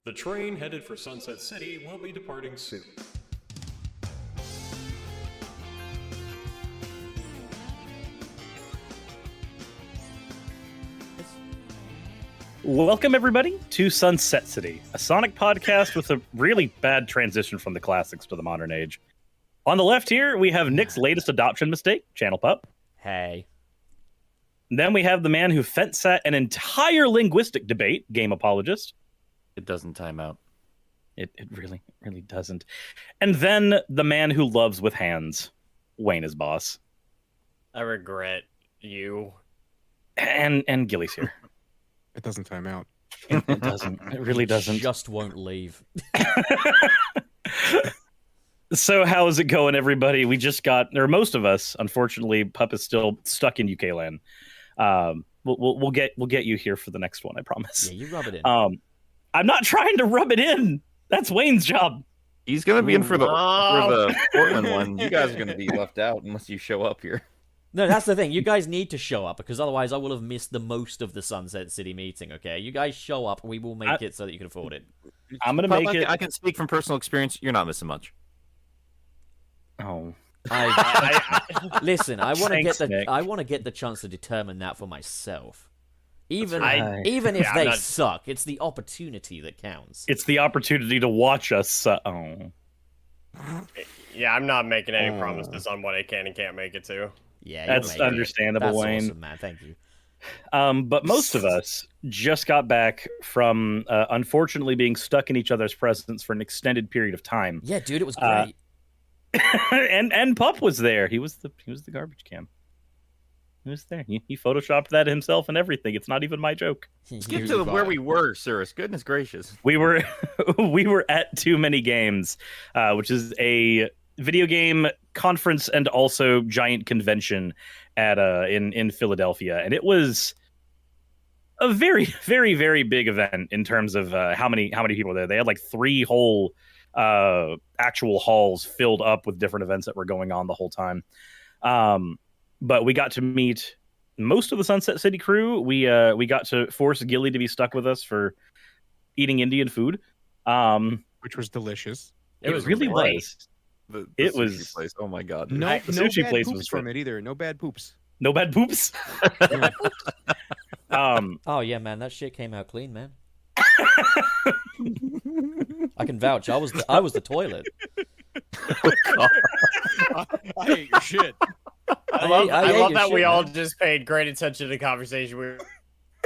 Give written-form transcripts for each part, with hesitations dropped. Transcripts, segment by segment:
The train headed for Sunset City will be departing soon. Welcome, everybody, to Sunset City, a Sonic podcast with a really bad transition from the classics to the modern age. On the left here, we have Nick's latest adoption mistake, Channel Pup. Hey. And then we have the man who fence-sat an entire linguistic debate, Game Apologist. It doesn't time out. It really doesn't. And then the man who loves with hands, Wayne is boss. I regret you. And Gilly's here. It doesn't time out. It doesn't. It really doesn't. Just won't leave. So how is it going, everybody? We just got, or most of us, unfortunately, Pup is still stuck in UK land. We'll get you here for the next one, I promise. Yeah, you rub it in. I'm not trying to rub it in. That's Wayne's job. He's gonna be in for the Portland one. You guys are gonna be left out unless you show up here. No, that's the thing. You guys need to show up, because otherwise I will have missed the most of the Sunset City meeting, okay? You guys show up, we will make it so that you can afford it. I'm going to make it... I can speak from personal experience. You're not missing much. Oh. Listen, I want Thanks, to get the chance to determine that for myself. Even right. if they suck, it's the opportunity that counts. It's the opportunity to watch us. Yeah, I'm not making any promises on what I can and can't make it to. Yeah, that's understandable, That's Wayne. awesome, man. Thank you. But most of us just got back from unfortunately being stuck in each other's presence for an extended period of time. Yeah, dude, it was great. and Pup was there. He was the garbage can. He was there. He photoshopped that himself and everything. It's not even my joke. Let's get to where we were, Cirrus. Goodness gracious. We were at Too Many Games, which is a video game conference and also giant convention at in Philadelphia, and it was a very, very, very big event in terms of how many people were there. They had like 3 whole actual halls filled up with different events that were going on the whole time. But we got to meet most of the Sunset City crew. We got to force Gilly to be stuck with us for eating Indian food, Which was delicious. It really was. The It sushi was- place. Oh my god. No, The no sushi bad place poops was from it either. No bad poops. No bad poops. Oh yeah, man, that shit came out clean, man. I can vouch. I was the toilet. I hate your shit. I love your that shit, we all man. just paid great attention to the conversation we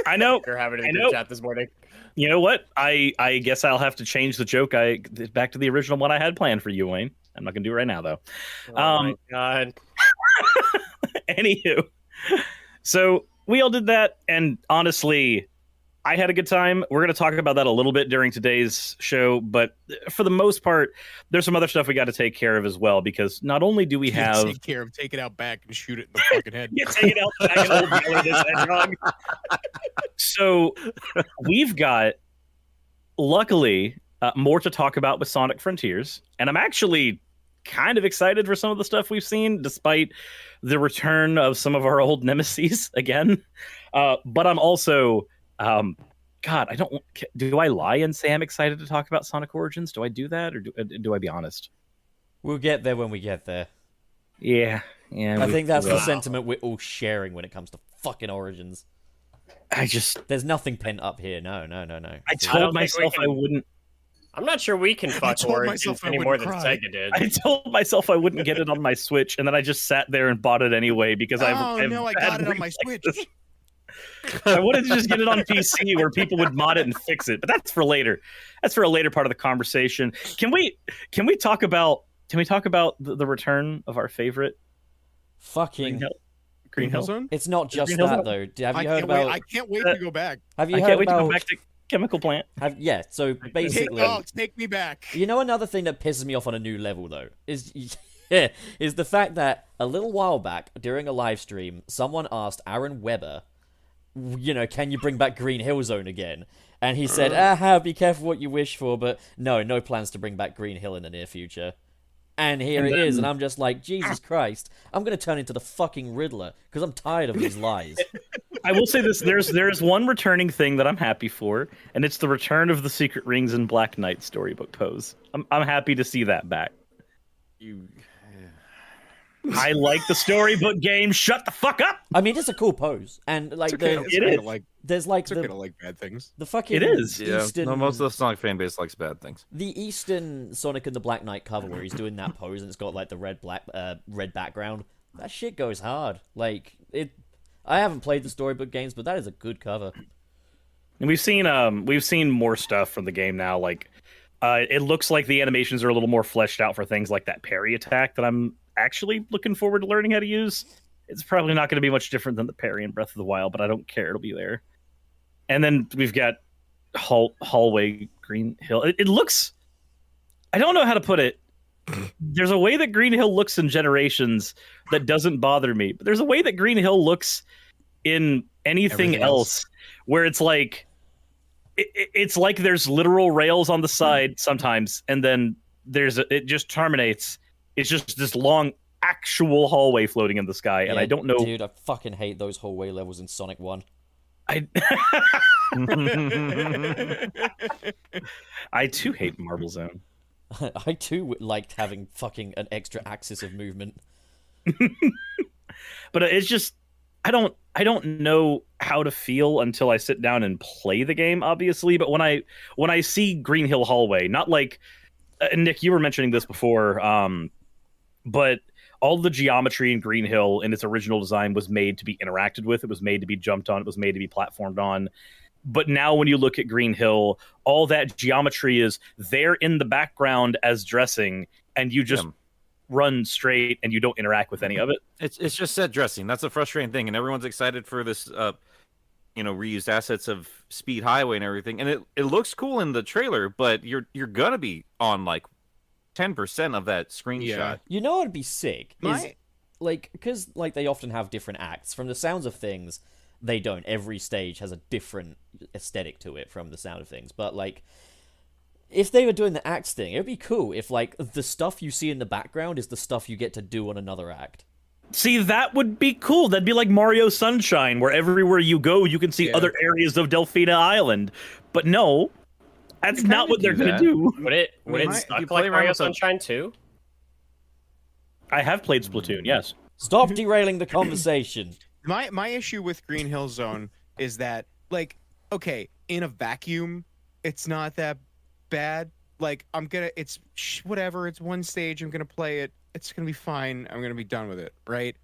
I know. were having in I the know. group chat this morning. You know what? I guess I'll have to change the joke. Back to the original one I had planned for you, Wayne. I'm not gonna do it right now, though. Oh my god. Anywho, so we all did that, and honestly, I had a good time. We're going to talk about that a little bit during today's show, but for the most part, there's some other stuff we got to take care of as well, because not only do we have... Take care of, take it out back and shoot it in the fucking head. Yeah, take it out back and hold Gilly this hedgehog. So we've got, luckily, more to talk about with Sonic Frontiers, and I'm actually kind of excited for some of the stuff we've seen, despite the return of some of our old nemesis again. But I'm also... God, do I lie and say I'm excited to talk about Sonic Origins? Do I do that, or do I be honest? We'll get there when we get there. Yeah. I think that's the sentiment we're all sharing when it comes to fucking Origins. There's nothing pent up here. No. I told myself I wouldn't. I'm not sure we can fuck told Origins myself I any more wouldn't than cry. Sega did. I told myself I wouldn't get it on my Switch, and then I just sat there and bought it anyway because I I've got it on my Switch. I wanted to just get it on PC where people would mod it and fix it, but that's for later. That's for a later part of the conversation. Can we talk about the return of our favorite Fucking. Green Hill? Zone? It's not just Green Hill that Zone? though. Have I you heard can't wait. about? I can't wait to go back. Have you I heard can't wait to about? go back to Chemical Plant. Yeah. So basically, Take me back. you know, another thing that pisses me off on a new level though is is the fact that a little while back during a live stream, someone asked Aaron Weber, you know, can you bring back Green Hill Zone again? And he said, be careful what you wish for, but no plans to bring back Green Hill in the near future. And here And it is, then- and I'm just like, Jesus Christ, I'm gonna turn into the fucking Riddler because I'm tired of these lies. I will say this: there's one returning thing that I'm happy for, and it's the return of the Secret Rings and Black Knight storybook pose. I'm happy to see that back. You. I like the storybook game. Shut the fuck up. I mean, it's a cool pose, and like It's okay. the, It's It okay is. to like. there's like It's okay to like bad things. the fucking It is. Yeah. Eastern, No, most of the Sonic fan base likes bad things. the Eastern Sonic and the Black Knight cover where he's doing that pose and it's got like the red background. That shit goes hard. Like it. I haven't played the storybook games, but that is a good cover. And we've seen more stuff from the game now. Like, it looks like the animations are a little more fleshed out for things like that parry attack that I'm actually looking forward to learning how to use. It's probably not going to be much different than the parry in Breath of the Wild, but I don't care. It'll be there. And then we've got hallway Green Hill. It looks. I don't know how to put it. There's a way that Green Hill looks in Generations that doesn't bother me, but there's a way that Green Hill looks in anything Everything else where it's like it's like there's literal rails on the side sometimes, and then it just terminates. It's just this long actual hallway floating in the sky, and Yeah, I don't know. dude. I fucking hate those hallway levels in Sonic 1. I too hate Marble Zone. I too liked having fucking an extra axis of movement. But it's just I don't know how to feel until I sit down and play the game, obviously. But when I see Green Hill Hallway, not like Nick, you were mentioning this before, but all the geometry in Green Hill in its original design was made to be interacted with. It was made to be jumped on. It was made to be platformed on. But now when you look at Green Hill, all that geometry is there in the background as dressing, and you just run straight and you don't interact with any of it. It's just set dressing. That's a frustrating thing, and everyone's excited for this, reused assets of Speed Highway and everything. And it looks cool in the trailer, but you're gonna be on like 10% of that screenshot. Yeah. You know what'd be sick is My- like because like they often have different acts. From the sounds of things, they don't. Every stage has a different aesthetic to it. From the sound of things, but like if they were doing the acts thing, it'd be cool if like the stuff you see in the background is the stuff you get to do on another act. See, that would be cool. That'd be like Mario Sunshine, where everywhere you go, you can see Yeah. other areas of Delphina Island. But no, that's You not kinda what they're do going to that. do. Would it If suck you play like around Mario with some- Sunshine too? I have played Splatoon, yes. Stop derailing the conversation. My issue with Green Hill Zone is that, like, okay, in a vacuum, it's not that bad. Like, it's whatever. It's one stage. I'm gonna play it. It's gonna be fine. I'm gonna be done with it, right?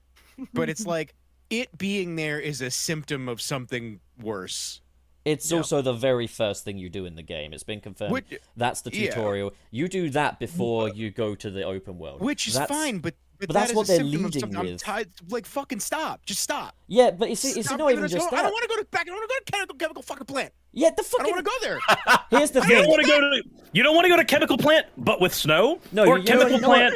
But it's like it being there is a symptom of something worse. It's also the very first thing you do in the game. It's been confirmed. Which- That's the yeah. tutorial. You do that before you go to the open world. Which is That's- fine, but but that that's is what a they're symptom of leading something. I'm with. tired. Like, fucking stop. Just stop. Yeah, but it's Stop not giving even us just hope. that. I don't want to go to back. I don't want to go to chemical fucking plant. Yeah, the I fucking. don't want to go there. Here's the You thing. don't want to go to chemical plant, but with snow? No, or you know chemical what- plant.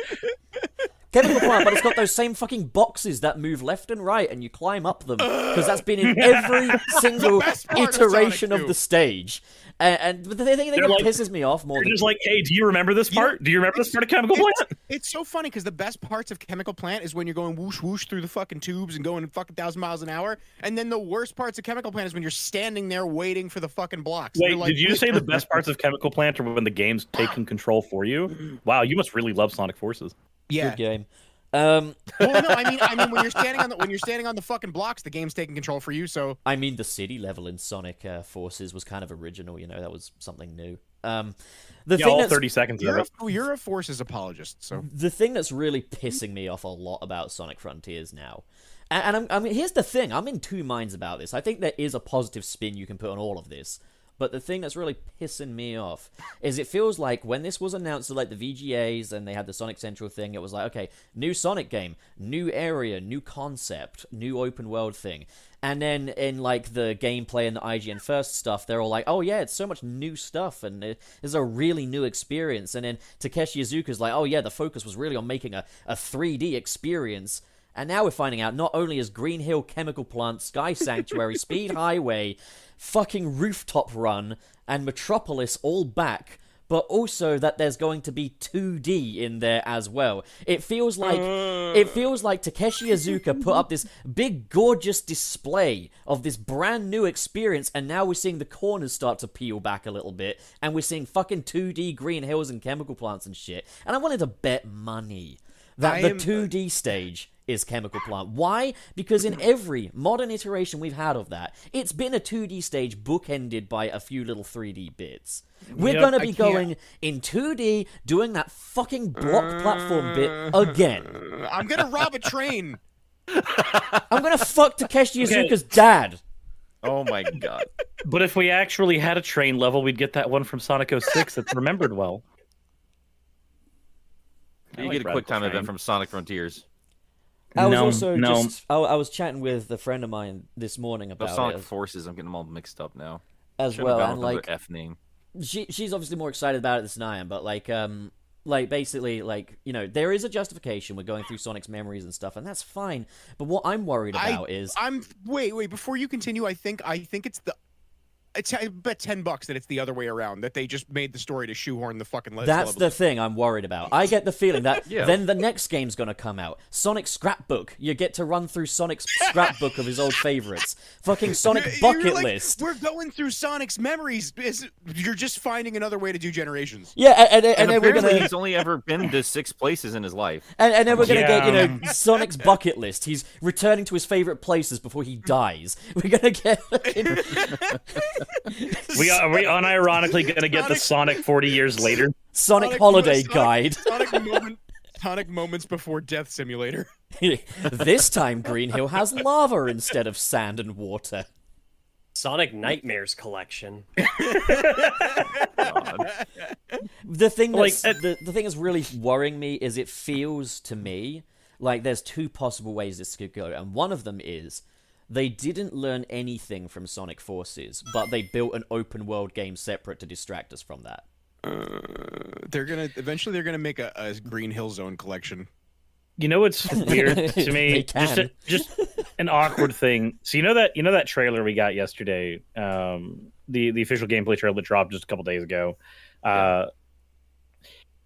Chemical plant, but it's got those same fucking boxes that move left and right, and you climb up them because that's been in every single best part of iteration Sonic of 2. the stage. And the thing They're that like- pisses me off more They're than just like, hey, do you remember this part? Do you remember this part of chemical plant? It's so funny because the best parts of Chemical Plant is when you're going whoosh whoosh through the fucking tubes and going fucking 1,000 miles an hour, and then the worst parts of Chemical Plant is when you're standing there waiting for the fucking blocks. Wait, They're like, did you say the best parts of chemical plant are when the game's taking control for you? Wow, you must really love Sonic Forces. Yeah. good game. Well, no, I mean when you're standing on the fucking blocks, the game's taking control for you. So I mean, the city level in Sonic Forces was kind of original. You know, that was something new. The Yeah, thing all that's 30 seconds of it. you're a Forces apologist. So the thing that's really pissing me off a lot about Sonic Frontiers now, and I mean, here's the thing: I'm in two minds about this. I think there is a positive spin you can put on all of this, but the thing that's really pissing me off is it feels like when this was announced at like the VGAs and they had the Sonic Central thing, it was like, okay, new Sonic game, new area, new concept, new open world thing. And then in like the gameplay and the IGN First stuff, they're all like, oh yeah, it's so much new stuff and it's a really new experience. And then Takeshi Iizuka's like, oh yeah, the focus was really on making a 3D experience. And now we're finding out not only is Green Hill Chemical Plant, Sky Sanctuary, Speed Highway, fucking Rooftop Run, and Metropolis all back, but also that there's going to be 2D in there as well. It feels like Takeshi Iizuka put up this big gorgeous display of this brand new experience, and now we're seeing the corners start to peel back a little bit, and we're seeing fucking 2D green hills and chemical plants and shit. And I wanted to bet money that the 2D stage is Chemical Plant. Why? Because in every modern iteration we've had of that, it's been a 2D stage bookended by a few little 3D bits. We're Yep. gonna be going in 2D, doing that fucking block platform bit again. I'm gonna rob a train. I'm gonna fuck Takeshi Iizuka's dad. Oh my god. But if we actually had a train level, we'd get that one from Sonic 06 that's remembered well. I You like get a quick time Radical event from Sonic Frontiers. I was No, also no. I was chatting with a friend of mine this morning Those about Sonic it Forces, I'm getting them all mixed up now. as Should've well, gone and with like the F name. she's obviously more excited about it than I am, but like basically, like, you know, there is a justification. We're going through Sonic's memories and stuff, and that's fine. But what I'm worried about is Wait. Before you continue, I think it's the. I bet $10 that it's the other way around. That they just made the story to shoehorn the fucking. that's the thing I'm worried about. I get the feeling that Yeah. then the next game's gonna come out. Sonic Scrapbook. You get to run through Sonic's scrapbook of his old favorites. Fucking Sonic Bucket List. We're going through Sonic's memories. You're just finding another way to do generations. Yeah, and And then we're apparently gonna he's only ever been to 6 places in his life. and then we're gonna get, you Yeah. know, Sonic's bucket list. He's returning to his favorite places before he dies. We're gonna get We are we unironically going to get the Sonic 40 years later. Sonic Holiday Guide. Sonic moments before Death Simulator. This time, Green Hill has lava instead of sand and water. Sonic Nightmares collection. The thing Like, that's, the thing that's really worrying me is it feels to me like there's two possible ways this could go, and one of them is they didn't learn anything from Sonic Forces, but they built an open world game separate to distract us from that. They're gonna make a Green Hill Zone collection. You know what's weird to They me? can. Just an awkward thing. So you know that trailer we got yesterday, the official gameplay trailer that dropped just a couple days ago.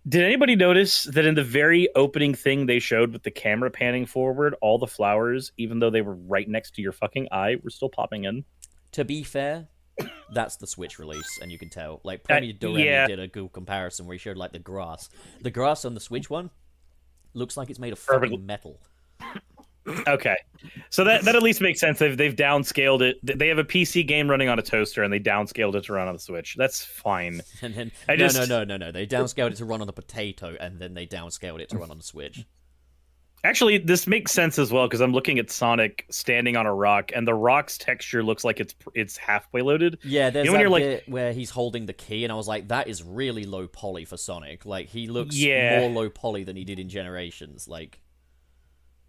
Did anybody notice that in the very opening thing they showed with the camera panning forward, all the flowers, even though they were right next to your fucking eye, were still popping in? To be fair, that's the Switch release, and you can tell. Like, Premier Doremi yeah. did a Google comparison where he showed, like, the grass. The grass on the Switch one looks like it's made of Perfect. fucking metal. Okay, so that at least makes sense. They've downscaled it. They have a PC game running on a toaster, and they downscaled it to run on the Switch. That's fine. And then I just- no. They downscaled it to run on the potato, and then they downscaled it to run on the Switch. Actually, this makes sense as well because I'm looking at Sonic standing on a rock, and the rock's texture looks like it's halfway loaded. Yeah, there's You know when that you're like- bit where he's holding the key, and I was like, that is really low poly for Sonic. Like, he looks Yeah. more low poly than he did in Generations. Like,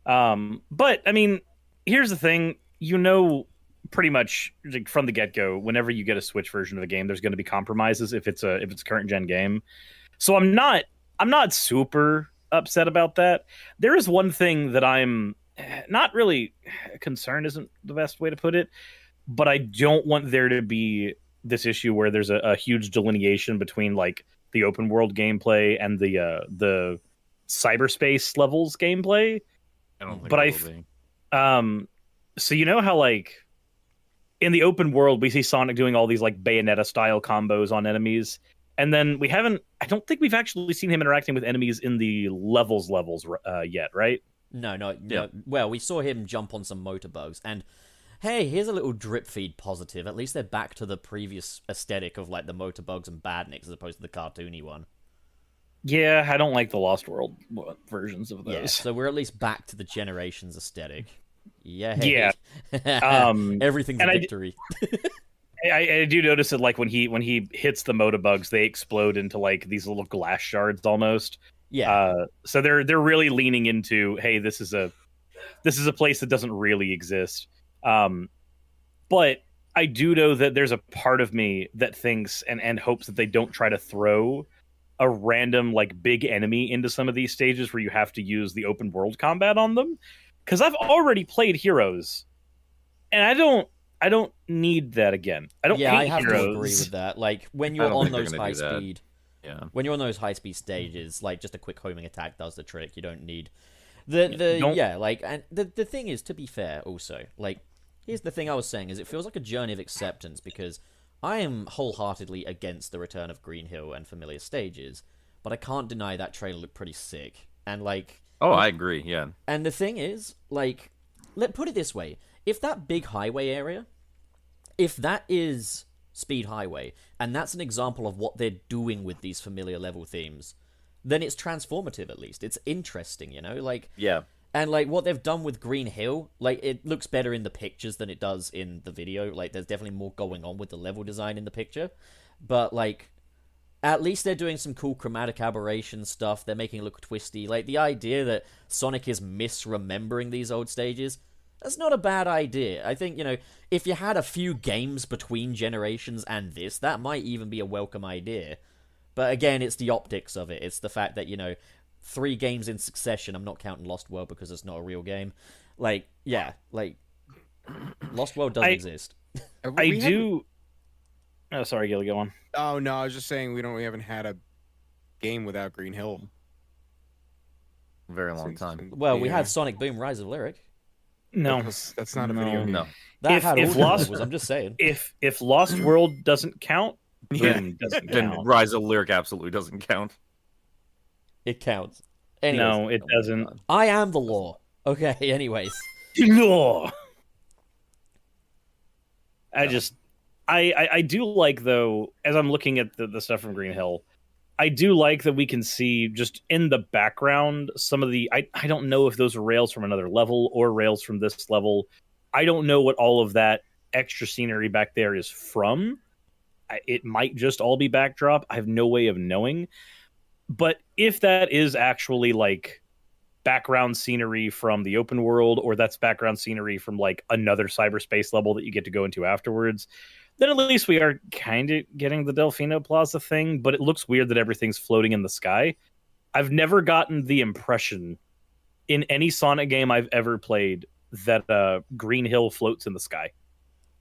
But I mean, here's the thing: you know, pretty much like, from the get go, whenever you get a Switch version of a game, there's going to be compromises if it's a current gen game. So I'm not super upset about that. There is one thing that I'm not really concerned, isn't the best way to put it, but I don't want there to be this issue where there's a huge delineation between like the open world gameplay and the cyberspace levels gameplay. I don't think But it will be. So you know how like in the open world we see Sonic doing all these like Bayonetta style combos on enemies, and then I don't think we've actually seen him interacting with enemies in the levels yet, right? no. Yeah. Well, we saw him jump on some motorbugs, and hey, here's a little drip feed positive. At least they're back to the previous aesthetic of like the motorbugs and badniks as opposed to the cartoony one. Yeah, I don't like the Lost World versions of those. Yeah, so we're at least back to the Generations aesthetic. Yeah. Yeah. Everything's a and victory. I do notice that like when he hits the motobugs, they explode into like these little glass shards almost. Yeah. So they're really leaning into, hey, this is a place that doesn't really exist. But I do know that there's a part of me that thinks and hopes that they don't try to throw a random like big enemy into some of these stages where you have to use the open world combat on them, because I've already played Heroes, and I don't need that again. I don't Yeah, I hate have Heroes. to agree with that. Like, when I you're don't on think they're those gonna high do that. speed Yeah. When you're on those high speed stages, like just a quick homing attack does the trick. You don't need Don't- and the thing is, to be fair, also, like, here's the thing I was saying is it feels like a journey of acceptance because I am wholeheartedly against the return of Green Hill and familiar stages, but I can't deny that trailer looked pretty sick. And like, Oh, I agree. Yeah. and the thing is, like, put it this way: if that big highway area, if that is Speed Highway, and that's an example of what they're doing with these familiar level themes, then it's transformative. At least it's interesting, you know, like. Yeah. And, like, what they've done with Green Hill, like, it looks better in the pictures than it does in the video. Like, there's definitely more going on with the level design in the picture. But, like, at least they're doing some cool chromatic aberration stuff. They're making it look twisty. Like, the idea that Sonic is misremembering these old stages, that's not a bad idea. I think, you know, if you had a few games between generations and this, that might even be a welcome idea. But, again, it's the optics of it. It's the fact that, you know, 3 games in succession. I'm not counting Lost World because it's not a real game. Like, yeah, like Lost World doesn't exist. I We haven't- do. Oh, sorry, Gilly, go on. Oh no, I was just saying we haven't had a game without Green Hill. Very long since- time. Well, we yeah. had Sonic Boom: Rise of Lyric. No, That's not a No. video game. No. That If- had if all the Lost- levels, I'm just saying. if Lost World doesn't count, Yeah. Boom doesn't Then count. Rise of Lyric absolutely doesn't count. It counts. Anyways, No, it doesn't. I am the law. Okay, anyways. No. I do like, though, as I'm looking at the stuff from Green Hill, I do like that we can see just in the background some of the I don't know if those are rails from another level or rails from this level. I don't know what all of that extra scenery back there is from. It might just all be backdrop. I have no way of knowing. But if that is actually like background scenery from the open world, or that's background scenery from like another cyberspace level that you get to go into afterwards, then at least we are kind of getting the Delfino Plaza thing. But it looks weird that everything's floating in the sky. I've never gotten the impression in any Sonic game I've ever played that Green Hill floats in the sky.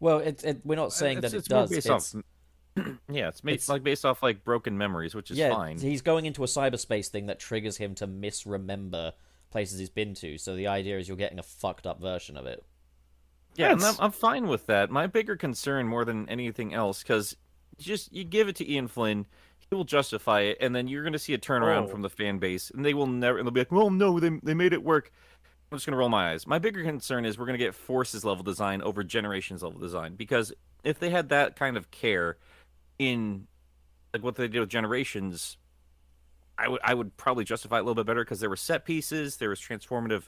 Well, we're not saying that it It's more does. based It's, off. Yeah, it's made it's- like based off like broken memories, which is yeah, fine. he's going into a cyberspace thing that triggers him to misremember places he's been to. So the idea is you're getting a fucked up version of it. Yeah, and That's- I'm fine with that. My bigger concern, more than anything else, because you give it to Ian Flynn, he will justify it, and then you're going to see a turnaround Oh. from the fan base, and they will never. And they'll be like, "Well, no, they made it work." I'm just going to roll my eyes. My bigger concern is we're going to get Forces level design over Generations level design, because if they had that kind of care in like what they did with Generations, I would probably justify it a little bit better because there were set pieces, there was transformative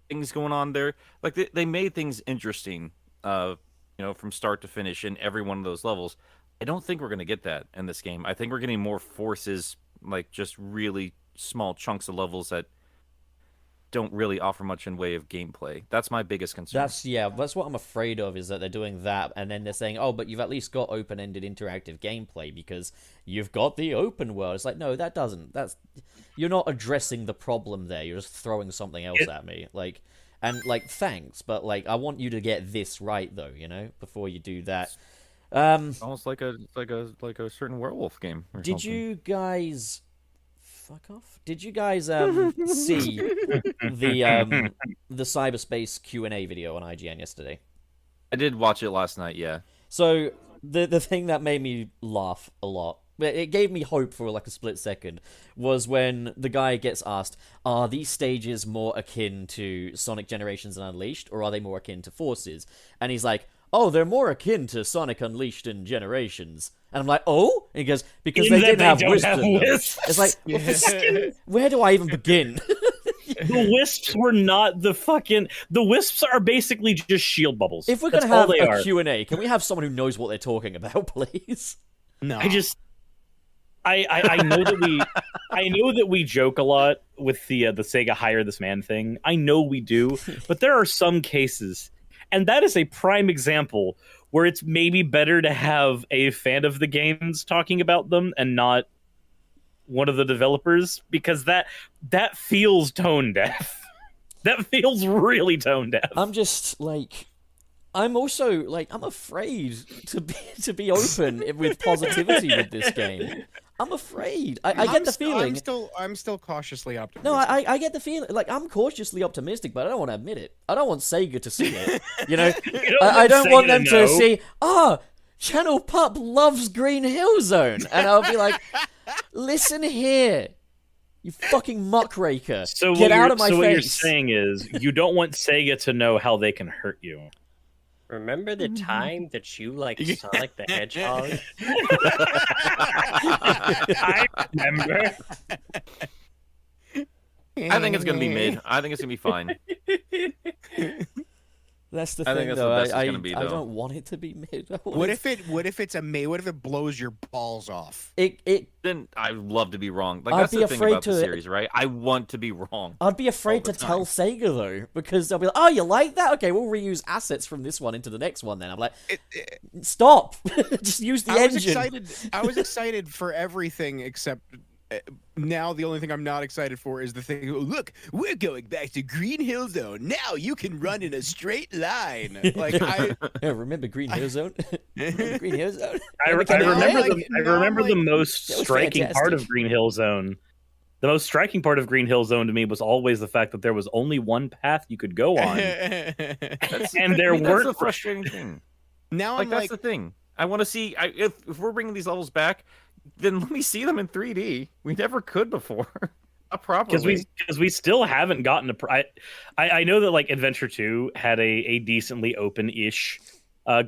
things going on there. Like they made things interesting, from start to finish in every one of those levels. I don't think we're gonna get that in this game. I think we're getting more Forces, like just really small chunks of levels that don't really offer much in way of gameplay. That's my biggest concern. That's what I'm afraid of, is that they're doing that and then they're saying, oh, but you've at least got open-ended interactive gameplay because you've got the open world. It's like, no, that doesn't. You're not addressing the problem there. You're just throwing something else at me. Thanks, but I want you to get this right though, before you do that. almost like a certain werewolf game. Or Did something. you guys fuck off? Did you guys see the cyberspace Q&A video on IGN yesterday? I did watch it last night. Yeah. So the thing that made me laugh a lot, but it gave me hope for a split second, was when the guy gets asked, are these stages more akin to Sonic Generations and Unleashed, or are they more akin to Forces? And he's like, oh, they're more akin to Sonic Unleashed and Generations. And I'm like, oh? And he goes, because they didn't have wisps in them. It's like, well, where do I even begin? The wisps were not the fucking. The wisps are basically just shield bubbles. If we're That's going to have all they a are. Q&A, can we have someone who knows what they're talking about, please? No. I know that we joke a lot with the Sega hire this man thing. I know we do, but there are some cases, and that is a prime example where it's maybe better to have a fan of the games talking about them and not one of the developers, because that feels tone deaf. That feels really tone deaf. I'm just I'm also I'm afraid to be open with positivity with this game. I'm afraid. I get the feeling. I'm still cautiously optimistic. No, I get the feeling. Like, I'm cautiously optimistic, but I don't want to admit it. I don't want Sega to see it. You know, I don't want them to see. Channel Pup loves Green Hill Zone, and I'll be like, listen here, you fucking muckraker. So Get out of my face. So what you're saying is you don't want Sega to know how they can hurt you. Remember the time that you liked Sonic the Hedgehog? I remember. I think it's gonna be mid. I think it's gonna be fine. That's the I thing, think that's though. the best it's I gonna be, though. don't want it to be mid. What if it's a May? What if it blows your balls off? Then I'd love to be wrong. Like I'd that's be the thing afraid about the to- series, right? I want to be wrong. I'd be afraid the to tell Sega though, because they'll be like, "Oh, you like that? Okay, we'll reuse assets from this one into the next one." Then I'm like, "Stop! Just use the engine." I was excited for everything except now the only thing I'm not excited for is the thing. Look, we're going back to Green Hill Zone. Now you can run in a straight line. Like Yeah, remember Green Hill Zone? Remember Green Hill Zone? I remember the most That was striking part fantastic. of Green Hill Zone. The most striking part of Green Hill Zone to me was always the fact that there was only one path you could go on, and there That's weren't. the frustrating thing. now Like I'm that's like, the thing. I want to see. If we're bringing these levels back, then let me see them in 3D. We never could before. Not properly. Because we still haven't gotten I know that like Adventure 2 had a decently open-ish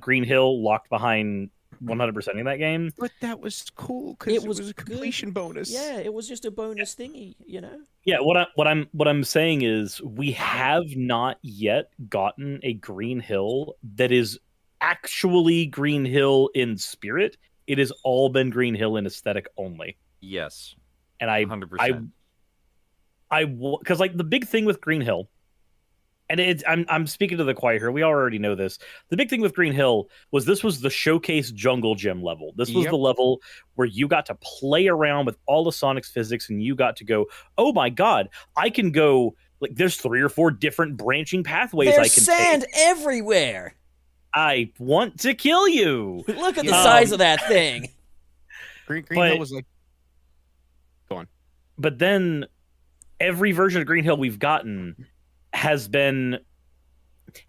Green Hill locked behind 100%ing that game. but that was cool because it was a good. completion bonus. Yeah, it was just a bonus thingy, you know. Yeah, what I'm saying is we have not yet gotten a Green Hill that is actually Green Hill in spirit. It has all been Green Hill in aesthetic only. Yes. And I 100%. because like the big thing with Green Hill, and I'm speaking to the choir here. We already know this. The big thing with Green Hill was this was the showcase jungle gym level. This was Yep. the level where you got to play around with all the Sonic's physics, and you got to go, oh my god, I can go like there's 3 or 4 different branching pathways I There's can sand take. everywhere. I want to kill you. Look at the size of that thing. Green But- Hill was like, But then every version of Green Hill we've gotten has been,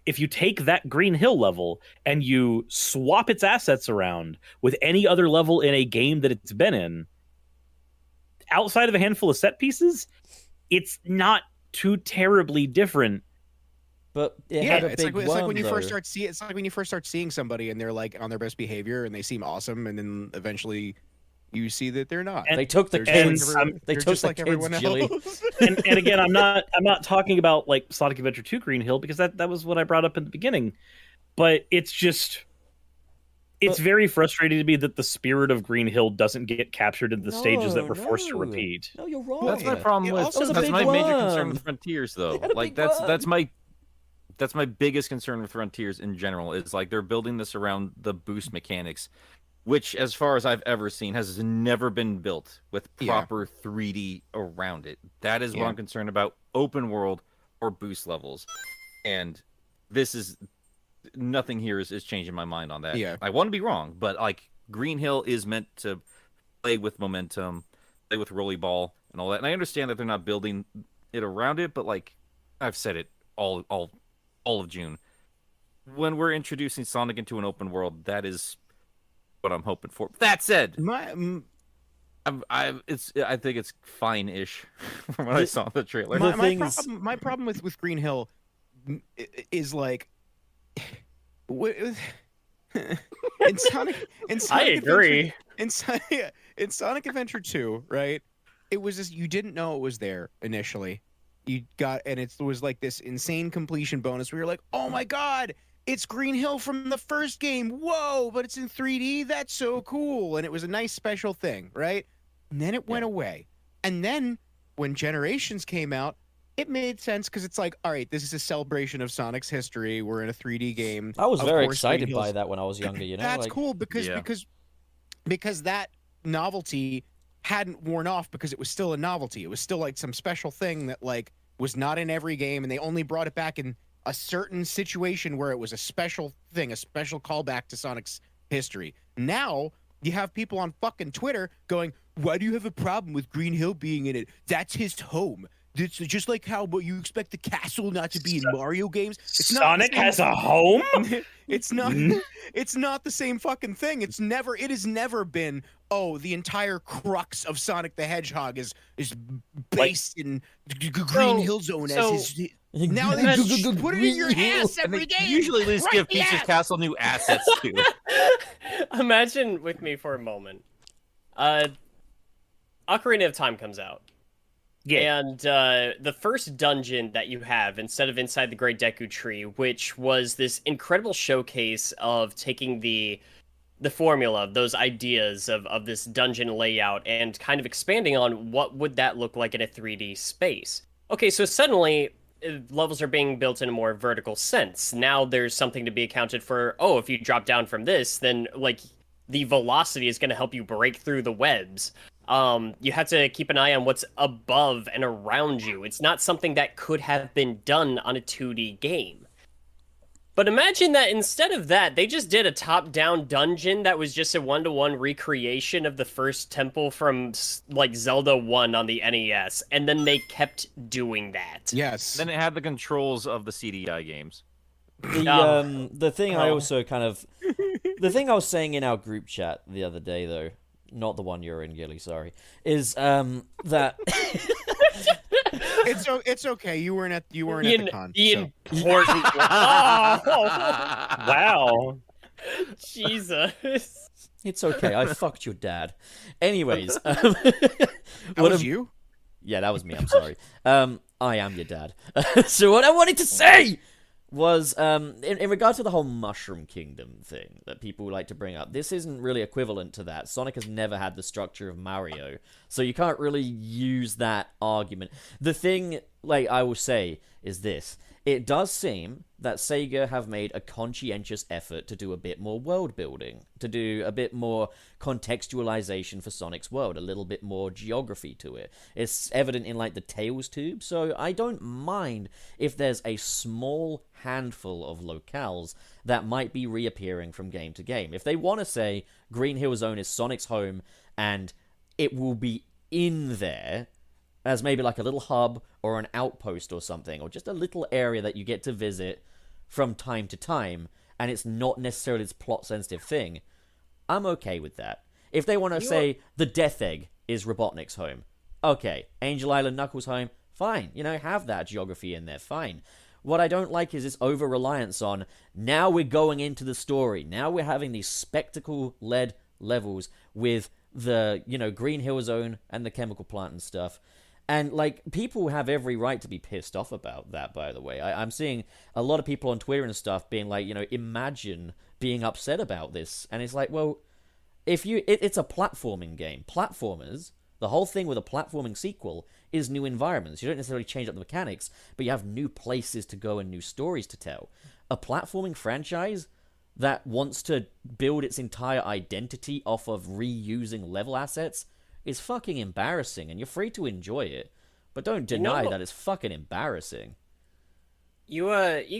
if you take that Green Hill level and you swap its assets around with any other level in a game that it's been in, outside of a handful of set pieces, it's not too terribly different. But it yeah, had a it's big like worm, when you though. first start see it's like when you first start seeing somebody and they're like on their best behavior and they seem awesome, and then eventually you see that they're not. And- They took the They're kids. just like everyone- They they're took just the like kids, everyone Jilly. else. And again, I'm not talking about like Sonic Adventure 2 Green Hill, because that was what I brought up in the beginning. But it's just it's very frustrating to me that the spirit of Green Hill doesn't get captured in the stages that we're forced to No. repeat. No, you're wrong. That's my Yeah. problem It with. also- That was a That's big my major concern worm. with Frontiers, though. They had a Like big that's my biggest concern with Frontiers in general. Is like they're building this around the boost mechanics, which, as far as I've ever seen, has never been built with Yeah. proper 3D around it. That is what Yeah. I'm concerned about: open world or boost levels. And this is nothing here is changing my mind on that. Yeah. I want to be wrong, but like Green Hill is meant to play with momentum, play with rolly ball and all that. And I understand that they're not building it around it, but like I've said it all of June. When we're introducing Sonic into an open world, that is what I'm hoping for. That said, I think it's fine-ish from what I saw in the trailer. My problem with Green Hill is like in Sonic I agree. in Sonic Adventure 2, right? It was just you didn't know it was there initially. You got and it was like this insane completion bonus where you're like, "Oh my god, it's Green Hill from the first game. Whoa, but it's in 3D. That's so cool." And it was a nice special thing, right? And then it went away. And then when Generations came out, it made sense because it's like, all right, this is a celebration of Sonic's history. We're in a 3D game. I was Of very course, excited Green by Hill's- that when I was younger. You know, That's like, cool because Yeah. because that novelty hadn't worn off because it was still a novelty. It was still like some special thing that like was not in every game, and they only brought it back in a certain situation where it was a special thing, a special callback to Sonic's history. Now you have people on fucking Twitter going, why do you have a problem with Green Hill being in it? That's his home. It's just like how you expect the castle not to be in Mario games. It's not Sonic has a home? It's not. It's not the same fucking thing. It has never been. Oh, the entire crux of Sonic the Hedgehog is based in Green Hill Zone as his. Now they just put it in your ass And every they game. usually at least Right give in the Peach's ass. Castle new assets too. Imagine with me for a moment. Ocarina of Time comes out. Yeah. And the first dungeon that you have, instead of inside the Great Deku Tree, which was this incredible showcase of taking the formula, those ideas of this dungeon layout, and kind of expanding on what would that look like in a 3D space. Okay, so suddenly levels are being built in a more vertical sense. Now there's something to be accounted for. Oh, if you drop down from this, then like the velocity is going to help you break through the webs. You have to keep an eye on what's above and around you. It's not something that could have been done on a 2D game. But imagine that instead of that, they just did a top-down dungeon that was just a one-to-one recreation of the first temple from, like, Zelda 1 on the NES, and then they kept doing that. Yes. Then it had the controls of the CDI games. The thing I Oh. also kind of the thing I was saying in our group chat the other day, though, not the one you're in, Gilly, sorry, is that It's okay. You weren't at the con. The so. important Wow. Jesus. it's okay. I fucked your dad. Anyways, That was you? Yeah, that was me. I'm sorry. I am your dad. So what I wanted to say was, in regard to the whole Mushroom Kingdom thing that people like to bring up, this isn't really equivalent to that. Sonic has never had the structure of Mario, so you can't really use that argument. The thing, like, I will say is this. It does seem that Sega have made a conscientious effort to do a bit more world building, to do a bit more contextualization for Sonic's world, a little bit more geography to it. It's evident in, like, the Tails tube, so I don't mind if there's a small handful of locales that might be reappearing from game to game. If they want to say Green Hill Zone is Sonic's home and it will be in there as maybe like a little hub or an outpost or something, or just a little area that you get to visit from time to time, and it's not necessarily this plot-sensitive thing, I'm okay with that. If they want to say the Death Egg is Robotnik's home, okay, Angel Island Knuckles' home, fine, have that geography in there, fine. What I don't like is this over-reliance on, now we're going into the story, now we're having these spectacle-led levels with the, Green Hill Zone and the chemical plant and stuff. And, like, people have every right to be pissed off about that, by the way. I'm seeing a lot of people on Twitter and stuff being like, imagine being upset about this. And it's like, well, it's a platforming game. Platformers, the whole thing with a platforming sequel is new environments. You don't necessarily change up the mechanics, but you have new places to go and new stories to tell. A platforming franchise that wants to build its entire identity off of reusing level assets is fucking embarrassing, and you're free to enjoy it, but don't deny that it's fucking embarrassing. You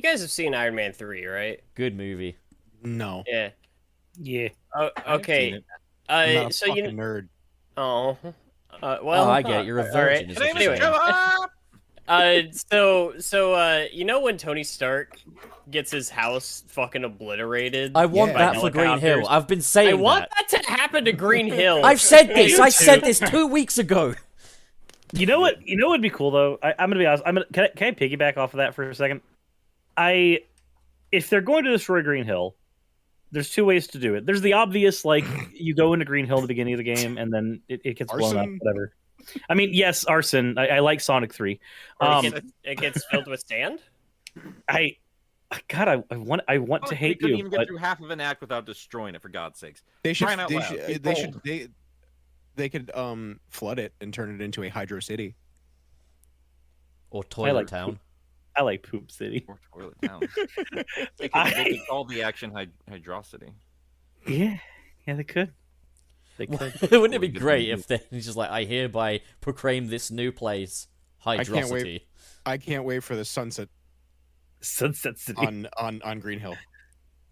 guys have seen Iron Man 3, right? Good movie. No. Yeah. Yeah. Oh, okay. I'm not a So fucking nerd. Oh. Well. Oh, I get it. You're a all right. virgin. Is what Anyway. you're saying. So you know when Tony Stark gets his house fucking obliterated? I want Yeah. that for Green Hill. Helicopters? I've been saying I want that. that to happen to Green Hill. I've said this. Me I said too. this 2 weeks ago. You know what? You know what would be cool though. I'm gonna be honest. Can I piggyback off of that for a second? If they're going to destroy Green Hill, there's two ways to do it. There's the obvious, like you go into Green Hill at the beginning of the game and then it gets blown up. Arson? Whatever. I mean, yes, arson. I like Sonic 3. Or it gets filled with sand. I want to hate couldn't you, even get but through half of an act without destroying it. For God's sakes, They should. Crying out They loud. should. They could flood it and turn it into a Hydro City. Or Toilet like Town. I like Poop City. or Toilet Town. They could call the action Hydrocity. Yeah, they could. They could. Wouldn't it be Good great movie. if they just like, I hereby proclaim this new place can't Hydrocity. wait. I can't wait for the sunset Sunset City. on Green Hill.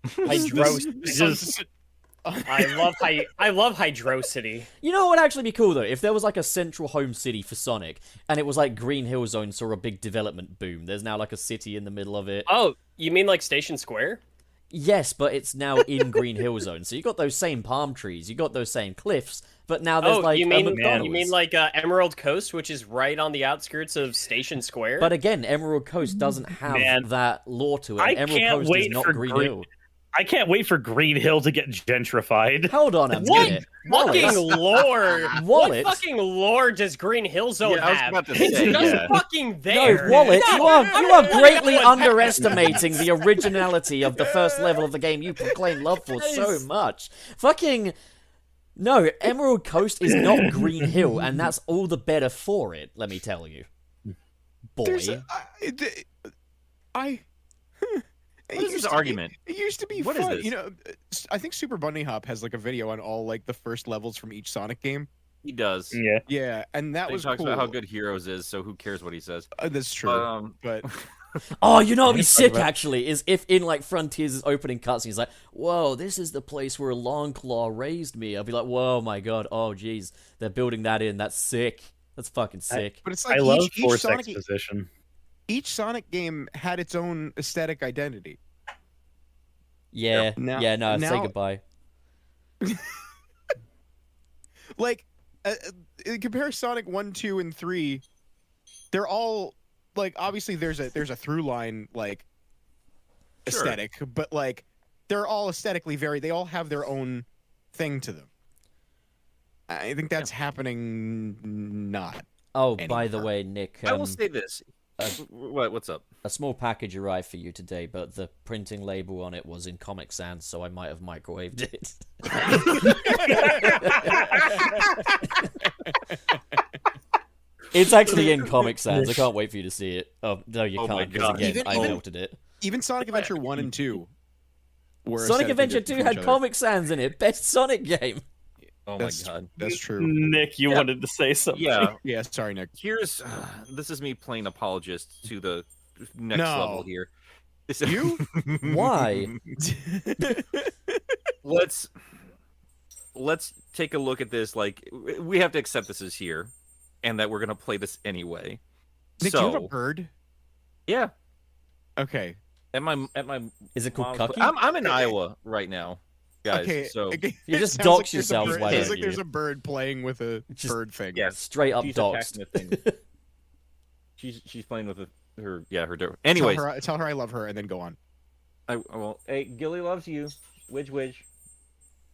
Hydro- The sunset I love Hydrocity. You know what would actually be cool though? If there was like a central home city for Sonic, and it was like Green Hill Zone saw a big development boom. There's now like a city in the middle of it. Oh, you mean like Station Square? Yes, but it's now in Green Hill Zone. So you got those same palm trees, you got those same cliffs, but now there's like you a mean McDonald's. you mean like Emerald Coast, which is right on the outskirts of Station Square? But again, Emerald Coast doesn't have Man, that lore to it. I Emerald can't Coast wait is not for Green Green- Hill. I can't wait for Green Hill to get gentrified. Hold on a minute. fucking Wallace, lore. Wallet? What fucking lore does Green Hill Zone Yeah, I was have? about to It's say, just yeah. fucking No, there. Wallet, you are greatly What? underestimating the originality of the first level of the game you proclaim love for so much. Fucking no, Emerald Coast is not Green Hill, and that's all the better for it. Let me tell you, boy. There's What is this argument? It used to be What is fun. this? You know, I think Super Bunny Hop has like a video on all like the first levels from each Sonic game. He does. Yeah. Yeah, and that He was talks cool. about how good Heroes is, so who cares what he says? That's true. But But Oh, you know what'd be sick actually is if in like Frontiers' opening cutscene he's like, "Whoa, this is the place where Longclaw raised me." I'll be like, "Whoa, my god! Oh, jeez, they're building that in. That's sick. That's fucking sick." but it's like I love each Force Sonic exposition. each Sonic game had its own aesthetic identity. Yeah, Now- yeah. No, say now- goodbye. Like compare Sonic 1, 2, and 3. They're all like obviously there's a through line like Sure. aesthetic, but like they're all aesthetically very. They all have their own thing to them. I think that's happening not. Oh, by the anymore. way, Nick, I will say this. What's up? a small package arrived for you today, but the printing label on it was in Comic Sans, so I might have microwaved it. It's actually in Comic Sans. I can't wait for you to see it. Oh no, you Oh my can't. Because God. again, Even- I even- melted it. Even Sonic Adventure 1 and 2 were Sonic aesthetically Adventure different 2 from had each other. Comic Sans in it. Best Sonic game. Oh my That's, god. that's true. Nick, you Yeah. wanted to say something. Yeah. Yeah, sorry, Nick. Here's this is me playing apologist to the next No. level here. This- You? Why? let's take a look at this. Like we have to accept this is here, and that we're gonna play this anyway. Nick, so do you have a bird? yeah, Okay. at my Is it called mom's- Cucky? I'm in Iowa right now, guys. Okay. So okay. You It just sounds dox there's a yourselves, bird- why it sounds don't like there's you? a bird playing with a Just- bird thing. yeah, Straight up she's doxed. attacking the thing. she's playing with her Anyways, Tell her I love her and then go on. well, hey, Gilly loves you. Widge.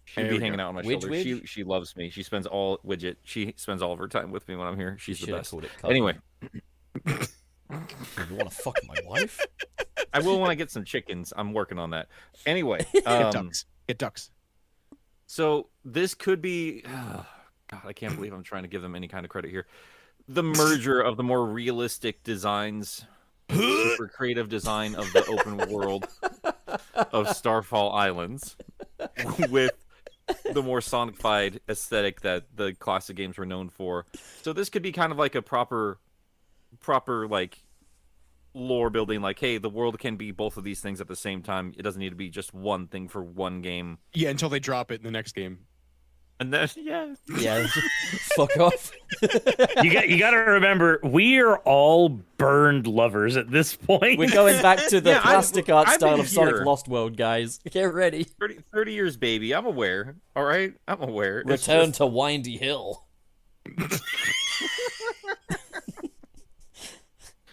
She'd There be we hanging go. out on my Widge, shoulder. Widge? She loves me. She spends all of her time with me when I'm here. She's the Should have best. called it Cucky. Anyway, You want to fuck my wife? I will want to get some chickens. I'm working on that. Anyway, Get ducks. Get ducks. so this could be. God, I can't believe I'm trying to give them any kind of credit here. The merger of the more realistic designs, super creative design of the open world of Starfall Islands, with the more Sonic-fied aesthetic that the classic games were known for. So this could be kind of like a proper like lore building. Like, hey, the world can be both of these things at the same time. It doesn't need to be just one thing for one game. Yeah, until they drop it in the next game. And then yeah, Yeah. Fuck off. You got to remember, we are all burned lovers at this point. We're going back to the Yeah, plastic art I've style been of Sonic here. Lost World, guys. Get ready. 30 years, baby. I'm aware. All right, I'm aware. It's Return just- to Windy Hill.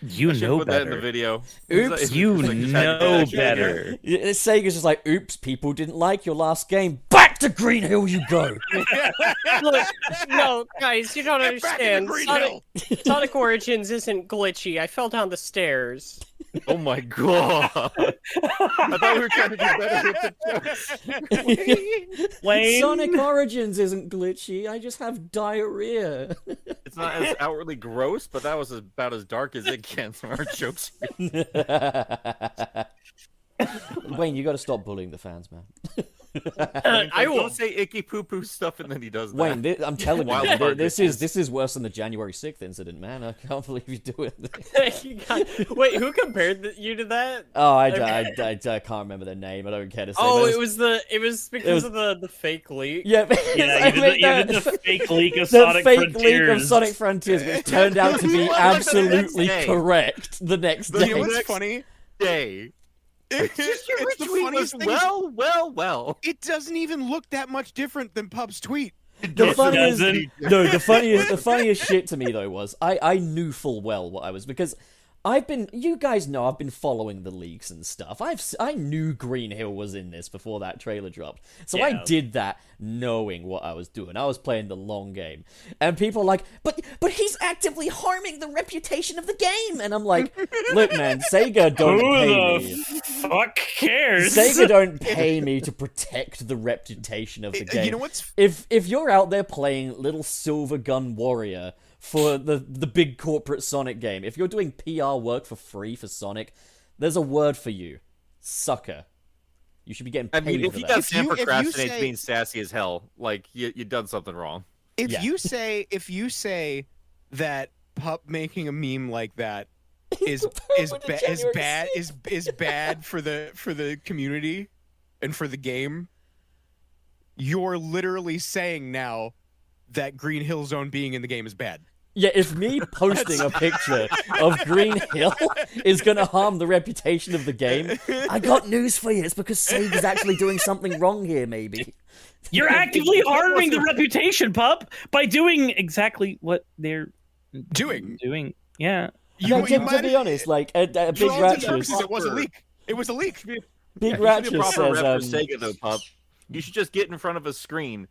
You I should know put that in the better. video. Oops, It's You like, just know had to- better. Sega's just like, oops, people didn't like your last game. Back to Green Hill you go. Look, no, guys, you don't Get back in understand. the Green Sonic, Hill. Sonic Origins isn't glitchy. I fell down the stairs. Oh my god! I thought we were trying to do better with the jokes. Lane. Sonic Origins isn't glitchy. I just have diarrhea. It's not as outwardly gross, but that was about as dark as it gets from our jokes. Wayne, you got to stop bullying the fans, man. I will. Don't say icky poo poo stuff and then he does that. Wayne, I'm telling you, Wild man, card this bitches. is worse than the January 6th incident, man. I can't believe you do it. Wait, who compared you to that? Oh, I can't remember their name. I don't care to say. Oh, but it was because of the fake leak. yeah, Yeah, I you meant did the that- fake leak of the Sonic fake Frontiers. leak of Sonic Frontiers, which turned out to be What? absolutely The next day. correct the next The day. You know what's next- funny? Day. It's Your the retweet funniest was thing. well. It doesn't even look that much different than Pup's tweet. The Yes, it funniest, doesn't. no, the funniest shit to me though was I knew full well what I was, because you guys know I've been following the leaks and stuff. I knew Green Hill was in this before that trailer dropped, so I Yeah. did that knowing what I was doing. I was playing the long game, and people are like, but he's actively harming the reputation of the game, and I'm like, look, man, Sega don't pay Who me. the fuck cares? Sega don't pay me to protect the reputation of the game. You know what's If you're out there playing Little Silver Gun Warrior for the big corporate Sonic game, if you're doing PR work for free for Sonic, there's a word for you, sucker. You should be getting I paid mean, if for you that. got Sam If you procrastinates say- being sassy as hell, like you done something wrong. if Yeah. you say that Pup making a meme like that is is With the ba- is January bad is bad for the community and for the game, you're literally saying now that Green Hill Zone being in the game is bad. Yeah, if me posting a picture of Green Hill is gonna harm the reputation of the game, I got news for you. It's because Sega's actually doing something wrong here, maybe. You're actively harming the reputation, pup, by doing exactly what they're Doing. Yeah. No, to might- be honest, like a for Big all intents and Ratchet, purposes, it was a leak. It was a leak. Big Yeah, you should Ratchet be a proper says, rep for Sega though, pup. You should just get in front of a screen,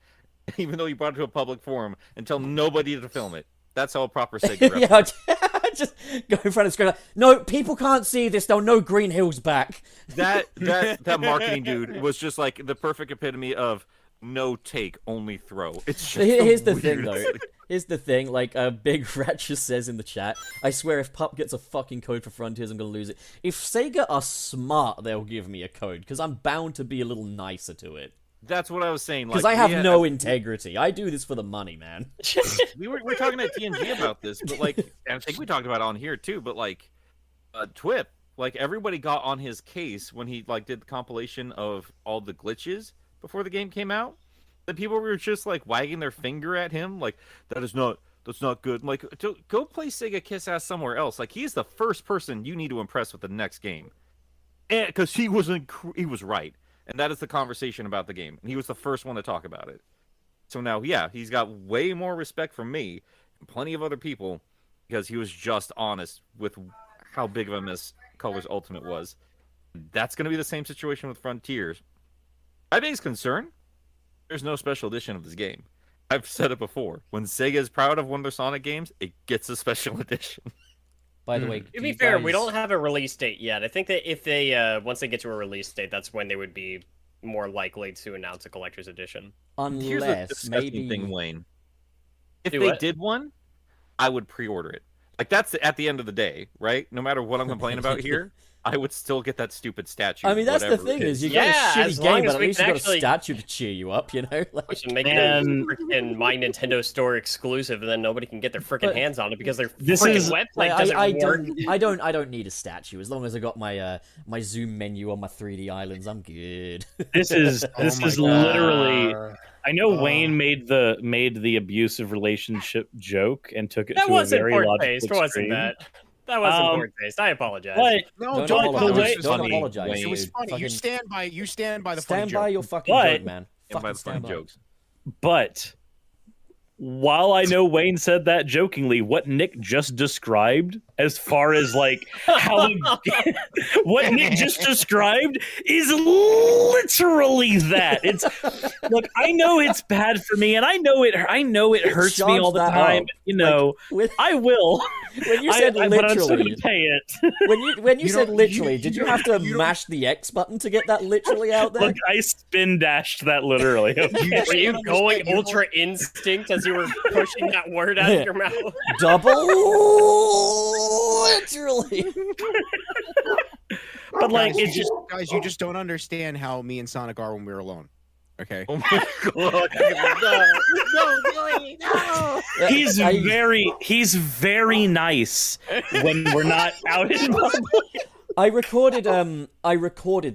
even though you brought it to a public forum, and tell nobody to film it. That's how a proper Sega rep. yeah, just go in front of the screen. Like, no, people can't see this. They'll know Green Hill's back. That marketing dude was just like the perfect epitome of no take, only throw. It's just Here's the thing, weirdest though. Here's the thing. Like Big Ratchet says in the chat, I swear, if Pup gets a fucking code for Frontiers, I'm gonna lose it. If Sega are smart, they'll give me a code because I'm bound to be a little nicer to it. That's what I was saying. Because Like, I have yeah, no integrity. I do this for the money, man. we're talking at TNG about this, but like, and I think we talked about it on here too. But like, Twip, like everybody got on his case when he like did the compilation of all the glitches before the game came out. The people were just like wagging their finger at him, like that's not good. Like, go play Sega Kiss Ass somewhere else. Like he's the first person you need to impress with the next game, and because he was right. And that is the conversation about the game. And he was the first one to talk about it. So now, yeah, he's got way more respect from me and plenty of other people because he was just honest with how big of a miss Color's Ultimate was. That's going to be the same situation with Frontiers. My biggest concern, there's no special edition of this game. I've said it before. When Sega is proud of one of their Sonic games, it gets a special edition. By the way, To do be you fair, we guys- don't have a release date yet. I think that if they once they get to a release date, that's when they would be more likely to announce a collector's edition. Here's a Unless disgusting maybe thing, Wayne. If Do they what? did one, I would pre-order it. Like that's at the end of the day, right? No matter what I'm complaining about here, I would still get that stupid statue. I mean, that's the whatever thing it is, you Yeah, got a as shitty long game, as but at we least you can got a actually- statue to cheer you up, you know? Like, We should make Man. it a freaking My Nintendo Store exclusive, and then nobody can get their freaking But- hands on it because their This freaking is- website like, doesn't work. I don't need a statue as long as I got my my zoom menu on my 3D islands. I'm good. This is Oh this my is God. literally. I know Oh. Wayne made the abusive relationship joke and took it That to a wasn't very poor logical taste, wasn't extreme. that? That wasn't Um, poor taste. I apologize. But No, Don't don't apologize. the way- apologize. Don't funny, apologize. Wayne. It was dude. funny. Fucking You stand by the funny stand by joke. your fucking But- joke, man. And by Fucking the stand funny by. jokes. But while I know Wayne said that jokingly, what Nick just described, as far as like how what Nick just described is literally that. It's look, I know it's bad for me, and I know it hurts me Charge all the that time. up. You know, When, I will. when you said but I'm still literally, gonna pay it. when you You said don't- literally, you- did you you have to don't- you don't- mash the X button to get that literally out there? Look, I spin dashed that literally. Okay? Were you don't going understand, you don't- ultra instinct as you were pushing that word out of your mouth? Double literally. But like, Guys, it's just guys, you just don't understand how me and Sonic are when we're alone. Okay. Oh my god! No! He's very nice when we're not out in public. I recorded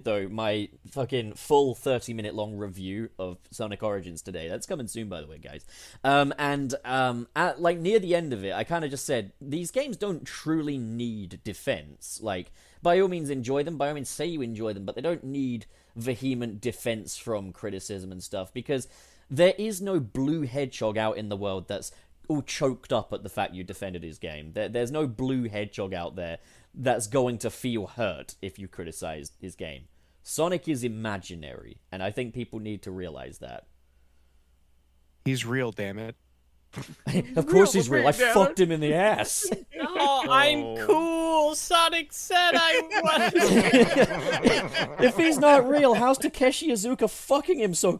though my fucking full 30-minute long review of Sonic Origins today. That's coming soon, by the way, guys. At like near the end of it, I kind of just said these games don't truly need defense. Like, by all means enjoy them, by all means say you enjoy them, but they don't need vehement defense from criticism and stuff, because there is no blue hedgehog out in the world that's all choked up at the fact you defended his game. There's no blue hedgehog out there that's going to feel hurt if you criticize his game. Sonic is imaginary, and I think people need to realize that. He's real, damn it. Of course he's real. I fucked him in the ass. Oh, I'm cool. Sonic said I was. If he's not real, how's Takeshi Iizuka fucking him so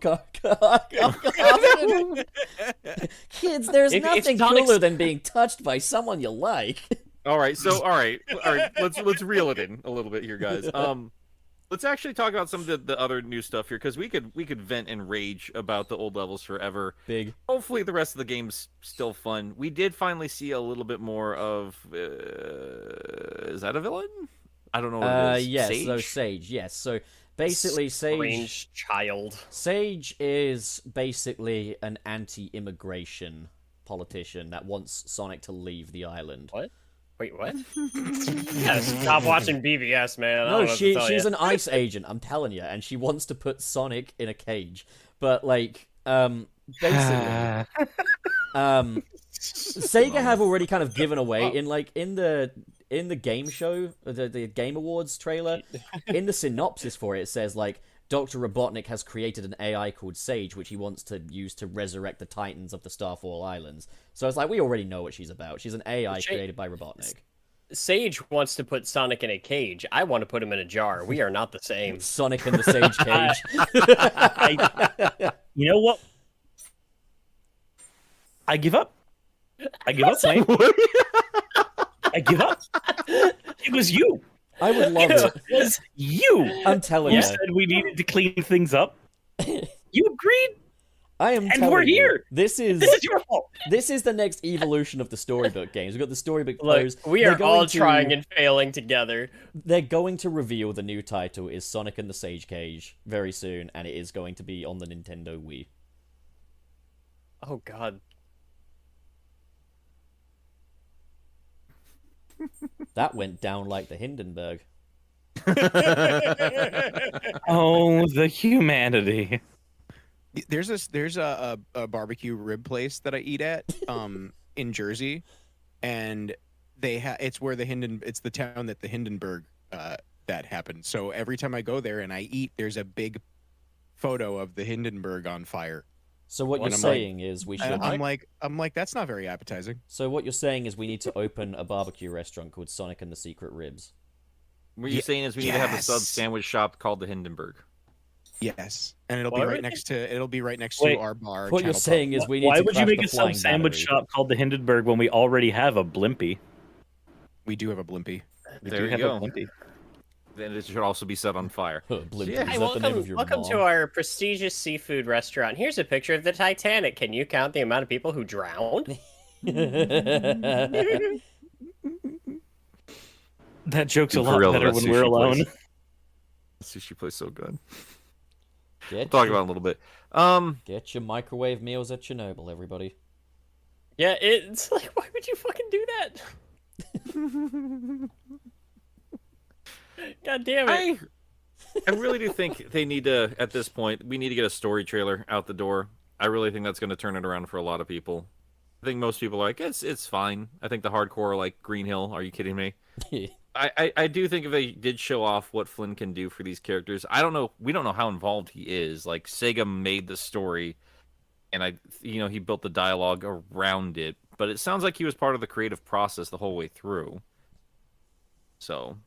Kids, there's If nothing Sonic's- cooler than being touched by someone you like. All right, let's reel it in a little bit here, guys. Let's actually talk about some of the other new stuff here, because we could vent and rage about the old levels forever. Big. Hopefully, the rest of the game's still fun. We did finally see a little bit more of. Is that a villain? I don't know what it is. Yes, Sage? so Sage, yes. So basically, Strange child. Sage is basically an anti-immigration politician that wants Sonic to leave the island. What? Wait, what? Yeah, stop watching BBS, man. I don't No, know what to tell she's ya. an ICE agent, I'm telling you, and she wants to put Sonic in a cage. But like, basically, Sega have already kind of given away in the game show, the Game Awards trailer, in the synopsis for it, it says like Dr. Robotnik has created an AI called Sage, which he wants to use to resurrect the Titans of the Starfall Islands. So it's like, we already know what she's about. She's an AI created by Robotnik. Sage wants to put Sonic in a cage. I want to put him in a jar. We are not the same. Sonic in the Sage cage. You know what? I give up. I give up, Wayne. I give up. It was you. I would love It it. was you. I'm telling You you. said we needed to clean things up. You agreed, I am and telling we're you, here. This is This is your fault. this is the next evolution of the storybook games. We've got the storybook Look, pose. we They're are all going to- trying and failing together. They're going to reveal the new title is Sonic and the Sage Cage very soon, and it is going to be on the Nintendo Wii. Oh god. That went down like the Hindenburg. Oh, the humanity. There's a barbecue rib place that I eat at in Jersey, and it's where it's the town that the Hindenburg that happened. So every time I go there and I eat, there's a big photo of the Hindenburg on fire. So what you're And I'm saying is we should. I'm like that's not very appetizing. So what you're saying is we need to open a barbecue restaurant called Sonic and the Secret Ribs. What you're saying is we need to have a sub Yes. sandwich shop called the Hindenburg. Yes, and it'll be Why right would next to Wait, our bar. What you're Channel Pub. saying is we need Why to would you craft make the a sub flying sandwich battery. shop called the Hindenburg when we already have a Blimpie? We do have a Blimpie. We There do you have go. a Blimpie. Then it should also be set on fire. Blimpie, Yeah. is Hey, that the name of your welcome mom? to our prestigious seafood restaurant. Here's a picture of the Titanic. Can you count the amount of people who drowned? That joke's a For lot real, better that when we're sushi alone. place. Sushi place so good. Get, We'll talk your, about it in a little bit. get your microwave meals at Chernobyl, everybody. Yeah, it's like, why would you fucking do that? God damn it. I really do think they need to, at this point, we need to get a story trailer out the door. I really think that's going to turn it around for a lot of people. I think most people are like, it's fine. I think the hardcore are like, Green Hill, are you kidding me? I do think if they did show off what Flynn can do for these characters, I don't know. We don't know how involved he is. Like, Sega made the story, and he built the dialogue around it. But it sounds like he was part of the creative process the whole way through. So,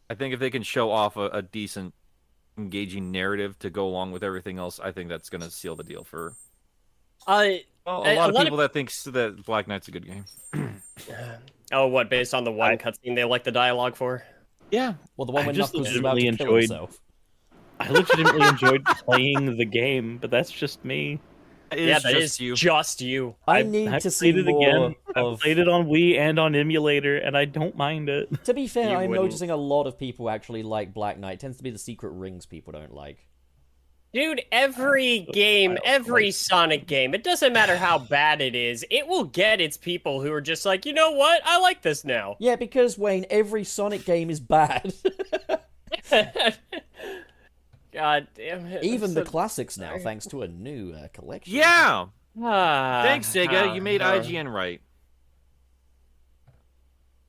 I think if they can show off a decent, engaging narrative to go along with everything else, I think that's going to seal the deal for a lot of people that thinks that Black Knight's a good game. Oh, what, based on the one cutscene they like the dialogue for? Yeah. Well, the one I when just Knuckles is about to legitimately kill enjoyed- himself. I legitimately enjoyed playing the game, but that's just me. It Yeah, is that just is you. just you. I I've need to see played it more again. I've of. played it on Wii and on emulator, and I don't mind it. To be fair, You I'm wouldn't. noticing a lot of people actually like Black Knight. It tends to be the secret rings people don't like. Dude, every game, don't every like- Sonic game, it doesn't matter how bad it is, it will get its people who are just like, you know what? I like this now. Yeah, because Wayne, every Sonic game is bad. God damn it. Even the So- classics now, thanks to a new collection. Yeah. Ah, Thanks, Sega. You made IGN right.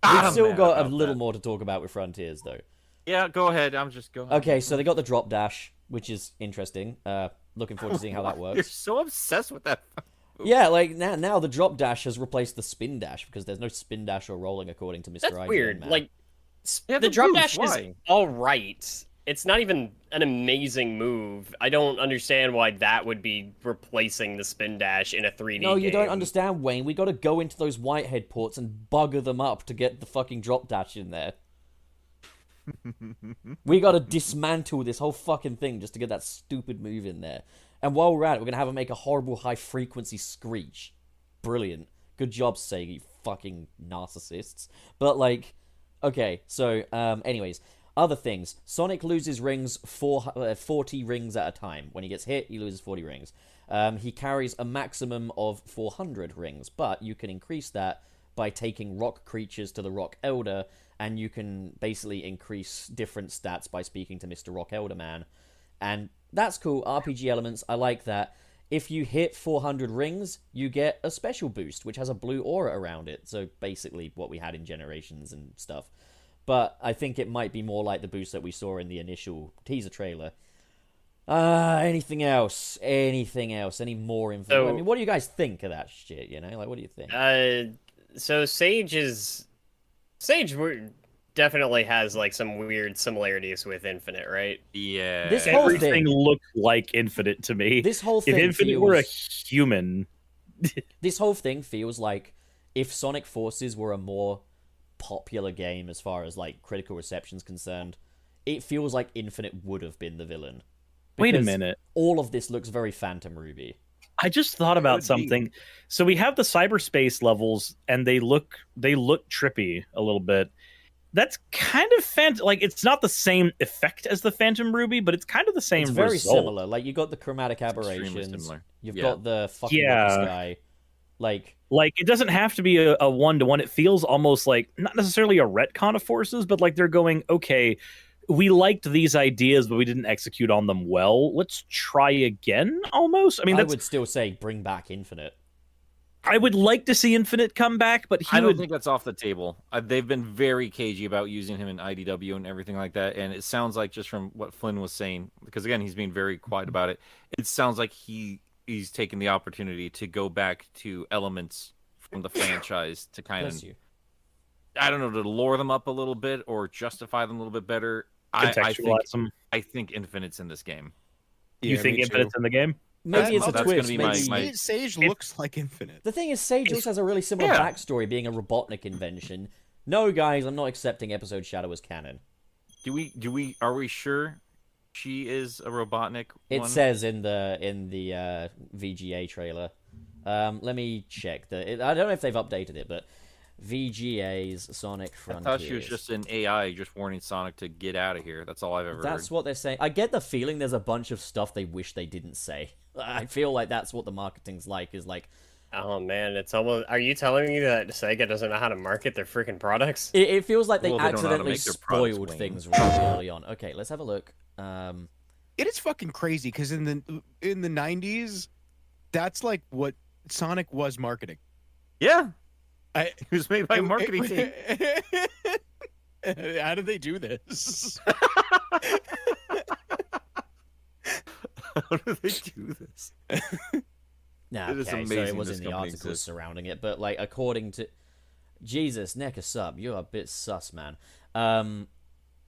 I'm We've still mad got a about little that. more to talk about with Frontiers, though. Yeah, go ahead. I'm just going. Okay, so they got the drop dash, which is interesting. Looking forward to seeing how that You're works. so obsessed with that. Yeah, like now the drop dash has replaced the spin dash because there's no spin dash or rolling according to Mr. That's IGN, weird. man. Like, Yeah, the the drop boost, dash is why? all right. It's not even an amazing move. I don't understand why that would be replacing the spin dash in a 3D No, you don't game. understand, Wayne. We got to go into those Whitehead ports and bugger them up to get the fucking drop dash in there. We got to dismantle this whole fucking thing just to get that stupid move in there. And while we're at it, we're gonna have him make a horrible high-frequency screech. Brilliant. Good job, Sega, you fucking narcissists. But, like, okay, so, anyways, other things. Sonic loses rings 40 rings at a time. When he gets hit, he loses 40 rings. He carries a maximum of 400 rings, but you can increase that by taking rock creatures to the Rock Elder, and you can basically increase different stats by speaking to Mr. Rock Elder Man. And that's cool. RPG elements, I like that. If you hit 400 rings, you get a special boost, which has a blue aura around it. So basically what we had in Generations and stuff. But I think it might be more like the boost that we saw in the initial teaser trailer. Anything else? Anything else? Any more info? So- I mean, what do you guys think of that shit, you know? Like, what do you think? So Sage definitely has like some weird similarities with Infinite, right? Yeah. This whole Everything thing- looked like Infinite to me. This whole If thing Infinite were a feels... human, This whole thing feels like if Sonic Forces were a more popular game as far as like critical reception's concerned, it feels like Infinite would have been the villain. wait a Because minute. All of this looks very Phantom Ruby. I just thought would about be. something. So we have the cyberspace levels, and they look trippy a little bit. That's kind of like it's not the same effect as the Phantom Ruby, but it's kind of the same It's very result. similar. Like you got the chromatic extremely aberrations. similar. You've Yeah. got the fucking Yeah. rubber sky. Like Like it doesn't have to be a one-to-one. It feels almost like not necessarily a retcon of forces, but like they're going, okay, we liked these ideas, but we didn't execute on them well. Let's try again, almost. I mean, I that's would still say bring back Infinite. I would like to see Infinite come back, but he I don't would think that's off the table. They've been very cagey about using him in IDW and everything like that. And it sounds like, just from what Flynn was saying, because again, he's being very quiet about it, it sounds like he's taken the opportunity to go back to elements from the franchise to kind Bless of, you. I don't know, to lure them up a little bit or justify them a little bit better. I think, contextualize them. I think Infinite's in this game. You think Infinite's in the game? Maybe it's a that's twist. gonna be Maybe... my- Sage looks like Infinite. The thing is, Sage also has a really similar Yeah. backstory, being a Robotnik invention. No, guys, I'm not accepting Episode Shadow as canon. Are we sure she is a Robotnik It one? says in the VGA trailer. Let me check. I don't know if they've updated it, but VGA's Sonic I Frontiers. thought she was just an AI just warning Sonic to get out of here. That's all I've ever That's heard. what they're saying. I get the feeling there's a bunch of stuff they wish they didn't say. I feel like that's what the marketing's like. Is like Oh man, it's almost. Are you telling me that Sega doesn't know how to market their freaking products? it feels like they Well, they don't know how to accidentally make their products, spoiled Wayne. things really early on. Okay, let's have a look. It is fucking crazy because in the 90s, that's like what Sonic was marketing. Yeah, I, it was made by a marketing team. How did they do this? How do they do this? Nah, It is okay, so amazing it was this in the company articles exists. surrounding it, but like according to Jesus, Neck a sub, you're a bit sus, man.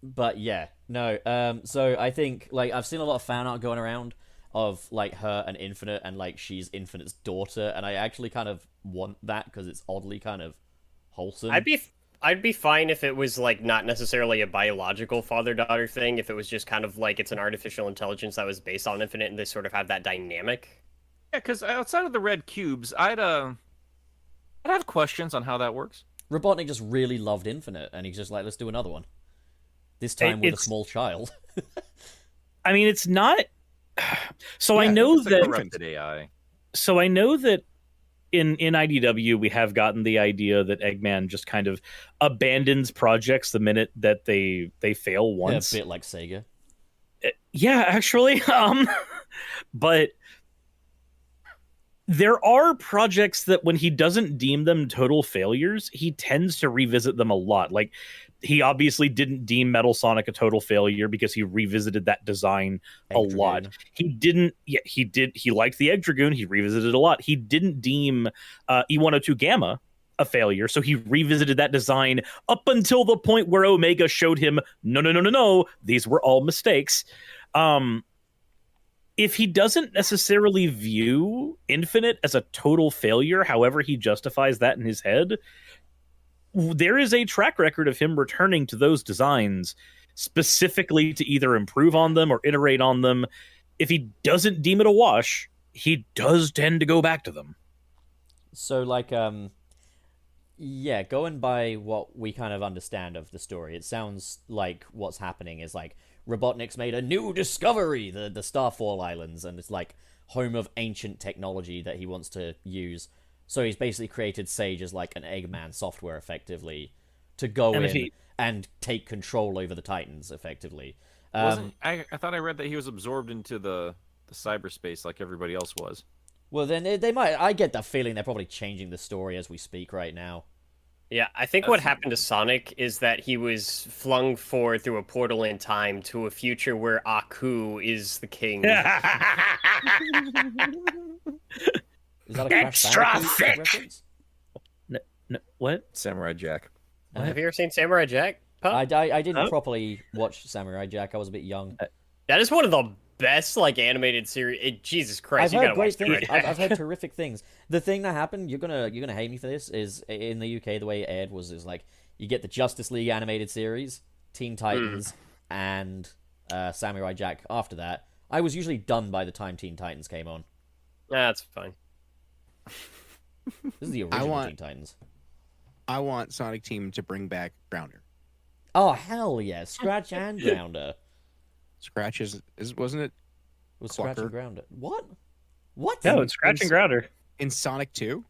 But yeah, no. So I think like I've seen a lot of fan art going around of like her and Infinite, and like she's Infinite's daughter, and I actually kind of want that because it's oddly kind of wholesome. I'd be fine if it was like not necessarily a biological father-daughter thing, if it was just kind of like it's an artificial intelligence that was based on Infinite and they sort of have that dynamic. Yeah, because outside of the red cubes, I'd have questions on how that works. Robotnik just really loved Infinite, and he's just like, let's do another one. This time with a It's- small child. I mean, it's not. So I Yeah, know it's a that. Corrupted AI. So I know that in IDW we have gotten the idea that Eggman just kind of abandons projects the minute that they fail Yeah, once. a bit like Sega. Yeah, actually. But there are projects that when he doesn't deem them total failures, he tends to revisit them a lot. Like he obviously didn't deem Metal Sonic a total failure because he revisited that design a Egg lot. Dragoon. He didn't. Yeah, he did. He liked the Egg Dragoon. He revisited it a lot. He didn't deem E102 Gamma a failure, so he revisited that design up until the point where Omega showed him, no, these were all mistakes. If he doesn't necessarily view Infinite as a total failure, however he justifies that in his head, there is a track record of him returning to those designs specifically to either improve on them or iterate on them. If he doesn't deem it a wash, he does tend to go back to them. So, like, yeah, going by what we kind of understand of the story, it sounds like what's happening is, like, Robotnik's made a new discovery, the Starfall Islands, and it's, like, home of ancient technology that he wants to use. So he's basically created Sage as, like, an Eggman software, effectively, to go And in if he- and take control over the Titans, effectively. I thought I read that he was absorbed into the cyberspace like everybody else was. Well, then they might... I get that feeling they're probably changing the story as we speak right now. Yeah, I think what happened to Sonic is that he was flung forward through a portal in time to a future where Aku is the king. Is that a Crash Extra Bandicoot thick! reference? No, what? Samurai Jack. Have you ever seen Samurai Jack? Pup? I didn't Huh? properly watch Samurai Jack. I was a bit young. That is one of the best like animated series. Jesus Christ, I've you heard gotta great watch things. Samurai Jack. I've heard terrific things. The thing that happened, you're gonna hate me for this, is in the UK the way it aired is like you get the Justice League animated series, Teen Titans, and Samurai Jack. After that, I was usually done by the time Teen Titans came on. That's fine. This is the original want- Teen Titans. I want Sonic Team to bring back Grounder. Oh hell yeah! Scratch and Grounder. Scratch wasn't it Was Scratch and Clucker. Grounder? What? What? No, it's Scratch and Grounder. in Sonic 2?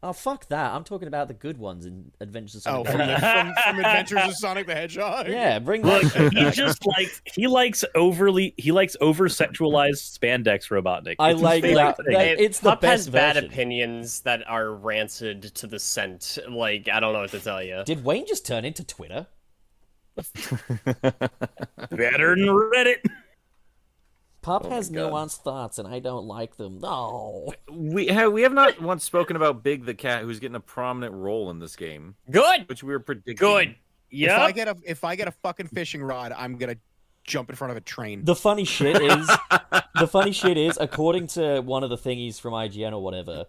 Oh fuck that! I'm talking about the good ones in Adventures of Oh, Sonic. from Adventures of Sonic the Hedgehog. Yeah, bring Look, that. he just likes he likes over sexualized spandex Robotnik. I It's his like favorite that. thing. That- Hey, it's the Pup has best bad version. opinions that are rancid to the scent. Like, I don't know what to tell you. Did Wayne just turn into Twitter? Better than Reddit. Pop Oh has my God. nuanced thoughts, and I don't like them. No. We have not once spoken about Big the Cat, who's getting a prominent role in this game, Good! which we were predicting. Good! If I get a fucking fishing rod, I'm gonna jump in front of a train. The funny shit is, according to one of the thingies from IGN or whatever,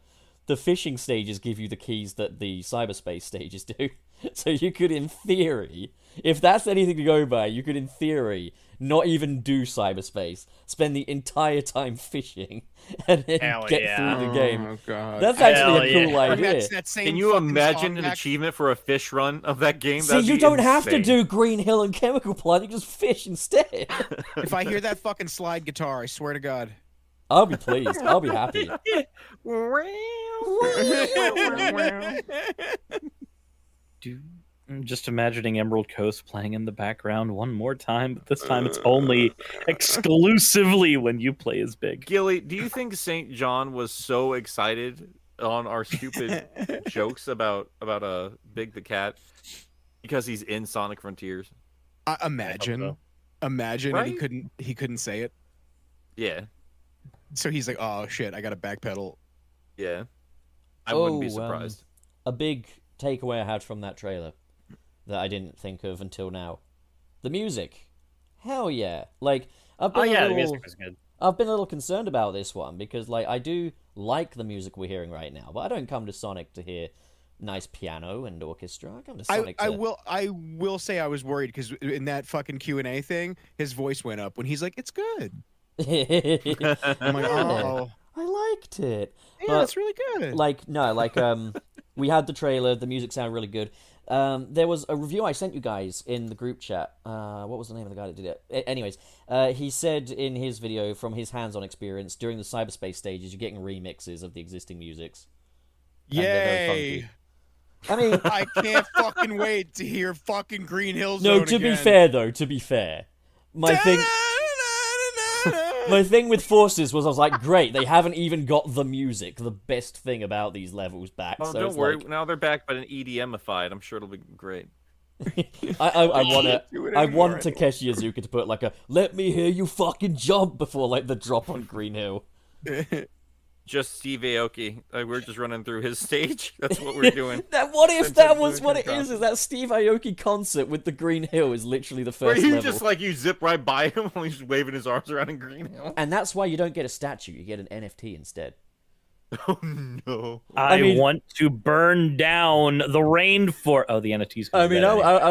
the fishing stages give you the keys that the cyberspace stages do. So you could, in theory, if that's anything to go by, you could, in theory, not even do cyberspace. Spend the entire time fishing, and then Hell get yeah. through the game. Oh god. That's Hell actually a cool yeah. idea. That's that same Can you fucking imagine song an back- achievement for a fish run of that game? See, That'd you be don't have to insane. do Green Hill and Chemical Plant. You just fish instead. If I hear that fucking slide guitar, I swear to God. I'll be pleased. I'll be happy. I'm just imagining Emerald Coast playing in the background one more time, but this time it's only exclusively when you play as Big. Gilly, do you think St. John was so excited on our stupid jokes about Big the Cat because he's in Sonic Frontiers? Imagine, so. imagine, and Right? he couldn't say it. Yeah, So he's like, "Oh shit, I got to backpedal." yeah. I wouldn't be Oh, surprised. A big takeaway I had from that trailer that I didn't think of until now. The music. Hell yeah. Like, I've Oh been, yeah, a the little, music was good. I've been a little concerned about this one because, like, I do like the music we're hearing right now, but I don't come to Sonic to hear nice piano and orchestra. Come to I, Sonic. I will say I was worried because in that fucking Q&A thing, his voice went up when he's like, "It's good." I'm like, "Oh, I liked it. yeah, But, it's really good." We had the trailer. The music sounded really good. There was a review I sent you guys in the group chat. What was the name of the guy that did it? Anyways, he said in his video from his hands-on experience during the cyberspace stages, you're getting remixes of the existing musics. And they're very Yay! funky. I mean, I can't fucking wait to hear fucking Green Hill no. Zone To be again. fair, though, my thing with Forces was I was like, great, they haven't even got the music, the best thing about these levels back. Oh, so don't it's worry. like, Now they're back, but an EDMified. I'm sure it'll be great. I want Takeshi Iizuka to put like a "Let me hear you fucking jump" before like the drop on Green Hill. Just Steve Aoki. We're just running through his stage. That's what we're doing. What if Since that I'm was doing what it control. is? Is that Steve Aoki concert with the Green Hill is literally the Where first you level, just like you zip right by him while he's waving his arms around in Green Hill. and that's why you don't get a statue; you get an NFT instead. Oh no! I mean- want to burn down the rainforest. Oh, the NFTs. I mean, I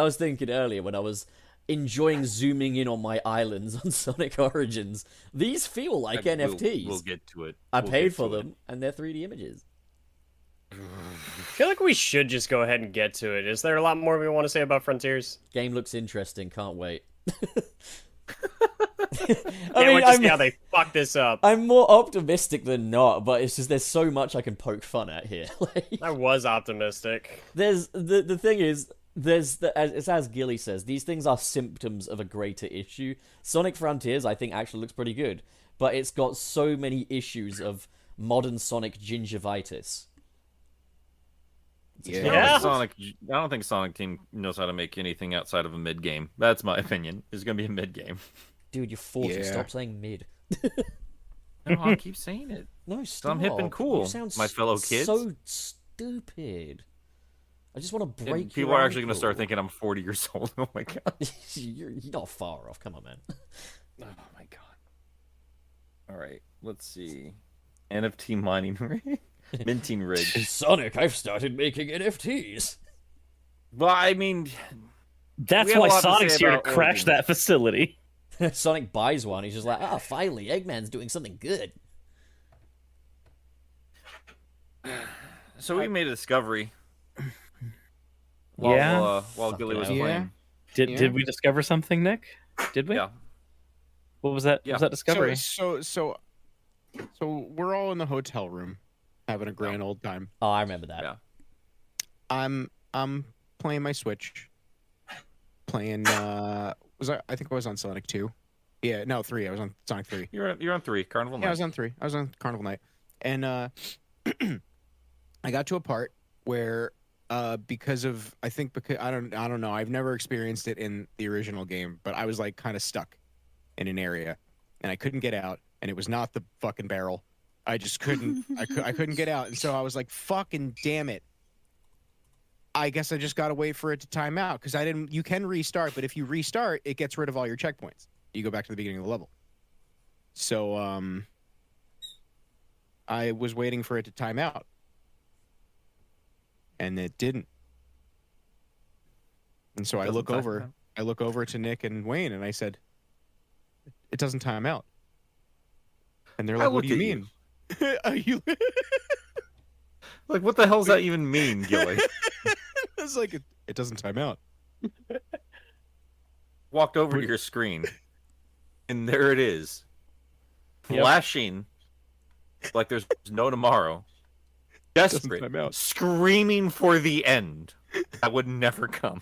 was thinking earlier when I was enjoying zooming in on my islands on Sonic Origins. These feel like NFTs. We'll get to it. I We'll paid get for to it. them, and they're 3D images. I feel like we should just go ahead and get to it. Is there a lot more we want to say about Frontiers? Game looks interesting. Can't wait. Can't wait to see how they fuck this up. I'm more optimistic than not, but it's just there's so much I can poke fun at here. Like, I was optimistic. there's the thing is as Gilly says, these things are symptoms of a greater issue. Sonic Frontiers, I think, actually looks pretty good, but it's got so many issues of modern Sonic gingivitis. Yeah. Yeah. I don't think Sonic Team knows how to make anything outside of a mid game. That's my opinion. It's gonna be a mid game. Dude, you're 40. Yeah. Stop saying mid. No, I keep saying it. No, stop. I'm hip and cool, You sound my fellow kids. so stupid. I just want to break And people your are actually gonna start ankle. thinking I'm 40 years old. Oh my god. you're not far off. Come on, man. Oh my god. All right, let's see. NFT mining rig, minting rig. Sonic, I've started making NFTs. Well, I mean, That's We have why a lot to Sonic's say here to about crash Origins. that facility. Sonic buys one. He's just like, finally, Eggman's doing something good. so we made a discovery. Yeah? While Gilly was Fucking playing. Did we discover something, Nick? Did we? Yeah. What was that? Yeah. What was that discovery? So we're all in the hotel room having a grand old time. Oh, I remember that. Yeah. I'm playing my Switch. Playing I think I was on Sonic 2. Yeah, no, 3. I was on Sonic 3. You're on 3, Carnival Yeah, I Night. was on 3. I was on Carnival Night. And I got to a part where because I don't know, I've never experienced it in the original game, but I was like kind of stuck in an area and I couldn't get out, and it was not the fucking barrel. I just couldn't I couldn't get out, and so I was like, fucking damn it. I guess I just got to wait for it to time out because you can restart, but if you restart, it gets rid of all your checkpoints. You go back to the beginning of the level. So I was waiting for it to time out. And it didn't. And so I Doesn't look time over out. I look over to Nick and Wayne and I said, "It doesn't time out." And they're I like, "What do you looked mean?" Are you Like, what the hell does that even mean, Gilly? It's like it doesn't time out. Walked over to your screen, and there it is, Yep. flashing like there's no tomorrow. Desperate, time out. screaming for the end that would never come.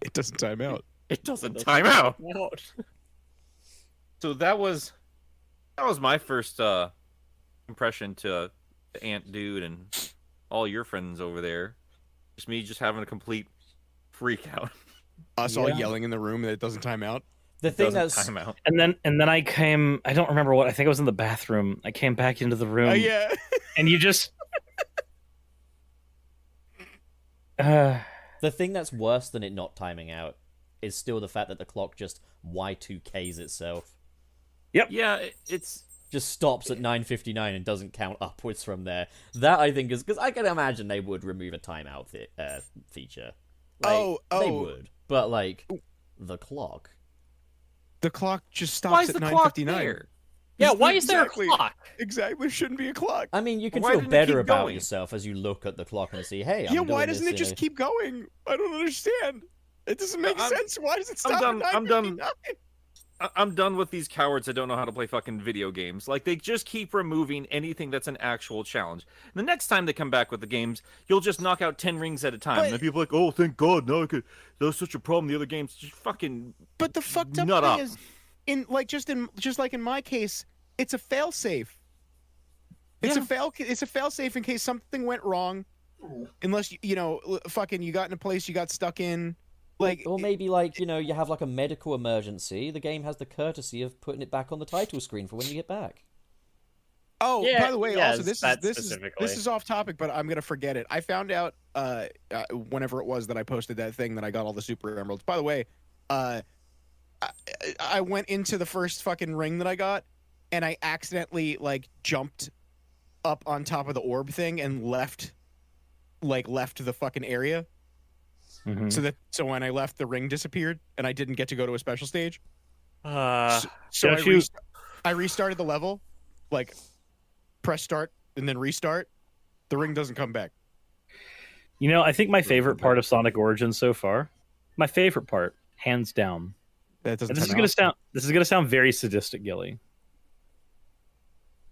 It doesn't time out. It doesn't time out. So that was my first impression to Ant Dude and all your friends over there. Just me just having a complete freak out. Us all Yeah. yelling in the room that it doesn't time out. The thing Doesn't that's time out. And then I came. I don't remember what. I think I was in the bathroom. I came back into the room. Yeah. And you just. the thing that's worse than it not timing out is still the fact that the clock just Y2Ks itself. Yeah, it's just stops at 9:59 and doesn't count upwards from there. That I think is because I can imagine they would remove a timeout feature. Like, they would, but like the clock. The clock just Why stops is at the clock 9:59. there? Yeah, why is there a Exactly. clock? Exactly. There shouldn't be a clock. I mean, you can Why feel didn't it better keep about going? yourself as you look at the clock and see, hey, I'm Yeah, why doing doesn't this it just in a- keep going? I don't understand. It doesn't make I'm- sense. Why does it stop done- at I'm done. 9:59? I'm done with these cowards that don't know how to play fucking video games. Like, they just keep removing anything that's an actual challenge. And the next time they come back with the games, you'll just knock out 10 rings at a time. But- And then people are like, oh, thank God, now I could... That was such a problem. The other games just fucking... But the fucked up Nut thing up. is, just like in my case, it's a failsafe. It's a failsafe in case something went wrong, unless you got in a place you got stuck in, like Or maybe, like, you have, like, a medical emergency. The game has the courtesy of putting it back on the title screen for when you get back. Oh, Yeah, by the way, yeah, also this that is specifically. this is off topic, but I'm gonna forget it. I found out whenever it was that I posted that thing that I got all the super emeralds. By the way, I went into the first fucking ring that I got, and I accidentally like jumped up on top of the orb thing and left the fucking area. Mhm. So when I left, the ring disappeared, and I didn't get to go to a special stage. Uh, So Don't you- I restarted the level, like press start and then restart. The ring doesn't come back. I think my favorite part of Sonic Origins so far, my favorite part, hands down. That doesn't. And this turn is off. gonna sound very sadistic, Gilly.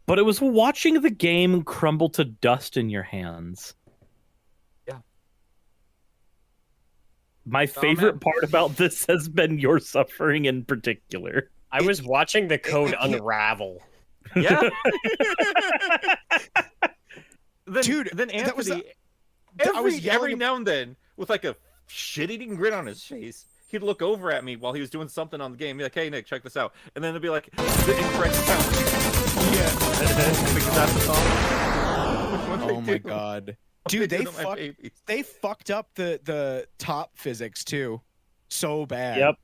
But it was watching the game crumble to dust in your hands. Yeah. My favorite part about this has been your suffering in particular. I was watching the code unravel. Yeah. then, Dude, then that was Anthony, I was every yelling now and then, with like a shit-eating grin on his face, he'd look over at me while he was doing something on the game. Be like, "Hey, Nick, check this out," and then it'd be like, "The incorrect sound." Because that's the song. Oh my god, dude, they do to my babies. fucked up the top physics too, so bad. Yep.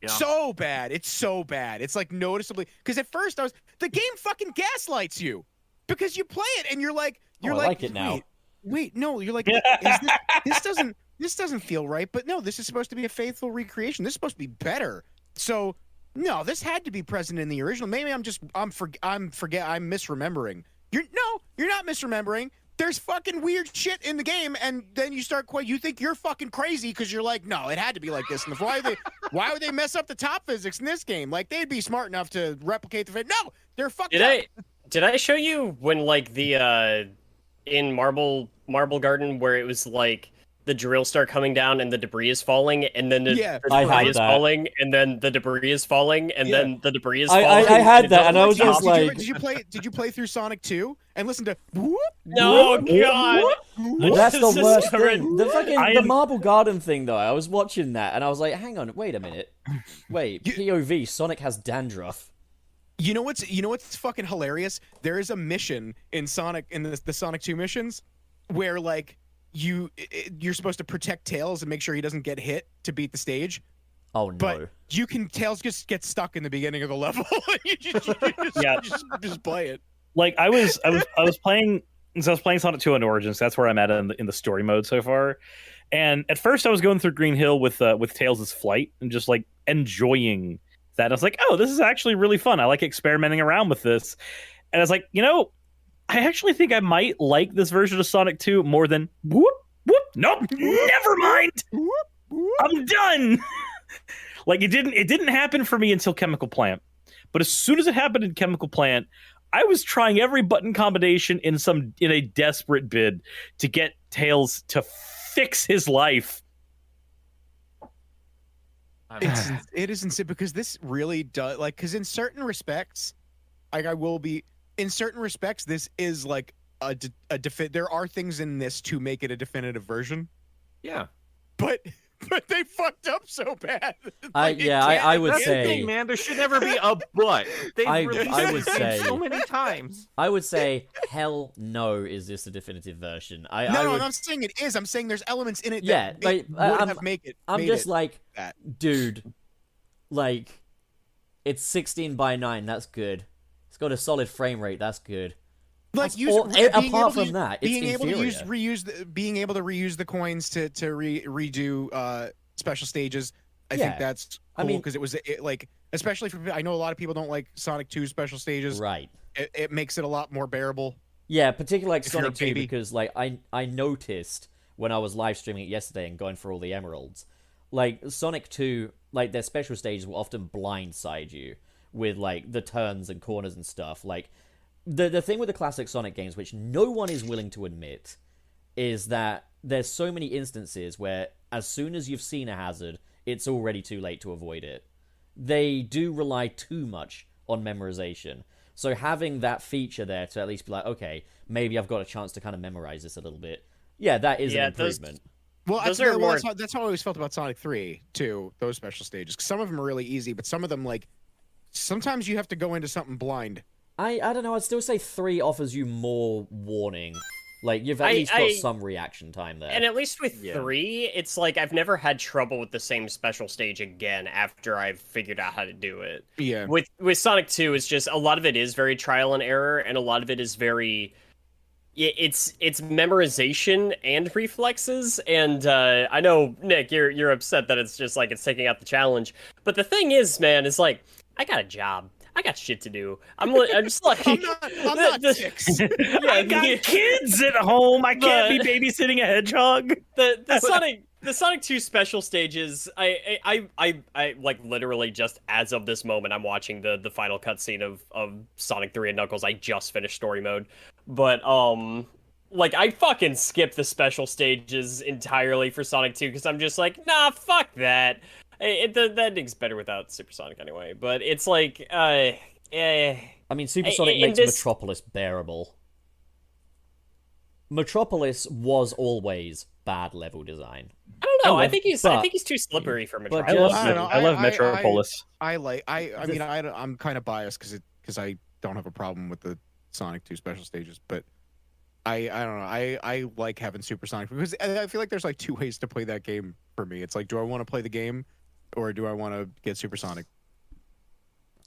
Yeah. So bad. It's so bad. It's like noticeably because at first the game fucking gaslights you because you play it and you're like I like it now. Wait, no, you're like this doesn't feel right, but no, this is supposed to be a faithful recreation. This is supposed to be better. So no, this had to be present in the original. Maybe I'm misremembering. You're not misremembering. There's fucking weird shit in the game, and then you you think you're fucking crazy because you're like, no, it had to be like this. And why would they mess up the top physics in this game? Like they'd be smart enough to replicate the no, they're fucked up. Did I show you when like the in Marble Garden where it was like the drill start coming down and the debris is falling and then the I had debris is that. falling and then the debris is falling and then the debris is falling? I had that, and I was It just doesn't like- Did you play through Sonic 2 and listen to whoop? No, God. That's This the is worst horrendous. thing. The fucking I the am- Marble Garden thing though. I was watching that and I was like, hang on, wait a minute. Wait, POV, Sonic has dandruff. You know what's fucking hilarious? There is a mission in Sonic in the Sonic 2 missions where like you're supposed to protect Tails and make sure he doesn't get hit to beat the stage. Oh no. But Tails just gets stuck in the beginning of the level. You just play it. Like I was playing Sonic 2 on Origins. That's where I'm at in the story mode so far. And at first I was going through Green Hill with Tails' flight and just like enjoying that. I was like, oh, this is actually really fun. I like experimenting around with this. And I was like, I actually think I might like this version of Sonic 2 more than whoop. Nope, never mind. I'm done. Like it didn't happen for me until Chemical Plant. But as soon as it happened in Chemical Plant, I was trying every button combination in a desperate bid to get Tails to fix his life. It is insane because this really does because in certain respects, this is like there are things in this to make it a definitive version, Yeah. but they fucked up so bad. I would That's the say thing, man. There should never be a but. They've I released would this game say- so many times. I would say hell no, is this a definitive version? No, I would, I'm not saying it is. I'm saying there's elements in it. Yeah, that like, would I'm- have made it. I'm made just it like, that. dude, like, it's 16:9. That's good. It's got a solid frame rate. That's good. Like That's all- being apart able from to, that, it's being able to inferior. being able to reuse the coins to redo special stages. I Yeah. think that's I cool mean- because like especially for I know a lot of people don't like Sonic 2 special stages. Right. It makes it a lot more bearable. Yeah, particularly like If you're a Sonic 2 baby. because like I noticed when I was live streaming it yesterday and going for all the emeralds, like Sonic 2, like their special stages will often blindside you with like the turns and corners and stuff. Like the thing with the classic Sonic games, which no one is willing to admit, is that there's so many instances where as soon as you've seen a hazard, it's already too late to avoid it. They do rely too much on memorization. So having that feature there to at least be like, okay, maybe I've got a chance to kind of memorize this a little bit. Yeah, that is Yeah, an improvement. Well, Those actually, are more- that's how I always felt about Sonic 3 too. Those special stages. 'Cause some of them are really easy, but some of them like sometimes you have to go into something blind. I don't know, I'd still say 3 offers you more warning. Like, you've at least got some reaction time there. And at least with Yeah. 3, it's like I've never had trouble with the same special stage again after I've figured out how to do it. Yeah. With Sonic 2, it's just a lot of it is very trial and error, and a lot of it is very it's memorization and reflexes. And I know, Nick, you're upset that it's just like it's taking out the challenge. But the thing is, man, is like I got a job. I got shit to do. I'm just like I'm not 6. I got kids at home. I can't But- be babysitting a hedgehog. the Sonic 2 special stages, I like literally just as of this moment, I'm watching the final cutscene of Sonic 3 and Knuckles. I just finished story mode, but like I fucking skipped the special stages entirely for Sonic 2 because I'm just like, nah, fuck that. The ending's better without Supersonic anyway. But it's like, I mean, Supersonic in makes this- Metropolis bearable. Metropolis was always bad level design. I don't know. I I think he's but- too slippery for but Metropolis. I love, just- I don't know, I love I- Metropolis. I mean, I'm kind of biased because I don't have a problem with the Sonic 2 special stages, but I don't know. I like having Supersonic because I feel like there's like 2 ways to play that game for me. It's like, do I want to play the game or do I want to get Supersonic?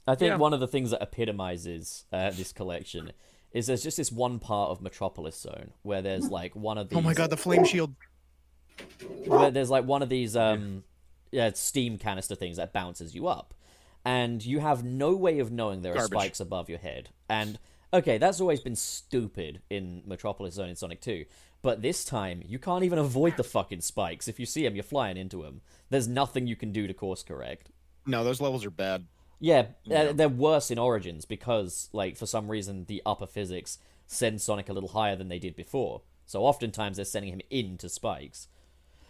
I think Yeah. one of the things that epitomizes this collection is there's just this one part of Metropolis Zone where there's like one of these. Oh my god, the flame shield. Where there's like one of these steam canister things that bounces you up, and you have no way of knowing there are Garbage. spikes above your head. And okay, that's always been stupid in Metropolis Zone in Sonic 2, but this time you can't even avoid the fucking spikes. If you see them, you're flying into them. There's nothing you can do to course correct. No, those levels are bad. Yeah, they're worse in Origins because, like, for some reason, the upper physics send Sonic a little higher than they did before. So oftentimes they're sending him into spikes.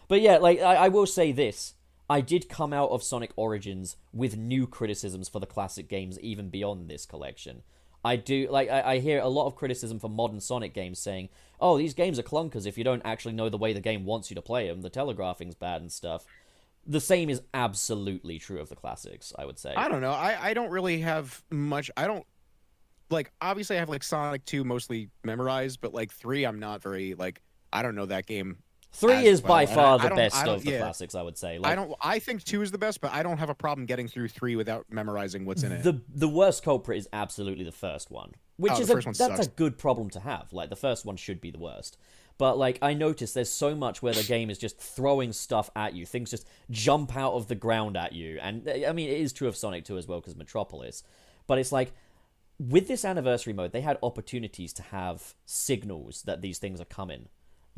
But yeah, like, I will say this. I did come out of Sonic Origins with new criticisms for the classic games even beyond this collection. I do, like, I hear a lot of criticism for modern Sonic games saying, oh, these games are clunkers if you don't actually know the way the game wants you to play them. The telegraphing's bad and stuff. The same is absolutely true of the classics, I would say. I don't know. I don't really have much. I don't like. Obviously, I have like Sonic 2 mostly memorized, but like 3, I'm not very like. I don't know that game. 3 as is well, by and far I the don't- best I don't- of the yeah. classics, I would say. Like, I think 2 is the best, but I don't have a problem getting through 3 without memorizing what's in it. the worst culprit is absolutely the first one, which Oh, is the first one that's sucks. a good problem to have. Like, the first one should be the worst. But like, I noticed there's so much where the game is just throwing stuff at you. Things just jump out of the ground at you. And I mean, it is true of Sonic 2 as well because Metropolis. But it's like, with this anniversary mode, they had opportunities to have signals that these things are coming,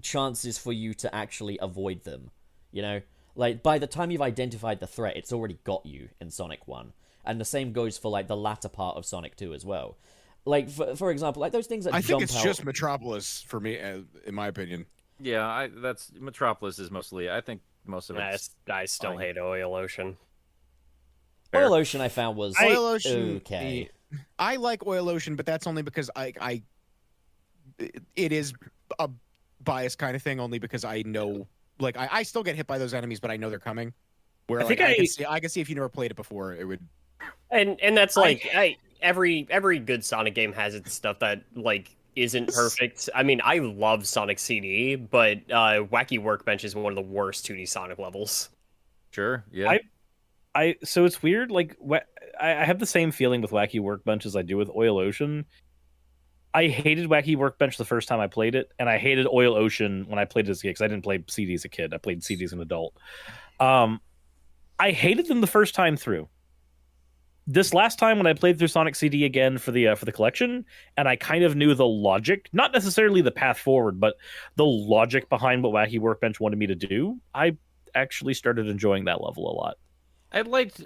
chances for you to actually avoid them. You know, like by the time you've identified the threat, it's already got you in Sonic 1. And the same goes for like the latter part of Sonic 2 as well. Like, for example, like those things that I jump think it's out... just Metropolis for me, in my opinion. Yeah, that's Metropolis is mostly. I think most of I, it. I still fine. hate Oil Ocean. Oil Ocean I found was Oil Ocean. okay. I like Oil Ocean, but that's only because it is a biased kind of thing. Only because I know, like, I still get hit by those enemies, but I know they're coming. Where I like think I can see if you never played it before, it would. And that's like every good Sonic game has its stuff that like isn't perfect. I mean, I love Sonic CD, but Wacky Workbench is one of the worst 2D Sonic levels. Sure. Yeah. So it's weird. Like I have the same feeling with Wacky Workbench as I do with Oil Ocean. I hated Wacky Workbench the first time I played it, and I hated Oil Ocean when I played it as a kid because I didn't play CD as a kid. I played CD as an adult. I hated them the first time through. This last time when I played through Sonic CD again for the collection, and I kind of knew the logic, not necessarily the path forward, but the logic behind what Wacky Workbench wanted me to do, I actually started enjoying that level a lot. I liked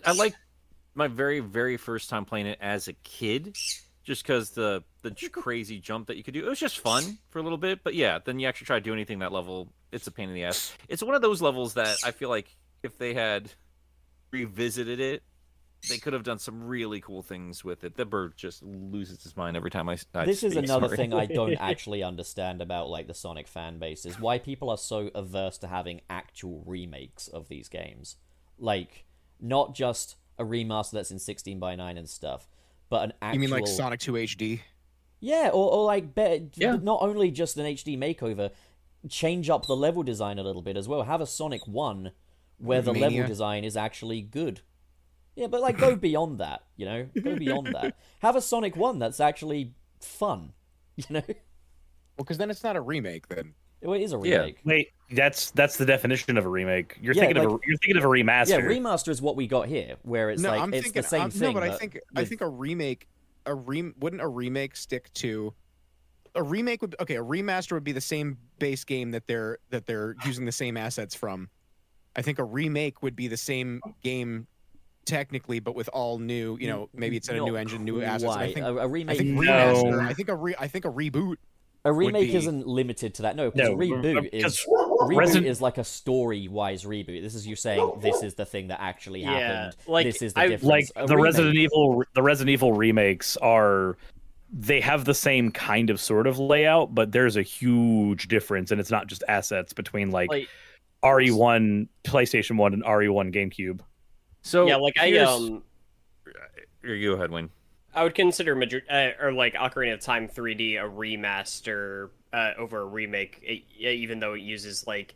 my very, very first time playing it as a kid, just because the crazy jump that you could do. It was just fun for a little bit, but yeah, then you actually try to do anything that level, it's a pain in the ass. It's one of those levels that I feel like if they had revisited it, they could have done some really cool things with it. The bird just loses his mind every time I This is speak, another sorry. thing I don't actually understand about like the Sonic fan base is why people are so averse to having actual remakes of these games. Like, not just a remaster that's in 16:9 and stuff, but an actual... You mean like Sonic 2 HD? Yeah, or like Yeah. not only just an HD makeover, change up the level design a little bit as well. Have a Sonic 1 where the level Mania. design is actually good. Yeah, but like go beyond that, you know? Go beyond that. Have a Sonic 1 that's actually fun, you know? Well, because then it's not a remake then. Well, it is a Yeah. remake. Wait, that's the definition of a remake. You're Yeah, thinking of like- you're thinking of a remaster. Yeah, remaster is what we got here, where it's No, like I'm it's thinking the same thing. No, but I but think with- a remake, wouldn't a remake stick to a remake would okay, a remaster would be the same base game that they're using the same assets from. I think a remake would be the same game technically, but with all new, you know, maybe it's a not new engine, new assets. And I quite. think A I remake. think No. remaster. I think a reboot. A remake be- isn't limited to that. No, because No, reboot is because reboot is like a story-wise reboot. This is you saying this is the thing that actually Yeah, happened. like, This is the I- difference. like A the remake- Resident Evil remakes are, they have the same kind of sort of layout, but there's a huge difference, and it's not just assets between like RE1 PlayStation 1 and RE1 GameCube. So yeah, like Here, you go ahead, Wayne. I would consider or like Ocarina of Time 3D a remaster over a remake, even though it uses like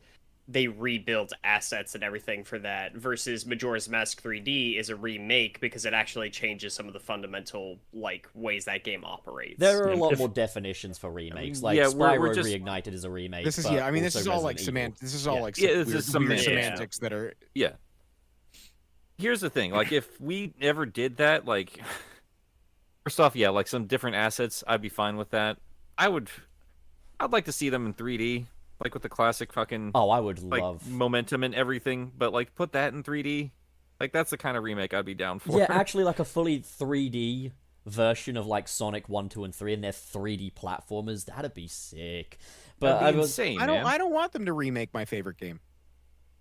they rebuilt assets and everything for that. Versus Majora's Mask 3D is a remake because it actually changes some of the fundamental like ways that game operates. There are a lot If- more definitions for remakes. Like yeah, Spyro we're just- Reignited is a remake. This is but yeah. I mean, this also is all like Resident Evil. semantics. This is all Yeah. like Yeah, some this weird, is some weird semantics. semantics that are. Yeah. Here's the thing, like if we ever did that, like first off, yeah, like some different assets, I'd be fine with that. I'd like to see them in 3D, like with the classic fucking Oh, I would like love. momentum and everything, but like put that in 3D. Like that's the kind of remake I'd be down for. Yeah, actually, like a fully 3D version of like Sonic 1, 2, and 3, and they're 3D platformers. That'd be sick. But That'd be I was insane, I don't. man. I don't want them to remake my favorite game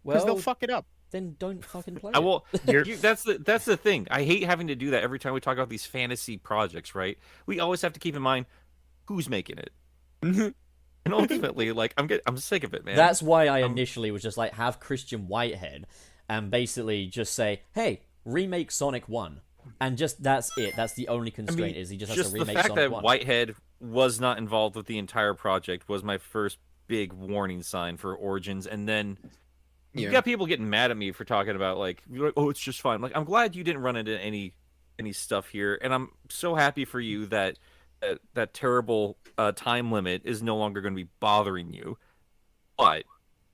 because well, they'll fuck it up. then don't fucking play I it. will. That's the thing. I hate having to do that every time we talk about these fantasy projects. Right? We always have to keep in mind who's making it, and ultimately, like I'm sick of it, man. That's why I initially was just like, have Christian Whitehead and basically just say, hey, remake Sonic 1. And just that's it. That's the only constraint is he just has to the remake fact Sonic that 1. Whitehead was not involved with the entire project was my first big warning sign for Origins, and then you Yeah. got people getting mad at me for talking about like, you're like, oh, it's just fine. Like, I'm glad you didn't run into any stuff here, and I'm so happy for you that that terrible time limit is no longer going to be bothering you. But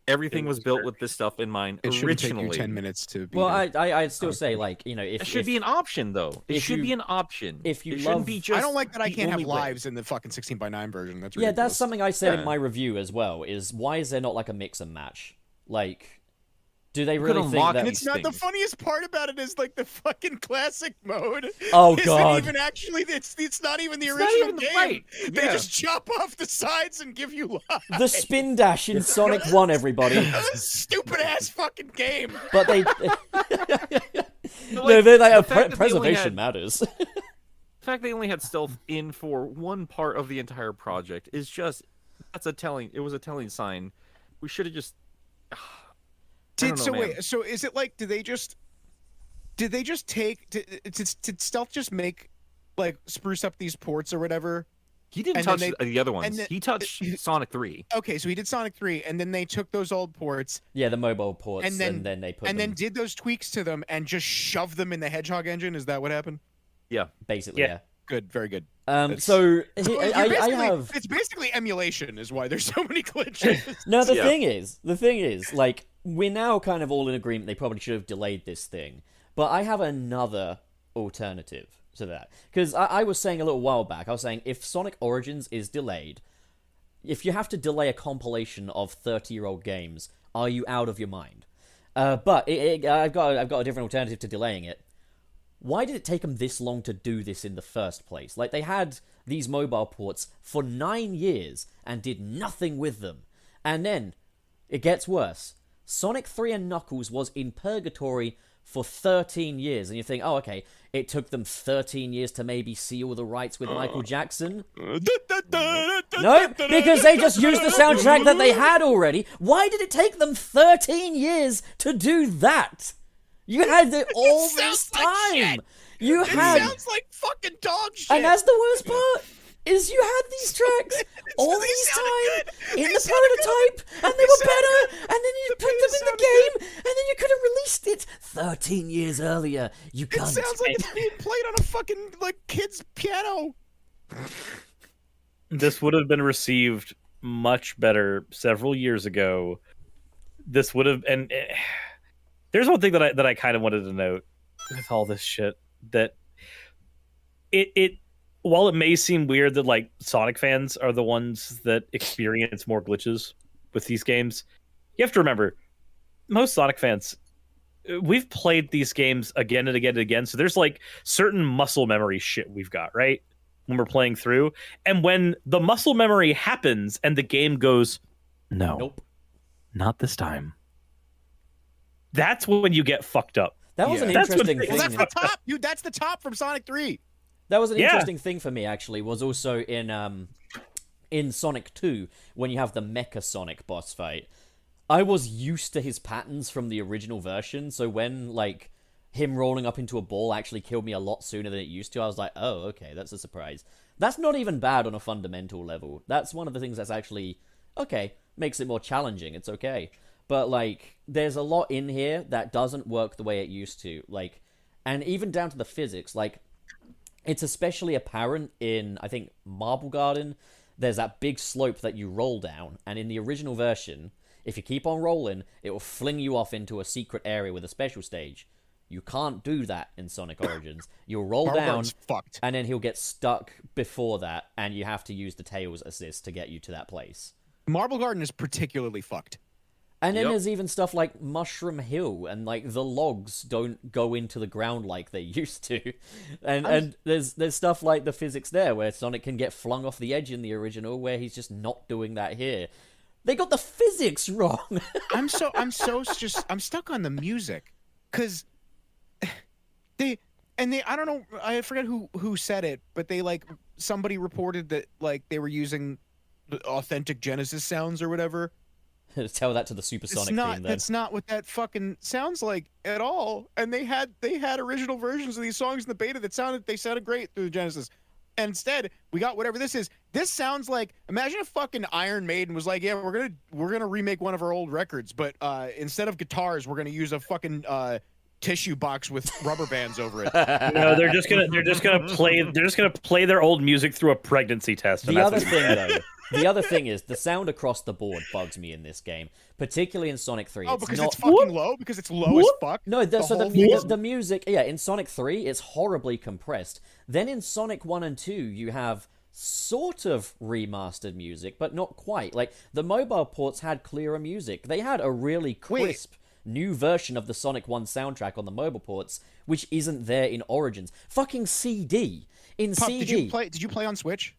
everything was built with this stuff in mind It shouldn't take originally. you 10 minutes to. Be Well, done. I'd still say, like, you know, if It should be an option, though. It if should you- be an option. if you it shouldn't love- be just. I don't like that I the can't have only way. lives in the fucking 16:9 version. That's yeah, ridiculous. that's something I said in Yeah. my review as well. Is why is there not like a mix and match? Like, do they could really think unlock that? And it's not the things. funniest part about it is like the fucking classic mode. Oh, isn't God. Even actually, it's not even the It's original not even the game. fight. They Yeah. just chop off the sides and give you lives. The spin dash in Sonic 1, everybody. Stupid ass fucking game. But they. But, no, they're like, the oh, fact that they only preservation had- matters. The fact they only had stealth in for one part of the entire project is just it was a telling sign. We should have just Did don't know, man. wait? So is it like? Did they just take? Did Stealth just make like spruce up these ports or whatever, He didn't And then touch they- the other ones. then- He touched Sonic 3. Okay, so he did Sonic 3, and then they took those old ports Yeah, the mobile ports, And and then- then they put and them then did those tweaks to them and just shoved them in the Hedgehog engine. Is that what happened? basically, Yeah. yeah. Good, very good. So So I basically- have It's basically emulation, is why there's so many glitches. no. The Yeah. thing is, like we're now kind of all in agreement. They probably should have delayed this thing, but I have another alternative to that because I was saying a little while back. I was saying if Sonic Origins is delayed, if you have to delay a compilation of 30-year-old games, are you out of your mind? But I've got a different alternative to delaying it. Why did it take them this long to do this in the first place? Like, they had these mobile ports for 9 years and did nothing with them. And then, it gets worse. Sonic 3 and Knuckles was in purgatory for 13 years. And you think, oh, okay, it took them 13 years to maybe seal the rights with Michael Jackson? No, because they just used the soundtrack that they had already. Why did it take them 13 years to do that? You had it all this sounds like time. shit. You It had, sounds like fucking dog shit. and that's the worst part. Is you had these tracks all They this sounded time good. in They the sounded good. prototype, and they They were sounded better, good. and then you The put them betas in the sounded game, and then you could have released it 13 years earlier. You It cunt. sounds like it's being played on a fucking like kid's piano. This would have been received much better several years ago. This would have, and there's one thing that I kind of wanted to note with all this shit, that it while it may seem weird that like Sonic fans are the ones that experience more glitches with these games, you have to remember most Sonic fans, we've played these games again and again and again, so there's like certain muscle memory shit we've got, right, when we're playing through. And when the muscle memory happens and the game goes, no, Nope. not this time, that's when you get fucked up. That was Yeah. an That's what interesting they- Well, thing. that's the top, dude. That's the top from Sonic 3. That was an Yeah. interesting thing for me, actually, was also in Sonic 2, when you have the Mecha Sonic boss fight. I was used to his patterns from the original version, so when, like, him rolling up into a ball actually killed me a lot sooner than it used to, I was like, oh, okay, that's a surprise. That's not even bad on a fundamental level. That's one of the things that's actually, okay, makes it more challenging, it's okay. But, like, there's a lot in here that doesn't work the way it used to. Like, and even down to the physics, like, it's especially apparent in, I think, Marble Garden. There's that big slope that you roll down, and in the original version, if you keep on rolling, it will fling you off into a secret area with a special stage. You can't do that in Sonic Origins. You'll roll Marble down, Garden's fucked. and then he'll get stuck before that, and you have to use the Tails assist to get you to that place. Marble Garden is particularly fucked. And then Yep. there's even stuff like Mushroom Hill, and like the logs don't go into the ground like they used to, and there's stuff like the physics there where Sonic can get flung off the edge in the original, where he's just not doing that here. They got the physics wrong. I'm stuck on the music, because I don't know, I forget who said it, but they like somebody reported that like they were using the authentic Genesis sounds or whatever. Tell that to the Supersonic theme then. That's not what that fucking sounds like at all. And they had original versions of these songs in the beta that sounded great through the Genesis. And instead, we got whatever this is. This sounds like, imagine if fucking Iron Maiden was like, yeah, we're gonna remake one of our old records, but instead of guitars, we're gonna use a fucking tissue box with rubber bands over it. No, they're just gonna play their old music through a pregnancy test. And The that's other what- thing, though, the other thing is the sound across the board bugs me in this game, particularly in Sonic 3. Oh, It's because not... it's fucking low? Because it's low as fuck? No, so whole the music, yeah, in Sonic 3, it's horribly compressed. Then in Sonic 1 and 2, you have sort of remastered music, but not quite. Like, the mobile ports had clearer music. They had a really crisp new version of the Sonic 1 soundtrack on the mobile ports, which isn't there in Origins. Fucking CD. In Pup, CD... did you play on Switch?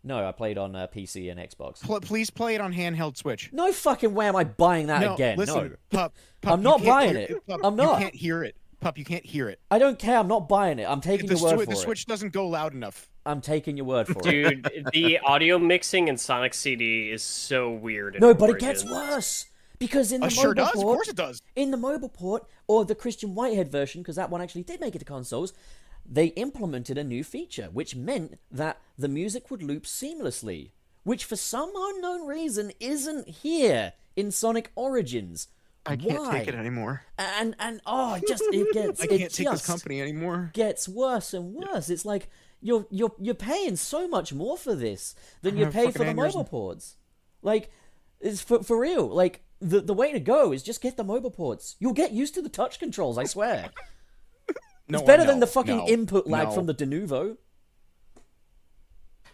No, I played on PC and Xbox. Please play it on handheld Switch. No fucking way am I buying that No, again. listen, No. Pup, I'm you not can't buying hear it. Pup, I'm not. You can't hear it. Pup, you can't hear it. I don't care. I'm not buying it. I'm taking your word for The it. Switch doesn't go loud enough. I'm taking your word for it. Dude, the audio mixing in Sonic CD is so weird. in No, but it gets Origins. worse. Because in the It mobile sure does. port, Of course it does. in the mobile port, or the Christian Whitehead version, because that one actually did make it to consoles, they implemented a new feature, which meant that the music would loop seamlessly, which for some unknown reason isn't here in Sonic Origins. I can't Why? take it anymore. And oh, it gets I it can't take this just company anymore. gets worse and worse. It's like you're paying so much more for this than I you have pay for fucking the aneurysm. mobile ports. Like, it's for real. Like the way to go is just get the mobile ports. You'll get used to the touch controls. I swear. No, It's better no, than the fucking no, input lag no. from the Denuvo.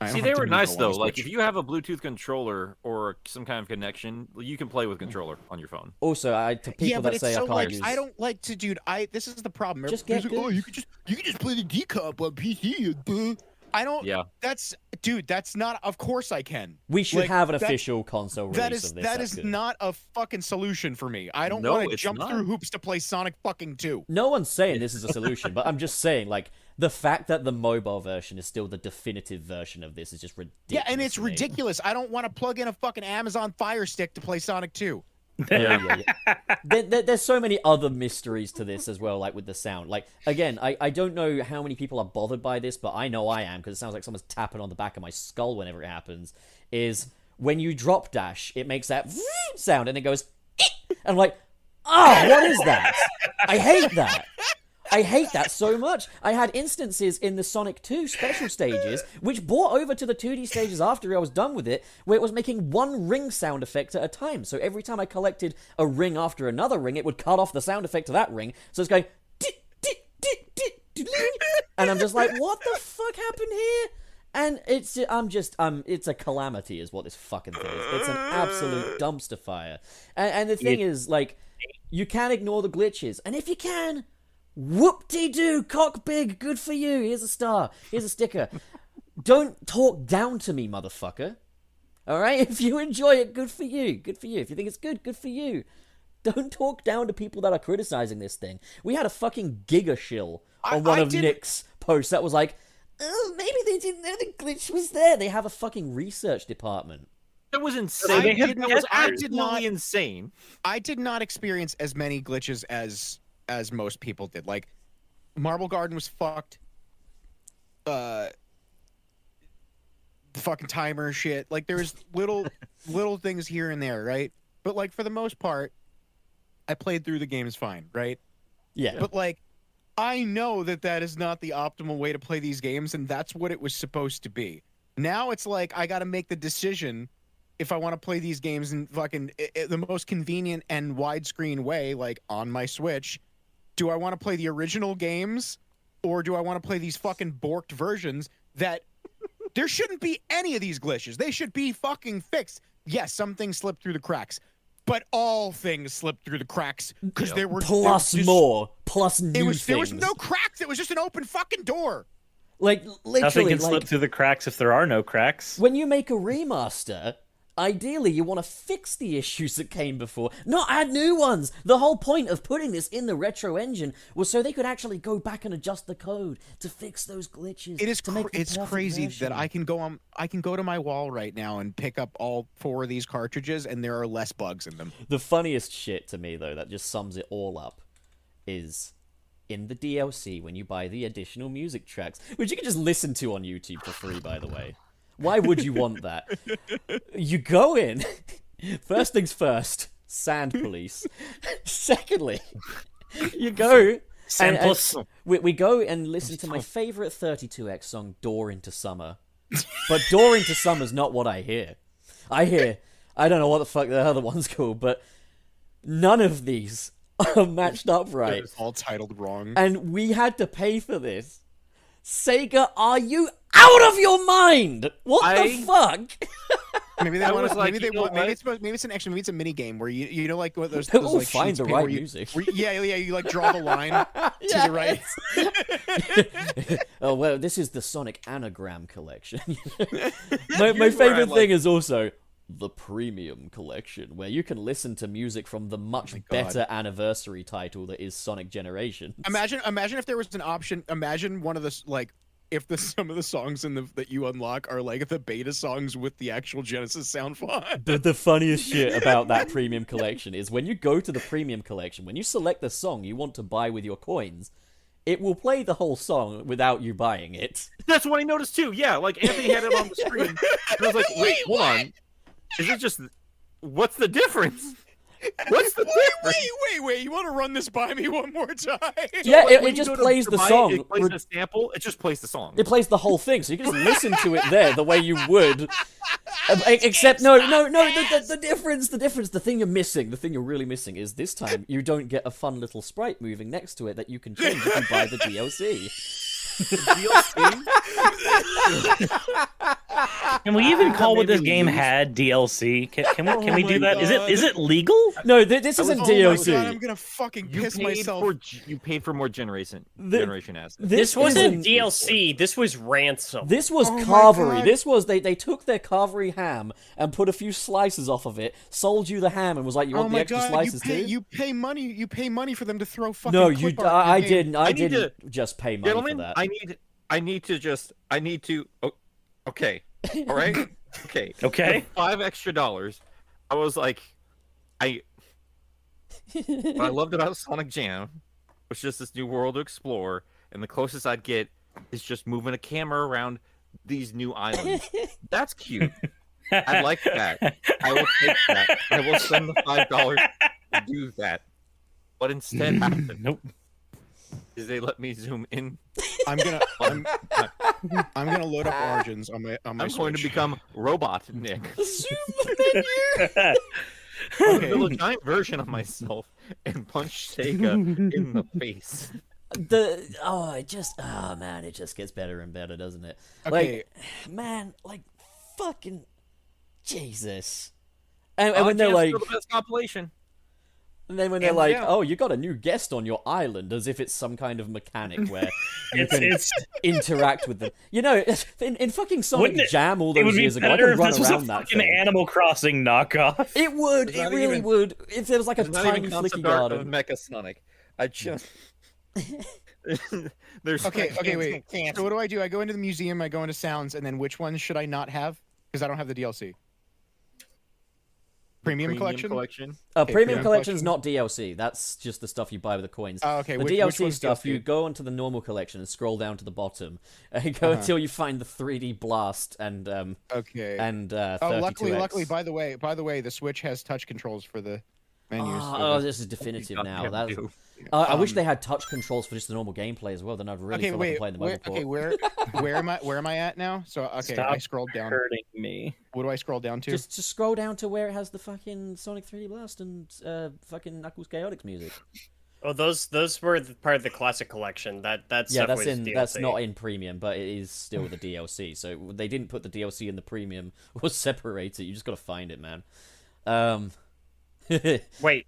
I See, don't they have were to nice move though. on Like, Switch. if you have a Bluetooth controller or some kind of connection, you can play with controller on your phone. Also, to people yeah, but that it's say so I can't like use. I don't like to, dude. This is the problem. Just Everybody's get like, oh, good. you can just play the decomp on PC. Duh. I don't. Yeah. That's dude. That's not. Of course I can. We should Like, have an that- official console release That is of this. that That's is good. not a fucking solution for me. I don't No, want to it's jump not. through hoops to play Sonic fucking 2. No one's saying this is a solution, but I'm just saying, like, the fact that the mobile version is still the definitive version of this is just ridiculous. Yeah, and it's to me. ridiculous. I don't want to plug in a fucking Amazon Fire Stick to play Sonic 2. Yeah. There's so many other mysteries to this as well, like with the sound. Like, again, I don't know how many people are bothered by this, but I know I am, because it sounds like someone's tapping on the back of my skull whenever it happens, is when you drop dash, it makes that sound, and it goes, and I'm like, oh, what is that? I hate that. I hate that so much. I had instances in the Sonic 2 special stages, which brought over to the 2D stages after I was done with it, where it was making one ring sound effect at a time. So every time I collected a ring after another ring, it would cut off the sound effect to that ring. So it's going, and I'm just like, what the fuck happened here? And it's a calamity is what this fucking thing is. It's an absolute dumpster fire. And the thing is, like, you can ignore the glitches. And if you can, whoop-de-doo, cock big, good for you. Here's a star. Here's a sticker. Don't talk down to me, motherfucker. All right? If you enjoy it, good for you. Good for you. If you think it's good, good for you. Don't talk down to people that are criticizing this thing. We had a fucking giga shill on one I of didn't- Nick's posts that was like, oh, maybe they didn't know the glitch was there. They have a fucking research department. That was insane. They had That was testers. absolutely insane. I did not experience as many glitches as most people did. Like, Marble Garden was fucked. The fucking timer shit. Like, there's little things here and there, right? But like, for the most part, I played through the games fine, right? Yeah. But like, I know that is not the optimal way to play these games, and that's what it was supposed to be. Now it's like I got to make the decision if I want to play these games in fucking the most convenient and widescreen way, like on my Switch. Do I want to play the original games, or do I want to play these fucking borked versions that there shouldn't be any of these glitches? They should be fucking fixed. Yes, some things slip through the cracks, but all things slipped through the cracks because there were Plus there was more. Plus new there things. was no cracks. It was just an open fucking door. Like, Nothing literally, can slip like, through the cracks if there are no cracks. when you make a remaster, ideally you want to fix the issues that came before, not add new ones. The whole point of putting this in the retro engine was so they could actually go back and adjust the code to fix those glitches. It is to make the it's perfect crazy version. that I can go to my wall right now and pick up all 4 of these cartridges, and there are less bugs in them. The funniest shit to me, though, that just sums it all up, is in the DLC when you buy the additional music tracks, which you can just listen to on YouTube for free, by the way. Why would you want that? You go in, first things first, Sand Police. Secondly, you go Sand and Police. we go and listen to my favorite 32X song, Door Into Summer. But Door Into Summer's not what I hear. I don't know what the fuck the other one's called, but none of these are matched up right. It's all titled wrong. And we had to pay for this. Sega, are you out of your mind? What the fuck? Maybe they I want was to. like, Maybe you they know want. Maybe what? maybe it's an extra. Maybe it's a mini game where you know like what those. They'll those like, find sheets the of paper right where you- music. yeah, you like draw the line to the right. Oh, well, this is the Sonic Anagram collection. my You're favorite right, thing is also the Premium collection, where you can listen to music from the much God. better anniversary title that is Sonic Generations. Imagine if there was an option. Imagine one of the like. If some of the songs that you unlock are like the beta songs with the actual Genesis sound font. The funniest shit about that premium collection is when you go to the premium collection, when you select the song you want to buy with your coins, it will play the whole song without you buying it. That's what I noticed too. Yeah, like Anthony had it on the screen. And I was like, wait, hold on. Is it just what's the difference? What's the difference? Wait! You want to run this by me one more time? Yeah, Like, when it you just go to plays the buy it, song. It plays the sample. It just plays the song. It plays the whole thing, so you can just listen to it there the way you would. Except no. The difference, the thing you're really missing is this time you don't get a fun little sprite moving next to it that you can change if you buy the DLC. Can we even call what made this me game lose. had DLC? Can we Oh do my that? Is God. it legal? No, this isn't Oh DLC. my God, I'm gonna fucking piss myself. You paid for more generation assets. This wasn't isn't- DLC. This was ransom. This was Oh my carvery. God. This was they took their carvery ham and put a few slices off of it, sold you the ham, and was like, "You Oh want the my extra God! slices You too?" pay money. You pay money for them to throw fucking. No, you. clip art in your I game. didn't. I I need didn't just pay money Gentlemen, for that. I need to. Oh, okay, all right, okay, Okay. For $5 extra. I was like, what I loved about Sonic Jam was just this new world to explore, and the closest I'd get is just moving a camera around these new islands. That's cute. I like that. I will take that. I will spend the $5 to do that. What instead happened Nope. is they let me zoom in. I'm gonna load up Origins on my I'm going to Switch. become Robot Nick. Okay. Build a giant version of myself and punch Sega in the face. Man, it just gets better and better, doesn't it? Okay. Like, man, like, fucking Jesus. And when they're Jam's like, still the best compilation. and then when they're and like, yeah. oh, you got a new guest on your island, as if it's some kind of mechanic where you can It's interact with them. You know, in fucking Sonic Wouldn't it- Jam all it would those be years ago, I better could if run this was a around that fucking thing. Animal Crossing knockoff. It would. It's It not really even- would. If there was like a It's not tiny even flicky concept art of garden. Mecha Sonic. I just. There's Okay, wait. So what do? I go into the museum, I go into sounds, and then which ones should I not have? Because I don't have the DLC. Premium collection? collection. Premium Premium collection's collection? not DLC. That's just the stuff you buy with the coins. Oh, okay. The which DLC one's stuff, DLC? you go onto the normal collection and scroll down to the bottom, and go until you find the 3D Blast and Okay. 32X. luckily, by the way, the Switch has touch controls for the menus. Oh, this is definitive now. That's, I wish they had touch controls for just the normal gameplay as well. Then I'd really okay, feel wait. like I'm playing the Where, mobile port. where am I at now? So okay, Stop I scrolled down. hurting me. What do I scroll down to? Just scroll down to where it has the fucking Sonic 3D Blast and fucking Knuckles Chaotix music. Oh, those were part of the classic collection. That Yeah, stuff that's was in DLC. that's not in premium, but it is still the DLC. So they didn't put the DLC in the premium or separate it. You just got to find it, man. Wait,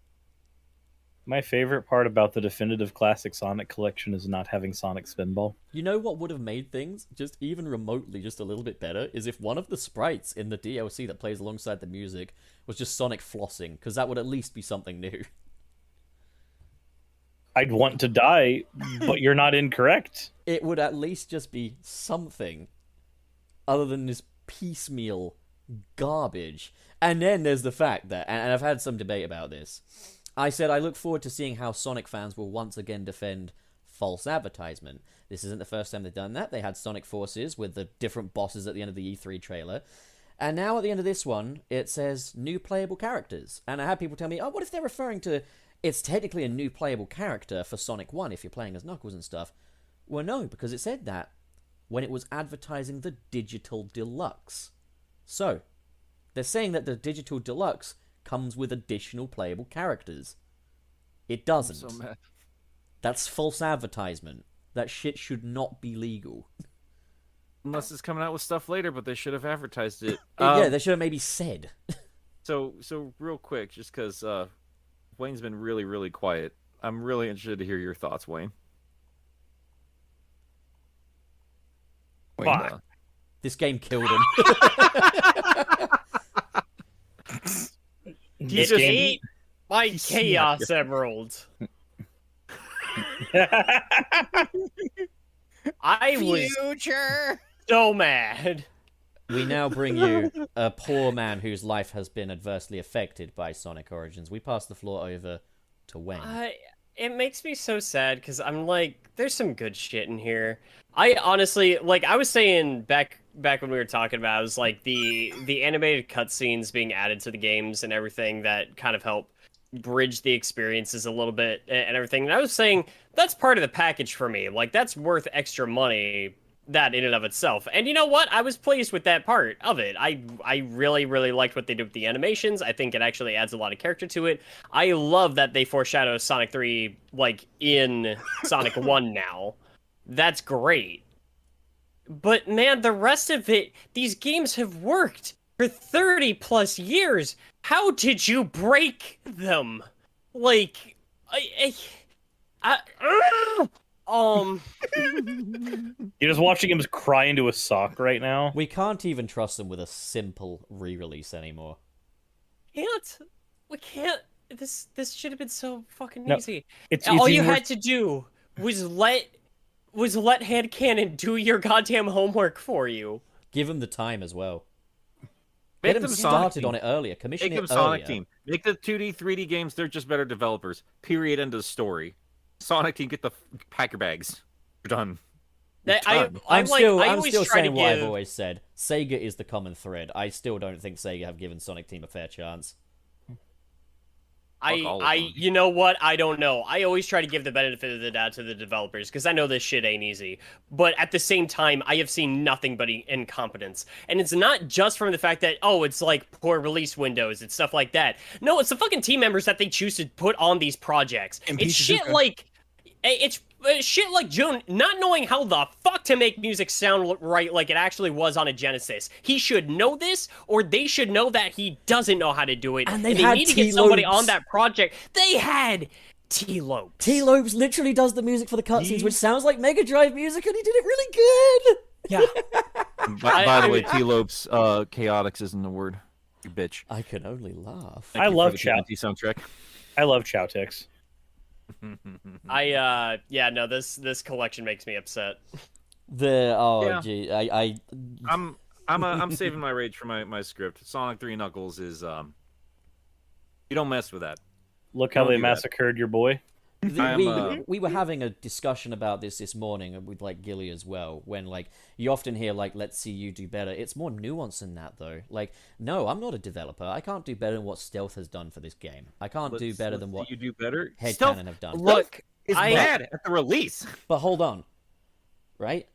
My favorite part about the definitive classic Sonic collection is not having Sonic Spinball. You know what would have made things just even remotely just a little bit better is if one of the sprites in the DLC that plays alongside the music was just Sonic flossing, because that would at least be something new. I'd want to die, but you're not incorrect. It would at least just be something other than this piecemeal garbage. And then there's the fact that, and I've had some debate about this, I said I look forward to seeing how Sonic fans will once again defend false advertisement. This isn't the first time they've done that. They had Sonic Forces with the different bosses at the end of the E3 trailer. And now at the end of this one, it says new playable characters. And I had people tell me, oh, what if they're referring to it's technically a new playable character for Sonic 1 if you're playing as Knuckles and stuff? Well, no, because it said that when it was advertising the Digital Deluxe. So, they're saying that the Digital Deluxe comes with additional playable characters. It doesn't. So mad. That's false advertisement. That shit should not be legal. Unless it's coming out with stuff later, but they should have advertised it. Yeah, they should have maybe said. So real quick, just because Wayne's been really, really quiet, I'm really interested to hear your thoughts, Wayne. Fuck. This game killed him. It This game- ate my Chaos Emerald. I was Future. so mad. We now bring you a poor man whose life has been adversely affected by Sonic Origins. We pass the floor over to Wayne. it makes me so sad because I'm like, there's some good shit in here. I honestly, like, I was saying back when we were talking about, it was like the animated cutscenes being added to the games and everything that kind of help bridge the experiences a little bit and everything. And I was saying that's part of the package for me. Like, that's worth extra money, that in and of itself. And you know what? I was pleased with that part of it. I really, really liked what they did with the animations. I think it actually adds a lot of character to it. I love that they foreshadow Sonic 3, like, in Sonic 1 now. That's great. But man, the rest of it, these games have worked for 30 plus years. How did you break them? Like, You're just watching him cry into a sock right now. We can't even trust them with a simple re-release anymore. we can't. This should have been so fucking No, easy. It's All you even had to do was let Headcanon do your goddamn homework for you. Give them the time as well. Make Get them them Sonic started Team. on it earlier. Commission Make it them Sonic earlier. Team. Make the 2D, 3D games. They're just better developers. Period. End of story. Sonic Team, get the pack your bags. You're done. You're done. I'm still always try to saying what I've give- always said. Sega is the common thread. I still don't think Sega have given Sonic Team a fair chance. Fuck all of them. You know what? I don't know. I always try to give the benefit of the doubt to the developers because I know this shit ain't easy. But at the same time, I have seen nothing but incompetence. And it's not just from the fact that, oh, it's like poor release windows and stuff like that. No, it's the fucking team members that they choose to put on these projects. And It's shit Shizuka. like... It's shit like June not knowing how the fuck to make music sound right like it actually was on a Genesis. He should know this, or they should know that he doesn't know how to do it. And they've they had need to get somebody T-Lopes. on that project. They had T-Lopes. T-Lopes literally does the music for the cutscenes, which sounds like Mega Drive music, and he did it really good. Yeah. By the way, T-Lopes, chaotix isn't the word. You bitch. I can only laugh. I love the Chow. TNT soundtrack. I love Chowtix. This collection makes me upset. Yeah. Gee, I'm saving my rage for my script. Sonic 3 Knuckles is you don't mess with that. Look how Don't they do that. massacred your boy. We were having a discussion about this morning with like Gilly as well, when like you often hear like let's see you do better. It's more nuanced than that though. Like, no, I'm not a developer. I can't do better than what Stealth has done for this game. I can't do better than what you do better. Headcanon have done. Look, It's bad at the release. But hold on, right?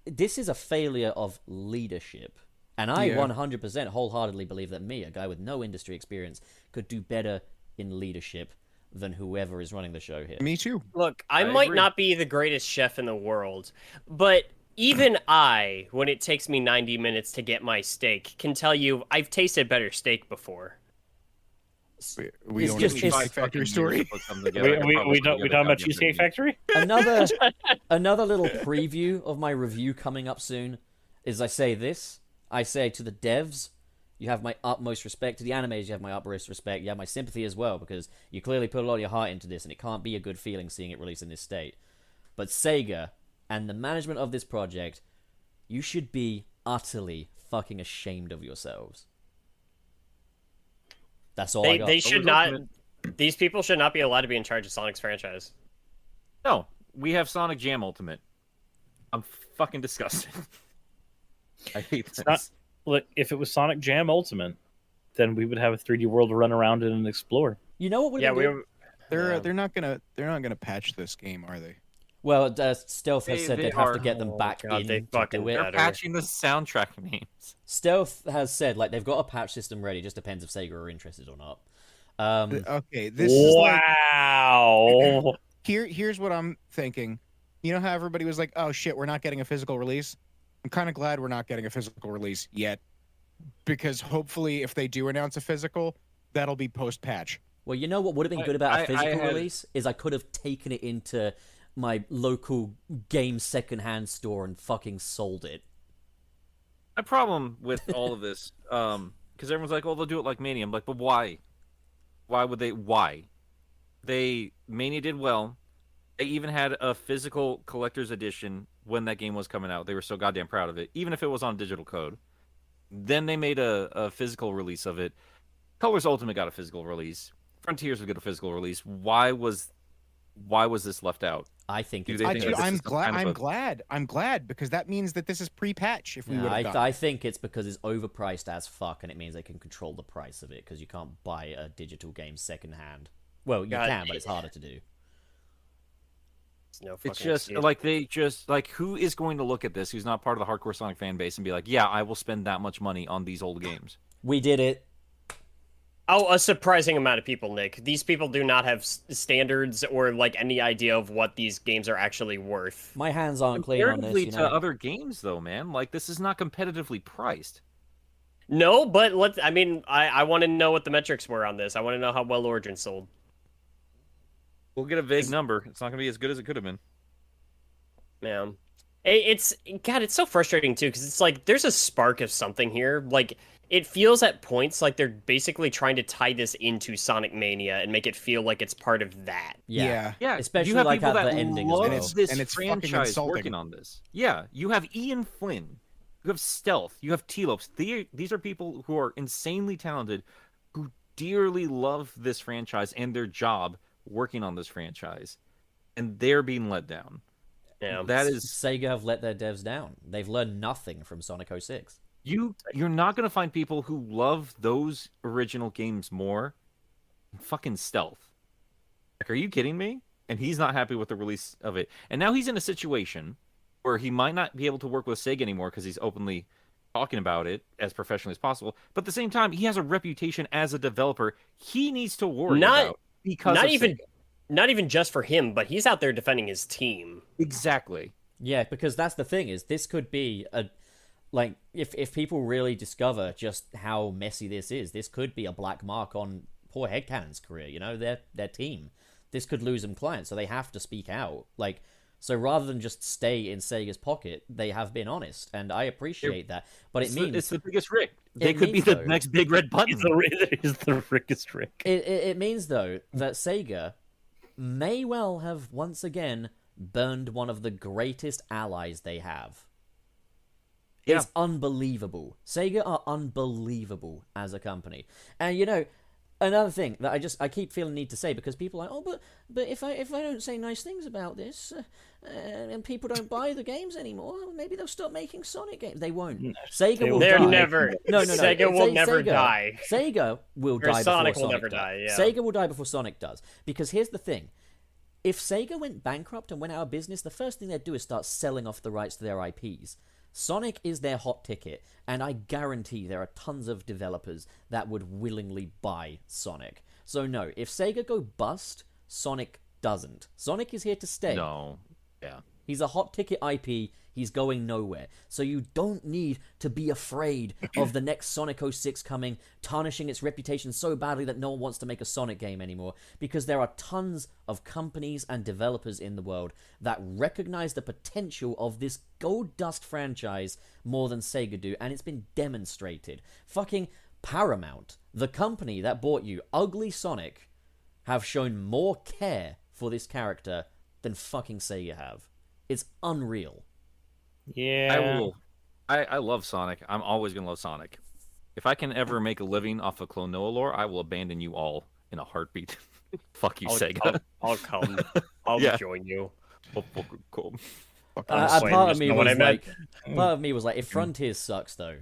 This is a failure of leadership. And I Yeah. 100% wholeheartedly believe that me, a guy with no industry experience, could do better in leadership than whoever is running the show here. Me too. Look, I I might agree. not be the greatest chef in the world, but even I, when it takes me 90 minutes to get my steak, can tell you I've tasted better steak before. We It's don't just- have a it's- Cheesecake Factory story. We talking about Cheesecake Factory? Another little preview of my review coming up soon is I say this. I say to the devs, you have my utmost respect. To the animators, you have my utmost respect. You have my sympathy as well, because you clearly put a lot of your heart into this, and it can't be a good feeling seeing it released in this state. But Sega and the management of this project, you should be utterly fucking ashamed of yourselves. That's all I got. They should not. Ultimate. These people should not be allowed to be in charge of Sonic's franchise. No, we have Sonic Jam Ultimate. I'm fucking disgusted. I hate this. not- Look, if it was Sonic Jam Ultimate, then we would have a 3D world to run around in and explore. You know what would Yeah, have we. been good? They're not gonna patch this game, are they? Well, Stealth has said They they'd have to are. get them back God, in they to fucking do it. better. They're patching the soundtrack names. Stealth has said like they've got a patch system ready. Just depends if Sega are interested or not. Okay, this is like Wow. here's what I'm thinking. You know how everybody was like, "Oh shit, we're not getting a physical release." I'm kind of glad we're not getting a physical release yet, because hopefully, if they do announce a physical, that'll be post-patch. Well, you know what would have been good about a I physical had- release is I could have taken it into my local game secondhand store and fucking sold it. My problem with all of this, because everyone's like, "Oh, they'll do it like Mania." I'm like, "But why? Why would they? Why?" Mania did well. They even had a physical collector's edition when that game was coming out. They were so goddamn proud of it, even if it was on digital code. Then they made a physical release of it. Colors Ultimate got a physical release. Frontiers would get a physical release. Why was why was this left out? I think Do it's they I, think because that dude, this I'm is some glad. kind of I'm a- glad. I'm glad because that means that this is pre-patch. If we would have I think it's because it's overpriced as fuck, and it means they can control the price of it because you can't buy a digital game secondhand. Well, you God, can, but it's harder to do. It's no It's fucking just excuse. like they just like who is going to look at this who's not part of the hardcore Sonic fan base and be like, yeah, I will spend that much money on these old games. We did it. Oh, a surprising amount of people, Nick. These people do not have standards or like any idea of what these games are actually worth. My hands aren't clean on this. Comparatively You to know? other games, though, man, like this is not competitively priced. No, but I want to know what the metrics were on this. I want to know how well Origin sold. We'll get a vague number. It's not going to be as good as it could have been. Yeah. It's God, it's so frustrating too because it's like there's a spark of something here. Like it feels at points like they're basically trying to tie this into Sonic Mania and make it feel like it's part of that. Yeah. Yeah, Especially you have like people at that the ending as love well. this And it's fucking franchise insulting. working on this. Yeah, you have Ian Flynn, you have Stealth, you have T-Lopes. These are people who are insanely talented, who dearly love this franchise and their job working on this franchise, and they're being let down. Yeah. That is Sega have let their devs down. They've learned nothing from Sonic 06. you're not going to find people who love those original games more than fucking Stealth. Like, are you kidding me? And he's not happy with the release of it. And now he's in a situation where he might not be able to work with Sega anymore because he's openly talking about it as professionally as possible. But at the same time, he has a reputation as a developer he needs to worry about because not of even Sega. not even just for him, but he's out there defending his team. Exactly. Yeah, because that's the thing is this could be a like if people really discover just how messy this could be a black mark on poor Headcanon's career, you know, their team. This could lose them clients, so they have to speak out. Like so rather than just stay in Sega's pocket, they have been honest, and I appreciate that. But it means it's the biggest Rick. They it could be means, the though- next big red button. He's the Rickest Rick. it means though that Sega may well have once again burned one of the greatest allies they have. Yeah. It's unbelievable. Sega are unbelievable as a company. And you know, another thing that I keep feeling need to say because people are like, oh, but if I don't say nice things about this, and people don't buy the games anymore, maybe they'll stop making Sonic games. They won't. Sega will They're die. never. No. Sega will never die. Sega will Or die Sonic before will Sonic never does. die, yeah. Sega will die before Sonic does. Because here's the thing. If Sega went bankrupt and went out of business, the first thing they'd do is start selling off the rights to their IPs. Sonic is their hot ticket, and I guarantee there are tons of developers that would willingly buy Sonic. So no, if Sega go bust, Sonic doesn't. Sonic is here to stay. No. Yeah. He's a hot ticket IP. He's going nowhere. So you don't need to be afraid of the next Sonic 06 coming, tarnishing its reputation so badly that no one wants to make a Sonic game anymore. Because there are tons of companies and developers in the world that recognize the potential of this gold dust franchise more than Sega do. And it's been demonstrated. Fucking Paramount, the company that bought you Ugly Sonic, have shown more care for this character than fucking Sega have. It's unreal. Yeah. I love Sonic. I'm always gonna love Sonic. If I can ever make a living off of Klonoa lore, I will abandon you all in a heartbeat. Fuck you, Sega. I'll come. I'll Yeah. join you. Oh, fucking cool. Part of me know what I was meant. like, part of me was like, if Frontiers sucks though,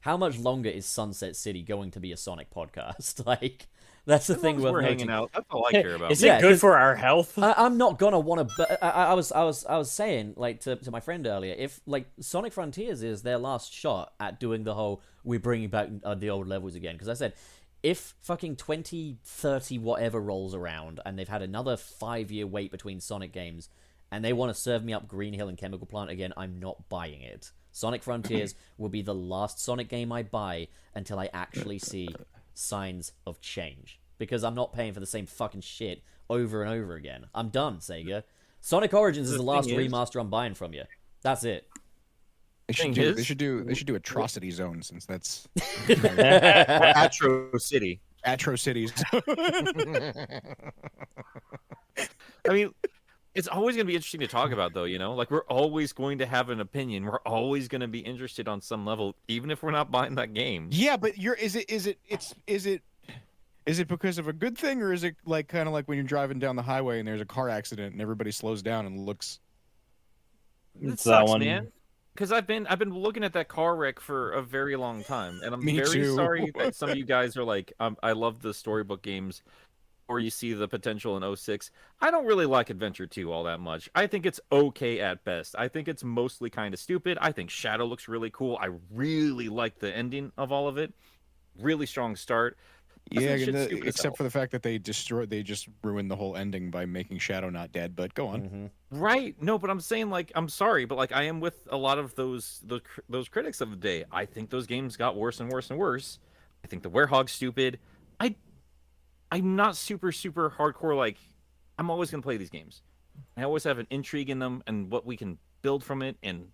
how much longer is Sunset City going to be a Sonic podcast? Like, that's the thing We're worth hanging noting. out. That's all I care about. Is Yeah, it good 'cause- for our health? I'm not gonna want to. I was saying like to my friend earlier, if like Sonic Frontiers is their last shot at doing the whole we're bringing back the old levels again, because I said if fucking 2030 whatever rolls around and they've had another 5-year wait between Sonic games and they want to serve me up Green Hill and Chemical Plant again, I'm not buying it. Sonic Frontiers will be the last Sonic game I buy until I actually see signs of change. Because I'm not paying for the same fucking shit over and over again. I'm done, Sega. Sonic Origins is the last thing is- remaster I'm buying from you. That's it. They Thing should do. is- They should do Atrocity Zone since that's Atro City. Atro Cities. I mean, it's always going to be interesting to talk about, though. You know, like we're always going to have an opinion. We're always going to be interested on some level, even if we're not buying that game. Yeah, but it's Is it because of a good thing, or is it like kind of like when you're driving down the highway and there's a car accident and everybody slows down and looks? It It's that sucks, one. man. Because I've been looking at that car wreck for a very long time, and I'm Me very too. sorry that some of you guys are like, I love the storybook games, or you see the potential in 06. I don't really like Adventure 2 all that much. I think it's okay at best. I think it's mostly kind of stupid. I think Shadow looks really cool. I really like the ending of all of it. Really strong start. Yeah, Shit's stupid as hell. except for the fact that they just ruined the whole ending by making Shadow not dead. But go on. Mhm. Right. No, but I'm saying, like, I'm sorry, but like I am with a lot of those critics of the day. I think those games got worse and worse and worse. I think the Werehog's stupid. I'm not super hardcore. Like, I'm always gonna play these games. I always have an intrigue in them and what we can build from it, and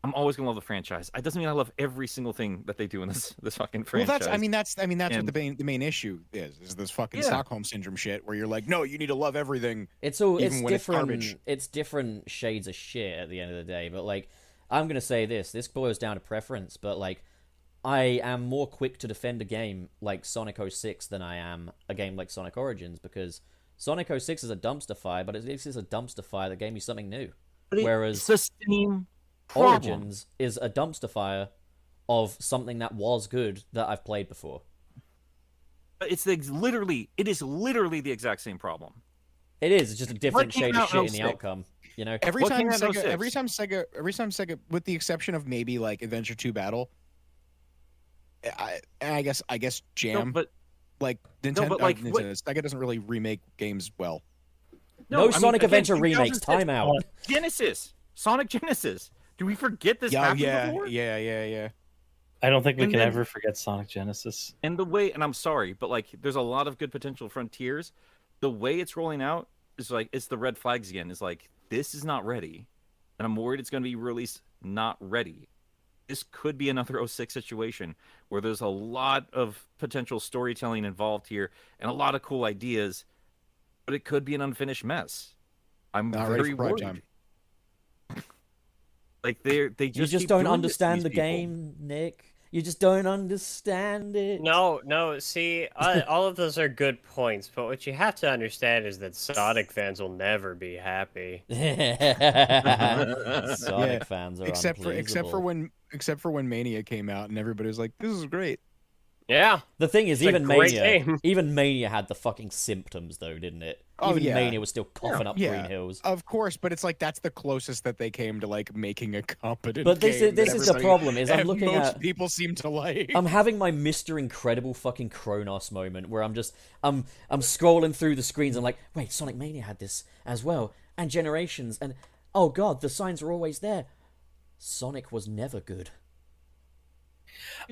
I'm always gonna love the franchise. It doesn't mean I love every single thing that they do in this fucking Well, franchise. that's what And- the main issue is this fucking Yeah. Stockholm syndrome shit where you're like, no, you need to love everything. It's Even when it's different. garbage. It's different shades of shit at the end of the day. But like, I'm gonna say this. This boils down to preference. But like, I am more quick to defend a game like Sonic 06 than I am a game like Sonic Origins, because Sonic 06 is a dumpster fire, but at least it's a dumpster fire that gave me something new. Whereas it's the same problem. Origins is a dumpster fire of something that was good that I've played before. It's literally the exact same problem. It is. It's just a different came shade out of shit in in the 06? outcome. You know. Every What time came out in Sega, 06? every time Sega, with the exception of maybe like Adventure 2 Battle, I guess Jam, No, but like Nintendo, but, like, what- Sega doesn't really remake games well. No, I mean, Sonic again, Adventure remakes. 2006, Timeout. Genesis, Sonic Genesis. Do we forget this Yeah, happened before? yeah. I don't think we And can then- ever forget Sonic Genesis. And the way, and I'm sorry, but like, there's a lot of good potential Frontiers. The way it's rolling out is like, it's the red flags again. Is like, this is not ready, and I'm worried it's going to be released not ready. This could be another 06 situation where there's a lot of potential storytelling involved here and a lot of cool ideas, but it could be an unfinished mess. I'm Not ready very for prime worried. time. Like they You just just keep don't doing this to understand these the people. game, Nick. You just don't understand it. No. See, all of those are good points, but what you have to understand is that Sonic fans will never be happy. Sonic fans are except unpleasable. for when Mania came out and everybody was like, this is great. Yeah. The thing is, It's a even great Mania, game. even Mania had the fucking symptoms, though, didn't it? Oh, Even yeah. Mania was still coughing up Yeah. Green Hills. Of course, but it's like that's the closest that they came to like making a competent. But this game that is the everybody- problem. Is I'm and looking most at. people seem to like. I'm having my Mr. Incredible fucking Kronos moment where I'm scrolling through the screens. I'm like, wait, Sonic Mania had this as well, and Generations, and oh god, the signs are always there. Sonic was never good.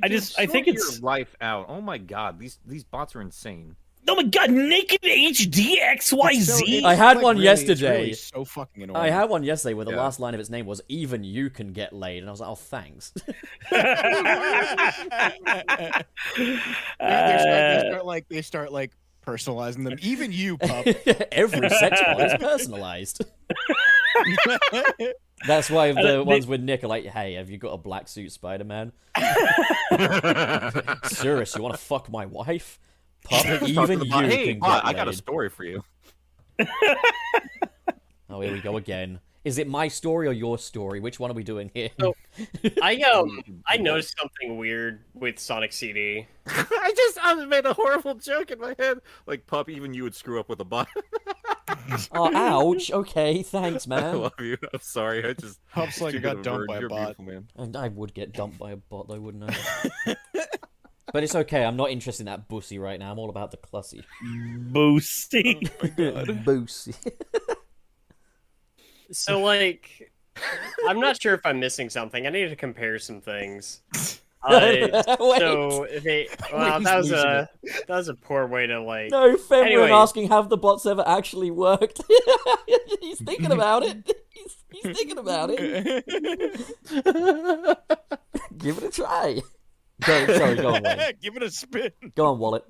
I Dude, just- I think sort it's- your life out. Oh my god, these bots are insane. Oh my god, Naked HD XYZ! I had one it's yesterday. really so fucking annoying. I had one yesterday where the Yeah. last line of its name was "Even you can get laid," and I was like, "Oh, thanks." They start like personalizing them. Even you, pup. Every sex bot is personalized. That's why the ones with Nick are like, "Hey, have you got a black suit, Spider-Man?" Serious, you want to fuck my wife? Pup, even you Hey, can bot, get I got a laid. story for you. Oh, here we go again. Is it my story or your story? Which one are we doing here? So- I noticed something weird with Sonic CD. I made a horrible joke in my head. Like, pup, even you would screw up with a bot. Oh, ouch. Okay, thanks, I man. love you. I'm sorry. I just. Pup's like, I too good got of a dumped bird. by a You're bot. beautiful, man. And I would get dumped by a bot, though, wouldn't I? But it's okay. I'm not interested in that bussy right now. I'm all about the clussy. Boosty. Bussy. So, like, I'm not sure if I'm missing something. I need to compare some things. Wait. So wow, He's that was a poor way to like. No, Fenrir Anyway. asking have the bots ever actually worked. He's thinking about it. He's thinking about it. Give it a try. Sorry, go on, Wayne. Give it a spin. Go on, Wallet.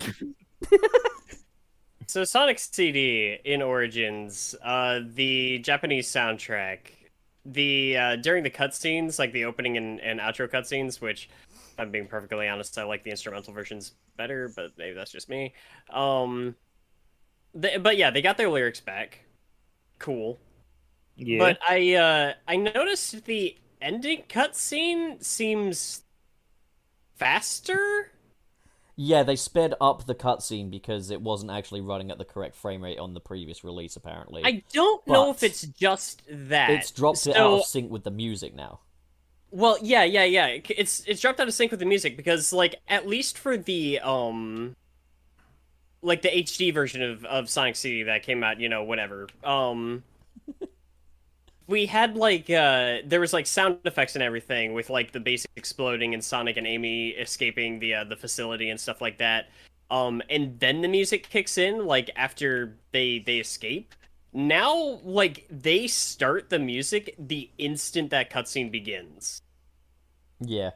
So Sonic CD in Origins, the Japanese soundtrack, the during the cutscenes, like the opening and outro cutscenes, which If I'm being perfectly honest, I like the instrumental versions better, but maybe that's just me. But yeah, they got their lyrics back. Cool. Yeah. But I noticed the ending cutscene seems faster. Yeah, they sped up the cutscene because it wasn't actually running at the correct frame rate on the previous release, apparently. I don't know if But it's just that. It's dropped it out of sync with the music now. Well, yeah. It's dropped out of sync with the music because, like, at least for the like the HD version of Sonic CD that came out, whenever. We had like there was like sound effects and everything with like the base exploding and Sonic and Amy escaping the facility and stuff like that. And then the music kicks in like after they escape. Now like they start the music the instant that cutscene begins. Yeah.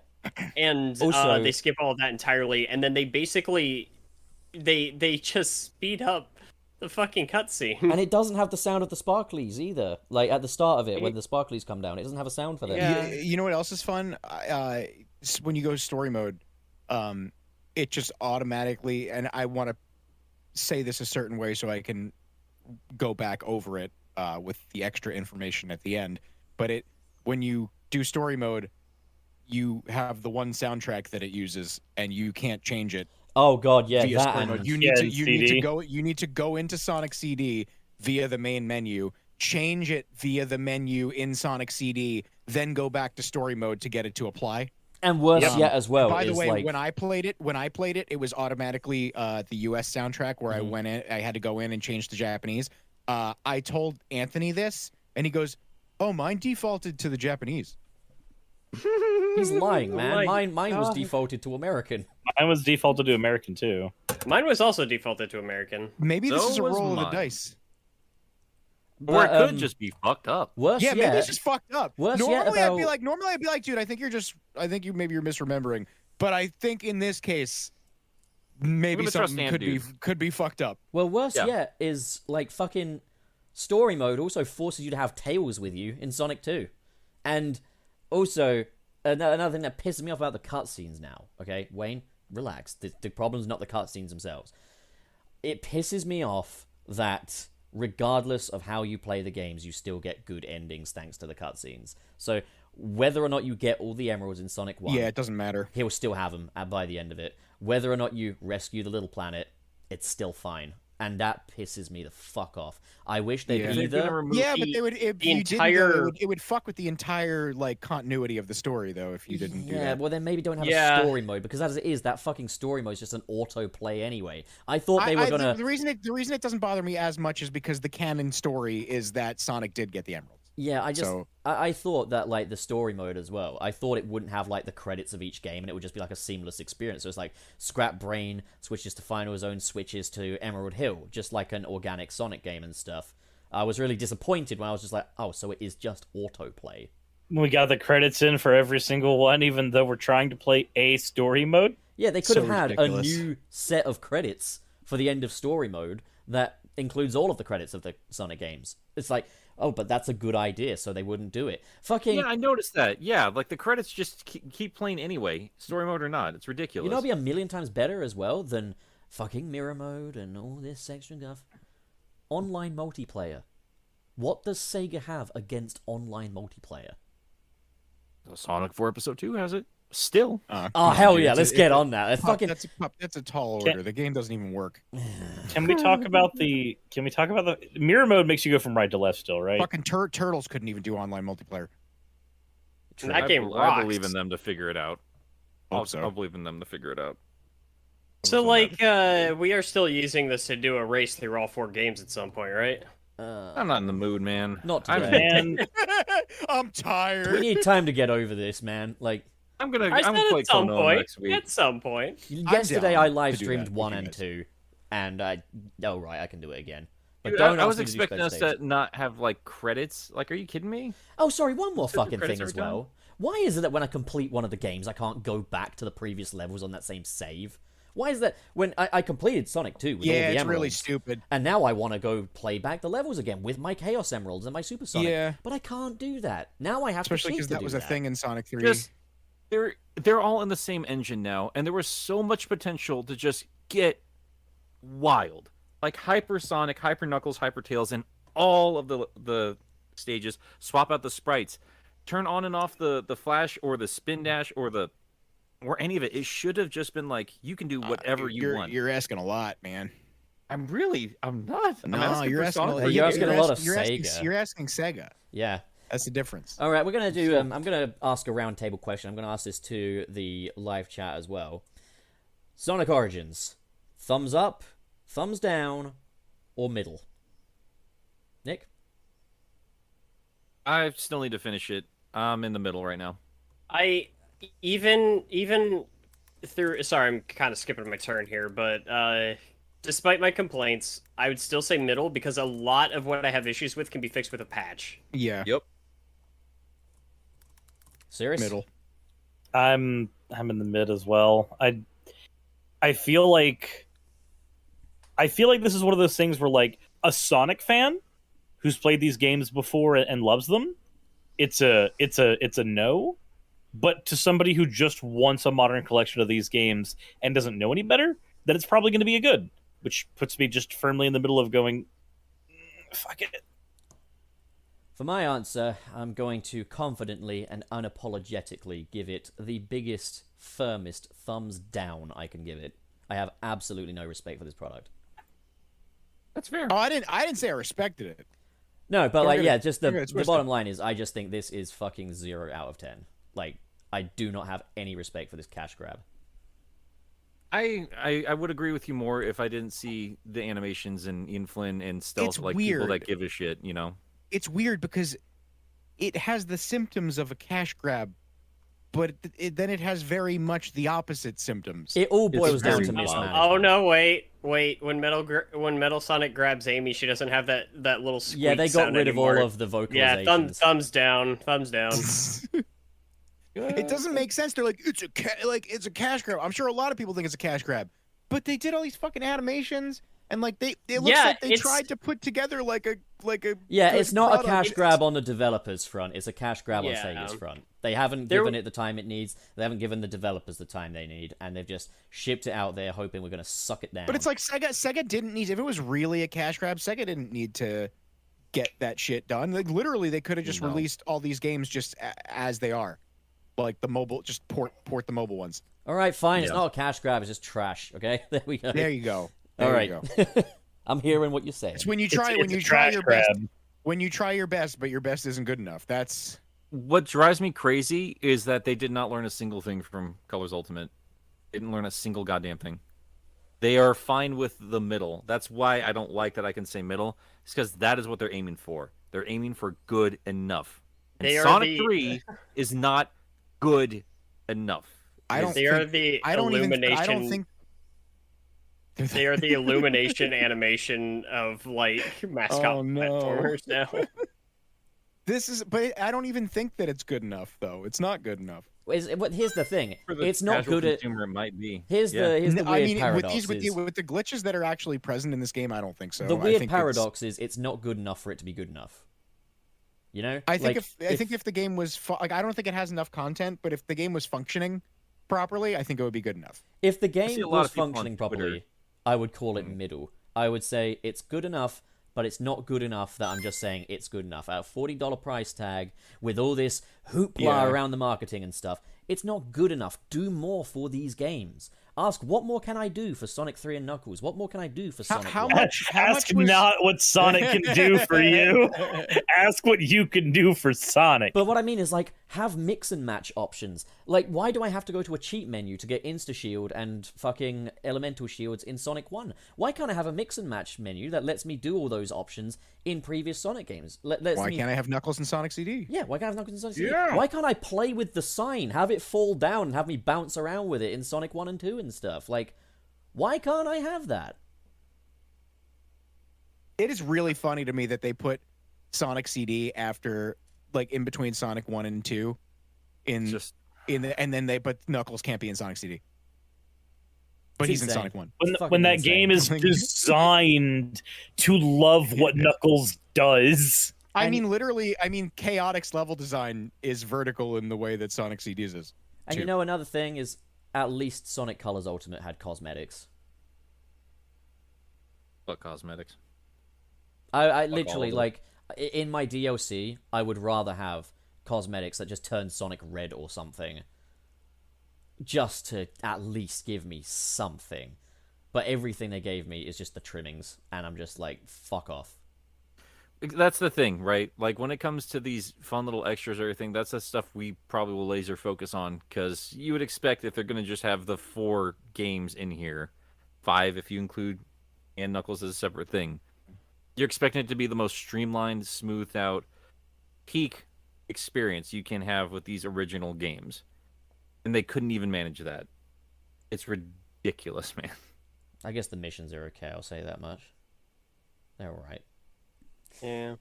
And Also- they skip all of that entirely, and then they basically they just speed up the fucking cutscene. And it doesn't have the sound of the sparklies either. Like, at the start of it, when the sparklies come down, it doesn't have a sound for them. Yeah. You know what else is fun? When you go story mode, it just automatically, and I want to say this a certain way so I can go back over it with the extra information at the end. But when you do story mode, you have the one soundtrack that it uses, and you can't change it Oh god, yeah, via that story and... mode. You Yeah, need to go into Sonic CD via the main menu, change it via the menu in Sonic CD, then go back to story mode to get it to apply. And worse Yep. yet as well By the is way, like... when I played it, it was automatically the US soundtrack where I had to go in and change the Japanese. I told Anthony this, and he goes, "Oh, mine defaulted to the Japanese." He's lying, man. my Mine was God. defaulted to American. Mine was defaulted to American too. Mine was also defaulted to American. Maybe this So is a was roll of the mine. dice. Or it But, could just be fucked up. Worse Yeah, yet... maybe it's just fucked up. Worse yet Normally, I'd be about- like, dude, I think you're misremembering. But I think in this case, maybe gonna trust something Ann, could be fucked up. Well, worse Yeah. yet is, like, fucking story mode also forces you to have Tails with you in Sonic 2. And also, another thing that pisses me off about the cutscenes now, okay? Wayne, relax. The problem's not the cutscenes themselves. It pisses me off that regardless of how you play the games, you still get good endings thanks to the cutscenes. So whether or not you get all the emeralds in Sonic 1, Yeah, it doesn't matter. he'll still have them by the end of it. Whether or not you rescue the little planet, it's still fine. And that pisses me the fuck off. I wish they'd Yeah. They're gonna either... remove Yeah, but they would. If the you didn't, though, entire- it would fuck with the entire like continuity of the story, though. If you didn't do Yeah, that. well then maybe don't have Yeah. a story mode, because as it is, that fucking story mode is just an auto play anyway. I thought they were gonna... The reason it doesn't bother me as much is because the canon story is that Sonic did get the emeralds. Yeah, So- I thought that, like, the story mode as well, I thought it wouldn't have, like, the credits of each game, and it would just be, like, a seamless experience. So it's like, Scrap Brain switches to Final Zone, switches to Emerald Hill, just like an organic Sonic game and stuff. I was really disappointed when I was just like, oh, so it is just autoplay. We got the credits in for every single one, even though we're trying to play a story mode. Yeah, they could So have had ridiculous. a new set of credits for the end of story mode that includes all of the credits of the Sonic games. It's like, oh, but that's a good idea, so they wouldn't do it. Fucking... Yeah, I noticed that. Yeah, like the credits just keep playing anyway, story mode or not. It's ridiculous. You know, it'd be a million times better as well than fucking mirror mode and all this extra stuff. Online multiplayer. What does Sega have against online multiplayer? Sonic 4 Episode 2 has it. Still. Oh, hell yeah, let's get on that. Fucking... That's a tall order. The game doesn't even work. Can we talk about the mirror mode? Makes you go from right to left still, right? Fucking Turtles couldn't even do online multiplayer. And that game I rocks. believe in them to figure it out. Hope so. I'll believe in them to figure it out. So like we are still using this to do a race through all 4 games at some point, right? I'm not in the mood, man. Not I'm, today. And I'm We tired. need time to get over this, man. Like, I'm gonna I said play at some Kono point. next week. At some point. yesterday down I to live do streamed that 1 with you and guys. 2, and I... Oh, right, I can do it again. But Dude, don't I ask was me to do expecting sped us stage. to not have like credits. Like, are you kidding me? Oh, sorry, one more Super fucking credits thing as every time. well. Why is it that when I complete one of the games, I can't go back to the previous levels on that same save? Why is that when I completed Sonic 2 with all Yeah, the it's emeralds, really stupid. and now I want to go play back the levels again with my Chaos Emeralds and my Super Sonic, Yeah. but I can't do that. Now I have Especially to cheat because to that do was a thing in Sonic 3. they're all in the same engine now, and there was so much potential to just get wild, like Hypersonic, Hyper Knuckles, Hyper Tails, and all of the stages. Swap out the sprites, turn on and off the flash or the spin dash or any of it. It should have just been like you can do whatever you want. You're asking a lot, man. I'm not. I'm No, asking you're for asking. Sonic. You're asking a lot of you're asking, Sega. You're asking Sega. Yeah. That's the difference. All right, we're gonna do. I'm gonna ask a roundtable question. I'm gonna ask this to the live chat as well. Sonic Origins, thumbs up, thumbs down, or middle? Nick. I still need to finish it. I'm in the middle right now. I even through. Sorry, I'm kind of skipping my turn here, but despite my complaints, I would still say middle because a lot of what I have issues with can be fixed with a patch. Yeah. Yep. Serious? Middle. I'm in the mid as well. I feel like this is one of those things where like a Sonic fan who's played these games before and loves them, it's a no. But to somebody who just wants a modern collection of these games and doesn't know any better, then it's probably going to be a good, which puts me just firmly in the middle of going, fuck it. For my answer, I'm going to confidently and unapologetically give it the biggest, firmest thumbs down I can give it. I have absolutely no respect for this product. That's fair. Oh, I didn't say I respected it. No, but You're like, gonna- yeah, just you're the gonna twist bottom line is I just think this is fucking 0 out of 10. Like, I do not have any respect for this cash grab. I would agree with you more if I didn't see the animations and Ian Flynn and Stealth, It's like people weird. that give a shit, you know. It's weird because it has the symptoms of a cash grab, but then it has very much the opposite symptoms. It all boils down very to wild. mismanagement. Oh no! Wait! When Metal Sonic grabs Amy, she doesn't have that little squeak Yeah, they got sound rid of anymore. all of the vocalizations. Yeah, thumbs down, thumbs down. It doesn't make sense. They're like, it's a cash grab. I'm sure a lot of people think it's a cash grab, but they did all these fucking animations, and like it looks Yeah, like they it's- tried to put together like a Yeah, good it's not a product. cash It's- grab on the developer's front. It's a cash grab on Yeah. Sega's front. They haven't There- given it the time it needs. They haven't given the developers the time they need, and they've just shipped it out there hoping we're going to suck it down. But it's like Sega didn't need. If it was really a cash grab, Sega didn't need to get that shit done. Like literally, they could have just No. released all these games just as they are, like the mobile, just port the mobile ones. all right, fine. It's Yeah. not a cash grab. It's just trash. Okay, there we go. There you go. all There right, you go. I'm hearing what you're saying. It's when you It's try a trash your grab. best. When you try your best, but your best isn't good enough. That's What drives me crazy is that they did not learn a single thing from Colors Ultimate. They didn't learn a single goddamn thing. They are fine with the middle. That's why I don't like that I can say middle. It's because that is what they're aiming for. They're aiming for good enough. And They are Sonic the- 3 is not good enough. I don't. They are think, the I don't even. illumination. I don't think. They are the illumination animation of like mascot Oh, no. platformers now. This is, but I don't even think that it's good enough, though. It's not good enough. But here's the thing. For the It's not casual good at. consumer, it might be. Here's Yeah. the weird I mean, paradox. with the glitches that are actually present in this game, I don't think so. The I weird think paradox is it's not good enough for it to be good enough. You know? I think Like, if the game was like, I don't think it has enough content, but if the game was functioning properly, I think it would be good enough. If the see game a lot was of people on functioning Twitter- properly, I would call it middle. I would say it's good enough, but it's not good enough that I'm just saying it's good enough. At a $40 price tag, with all this hoopla Yeah. around the marketing and stuff, it's not good enough. Do more for these games. Ask, what more can I do for Sonic 3 and Knuckles? What more can I do for Sonic how 1? much- Ask was- not what Sonic can do for you. Ask what you can do for Sonic. But what I mean is, like, have mix and match options. Like, why do I have to go to a cheat menu to get Insta Shield and fucking Elemental Shields in Sonic 1? Why can't I have a mix and match menu that lets me do all those options in previous Sonic games? Lets Why me... can't I have Knuckles and Sonic CD? Yeah, why can't I have Knuckles in Sonic CD? Yeah. Why can't I play with the sign, have it fall down, and have me bounce around with it in Sonic 1 and 2 and stuff? Like, why can't I have that? It is really funny to me that they put Sonic CD after, like, in between Sonic 1 and 2 It's just and then but Knuckles can't be in Sonic CD. But It's he's in insane. Sonic 1. fucking When that insane. game is designed to love what Knuckles does. I mean, literally, Chaotix level design is vertical in the way that Sonic CD's is. And you know, another thing is, at least Sonic Colors Ultimate had cosmetics. What cosmetics? I all literally, of it. like, in my DLC, I would rather have cosmetics that just turn Sonic red or something. Just to at least give me something. But everything they gave me is just the trimmings, and I'm just like, fuck off. That's the thing, right? Like when it comes to these fun little extras or everything, that's the stuff we probably will laser focus on, because you would expect if they're going to just have the 4 games in here, 5 if you include and Knuckles as a separate thing, you're expecting it to be the most streamlined, smoothed out, peak experience you can have with these original games. And they couldn't even manage that. It's ridiculous, man. I guess the missions are okay, I'll say that much. They're alright. Yeah.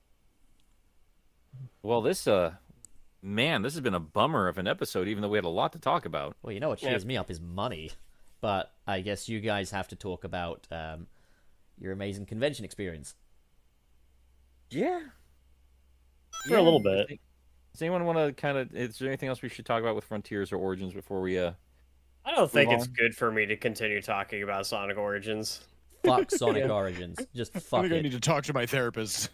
Well, this man, this has been a bummer of an episode, even though we had a lot to talk about. Well, you know what cheers me up is money. But I guess you guys have to talk about your amazing convention experience. Yeah. For a little bit. Does anyone want to kind of? Is there anything else we should talk about with Frontiers or Origins before we? I don't think Move it's on. good for me to continue talking about Sonic Origins. Fuck Sonic Origins. Just I fuck think I it. need to talk to my therapist.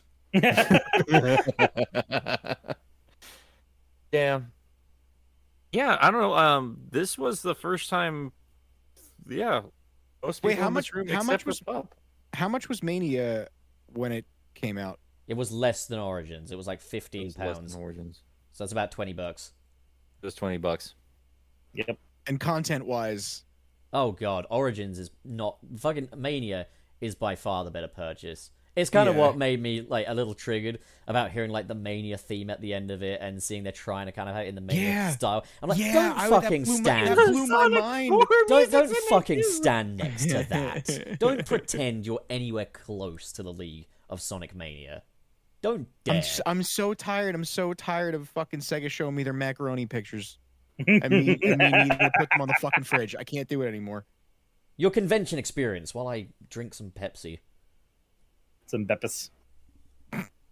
Yeah. Yeah, I don't know. This was the first time. Yeah. Most Wait, people how in much- this room how except much for was- Pup. How much was Mania when it came out? It was less than Origins. It was like It 15 was less than pounds. Origins. So that's about $20. It was $20. Yep. And content-wise, Oh god, Origins is not fucking Mania is by far the better purchase. It's kind of Yeah. what made me like a little triggered about hearing like the Mania theme at the end of it and seeing they're trying to kind of have it in the Mania Yeah. style. I'm like, yeah, don't fucking that stand. blew my mind. Don't fucking stand next to that. Don't pretend you're anywhere close to the league of Sonic Mania. Don't dare. I'm so tired. I'm so tired of fucking Sega showing me their macaroni pictures. And me needing to put them on the fucking fridge. I can't do it anymore. Your convention experience while I drink some Pepsi. Some Beppis.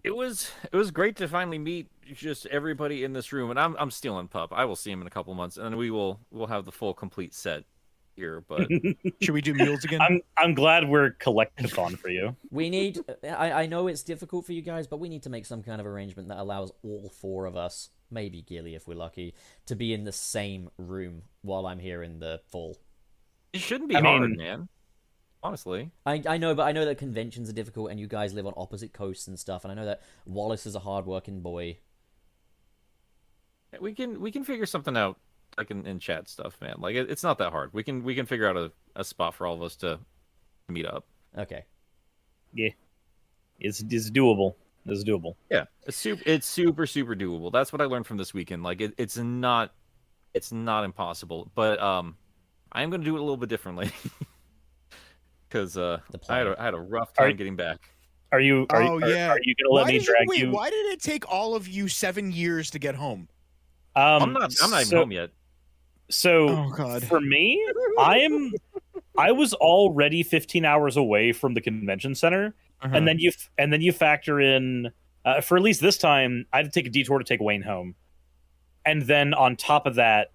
It was great to finally meet just everybody in this room, and I'm stealing Pup. I will see him in a couple months, and then we'll have the full complete set here. But Should we do mules again? I'm glad we're collectathon for you. We need. I know it's difficult for you guys, but we need to make some kind of arrangement that allows all 4 of us, maybe Gilly if we're lucky, to be in the same room while I'm here in the fall. it shouldn't be I hard, mean- man. Honestly, I know, but I know that conventions are difficult, and you guys live on opposite coasts and stuff, and I know that Wallace is a hard-working boy. we can figure something out, like in chat stuff, man. Like it's not that hard. We can figure out a spot for all of us to meet up. Okay. It's doable. It's doable. Yeah, it's super doable. That's what I learned from this weekend. Like it's not impossible, but I am going to do it a little bit differently because I had a rough time getting back. Are you Oh, yeah. are you gonna let me drag you? Why did it take all of you 7 years to get home? I'm not even home yet. So Oh god. for me, I was already 15 hours away from the convention center, Uh-huh. and then you factor in for at least this time, I had to take a detour to take Wayne home, and then on top of that,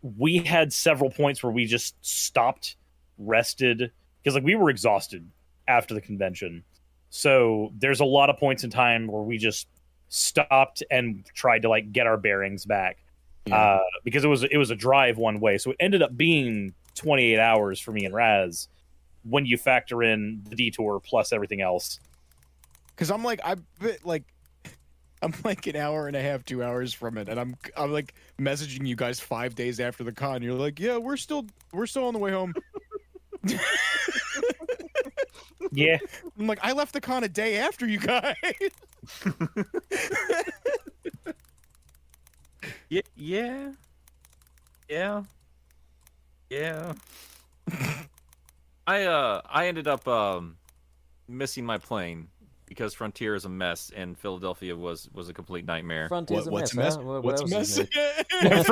we had several points where we just stopped, rested, because like we were exhausted after the convention. So there's a lot of points in time where we just stopped and tried to like get our bearings back. Yeah. Because it was a drive one way, so it ended up being 28 hours for me and Raz when you factor in the detour plus everything else. Because I'm like I'm like an hour and a half, 2 hours from it, and I'm like messaging you guys 5 days after the con. You're like, yeah, we're still on the way home. Yeah, I'm like, I left the con a day after you guys. Yeah. I ended up missing my plane because Frontier is a mess and Philadelphia was a complete nightmare. Frontier's What's a mess, huh? What What's a else mess? is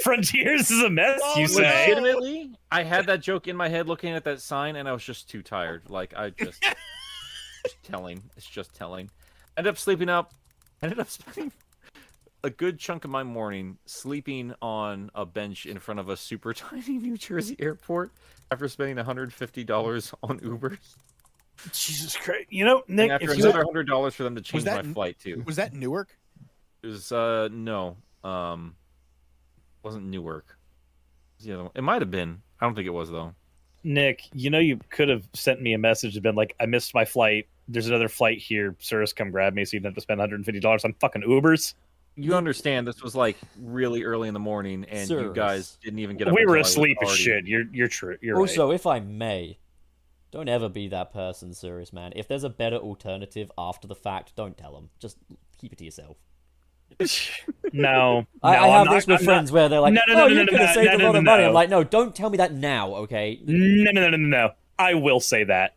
Frontiers is a mess. Oh, You say? Legitimately, I had that joke in my head looking at that sign, and I was just too tired. Like I just telling. It's just telling. Ended up sleeping up. Ended up spending a good chunk of my morning sleeping on a bench in front of a super tiny New Jersey airport after spending $150 on Uber. Jesus Christ! You know, Nick, And after if you another $100 for them to change that my flight too. Was that Newark? It was no, wasn't Newark. It was the other one. It might have been. I don't think it was though. Nick, you know, you could have sent me a message and been like, "I missed my flight. There's another flight here. Cirrus, come grab me, so you don't have to spend $150 on fucking Ubers." You understand this was like really early in the morning, and you Cirrus. guys didn't even get up. We were until I was asleep as already- shit. You're true. You're right. Also, if I may, don't ever be that person, serious man. If there's a better alternative after the fact, don't tell them. Just keep it to yourself. No, I no, I'm have not- this with I'm friends where they're like, No, no, "Oh, no, you no, no, could have no, saved no, a no, lot of no, money." no. I'm like, "No, don't tell me that now, okay?" No. I will say that.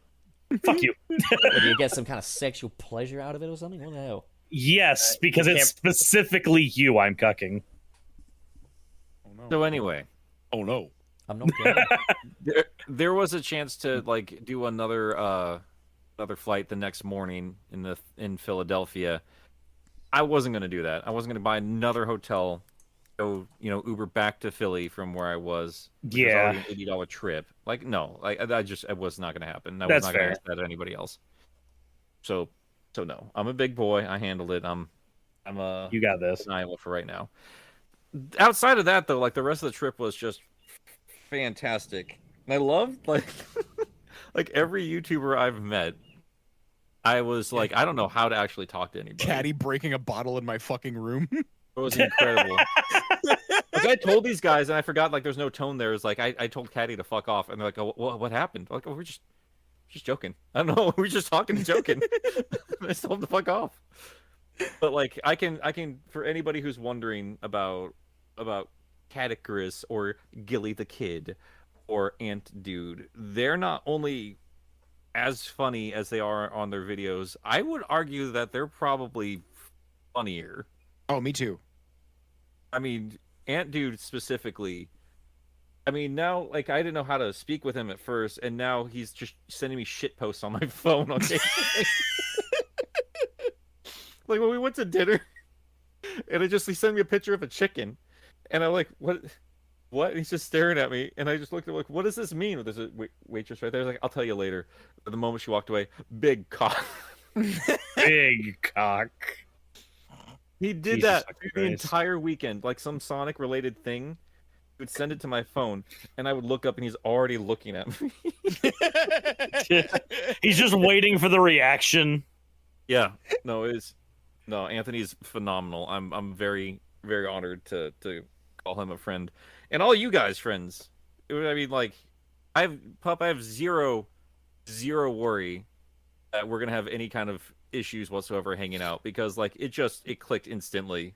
Fuck you. Or do you get some kind of sexual pleasure out of it or something? What the hell? Yes, because you it's specifically you I'm cucking. So anyway, Oh no. I'm not gay. there was a chance to like do another flight the next morning in Philadelphia. I wasn't gonna do that. I wasn't gonna buy another hotel, go Uber back to Philly from where I was. Which was Yeah. already an $80 trip. Like no, like it was not gonna happen. I That's was not fair. gonna ask that to anybody else. So no, I'm a big boy. I handled it. I'm You got this. in Iowa for right now. Outside of that, though, like the rest of the trip was just fantastic. And I loved like like every YouTuber I've met. I was like, I don't know how to actually talk to anybody. Caddy breaking a bottle in my fucking room. It was incredible. Like I told these guys, and I forgot like there's no tone there. It's like I told Caddy to fuck off, and they're like, "Oh, what happened?" Like, "Oh, we're just joking." I don't know. We're just talking and joking. I just told him to fuck off. But like, I can for anybody who's wondering about Catechris or Gilly the Kid or Ant Dude, they're not only as funny as they are on their videos. I would argue that they're probably funnier. Oh, me too. I mean, Ant Dude specifically. I mean, now like I didn't know how to speak with him at first, and now he's just sending me shit posts on my phone. Okay. Like when we went to dinner, and he sent me a picture of a chicken, and I'm like, what? And he's just staring at me, and I just looked at him like, what does this mean? There's a waitress right there. I was like, I'll tell you later. But the moment she walked away, big cock. Big cock. He did Jesus that the Christ. entire weekend, like some Sonic related thing. He would send it to my phone, and I would look up, and he's already looking at me. He's just waiting for the reaction. Yeah, no, Anthony's phenomenal. I'm very, very honored to call him a friend, and all you guys friends. I mean, like, I have zero worry that we're gonna have any kind of issues whatsoever hanging out, because like it clicked instantly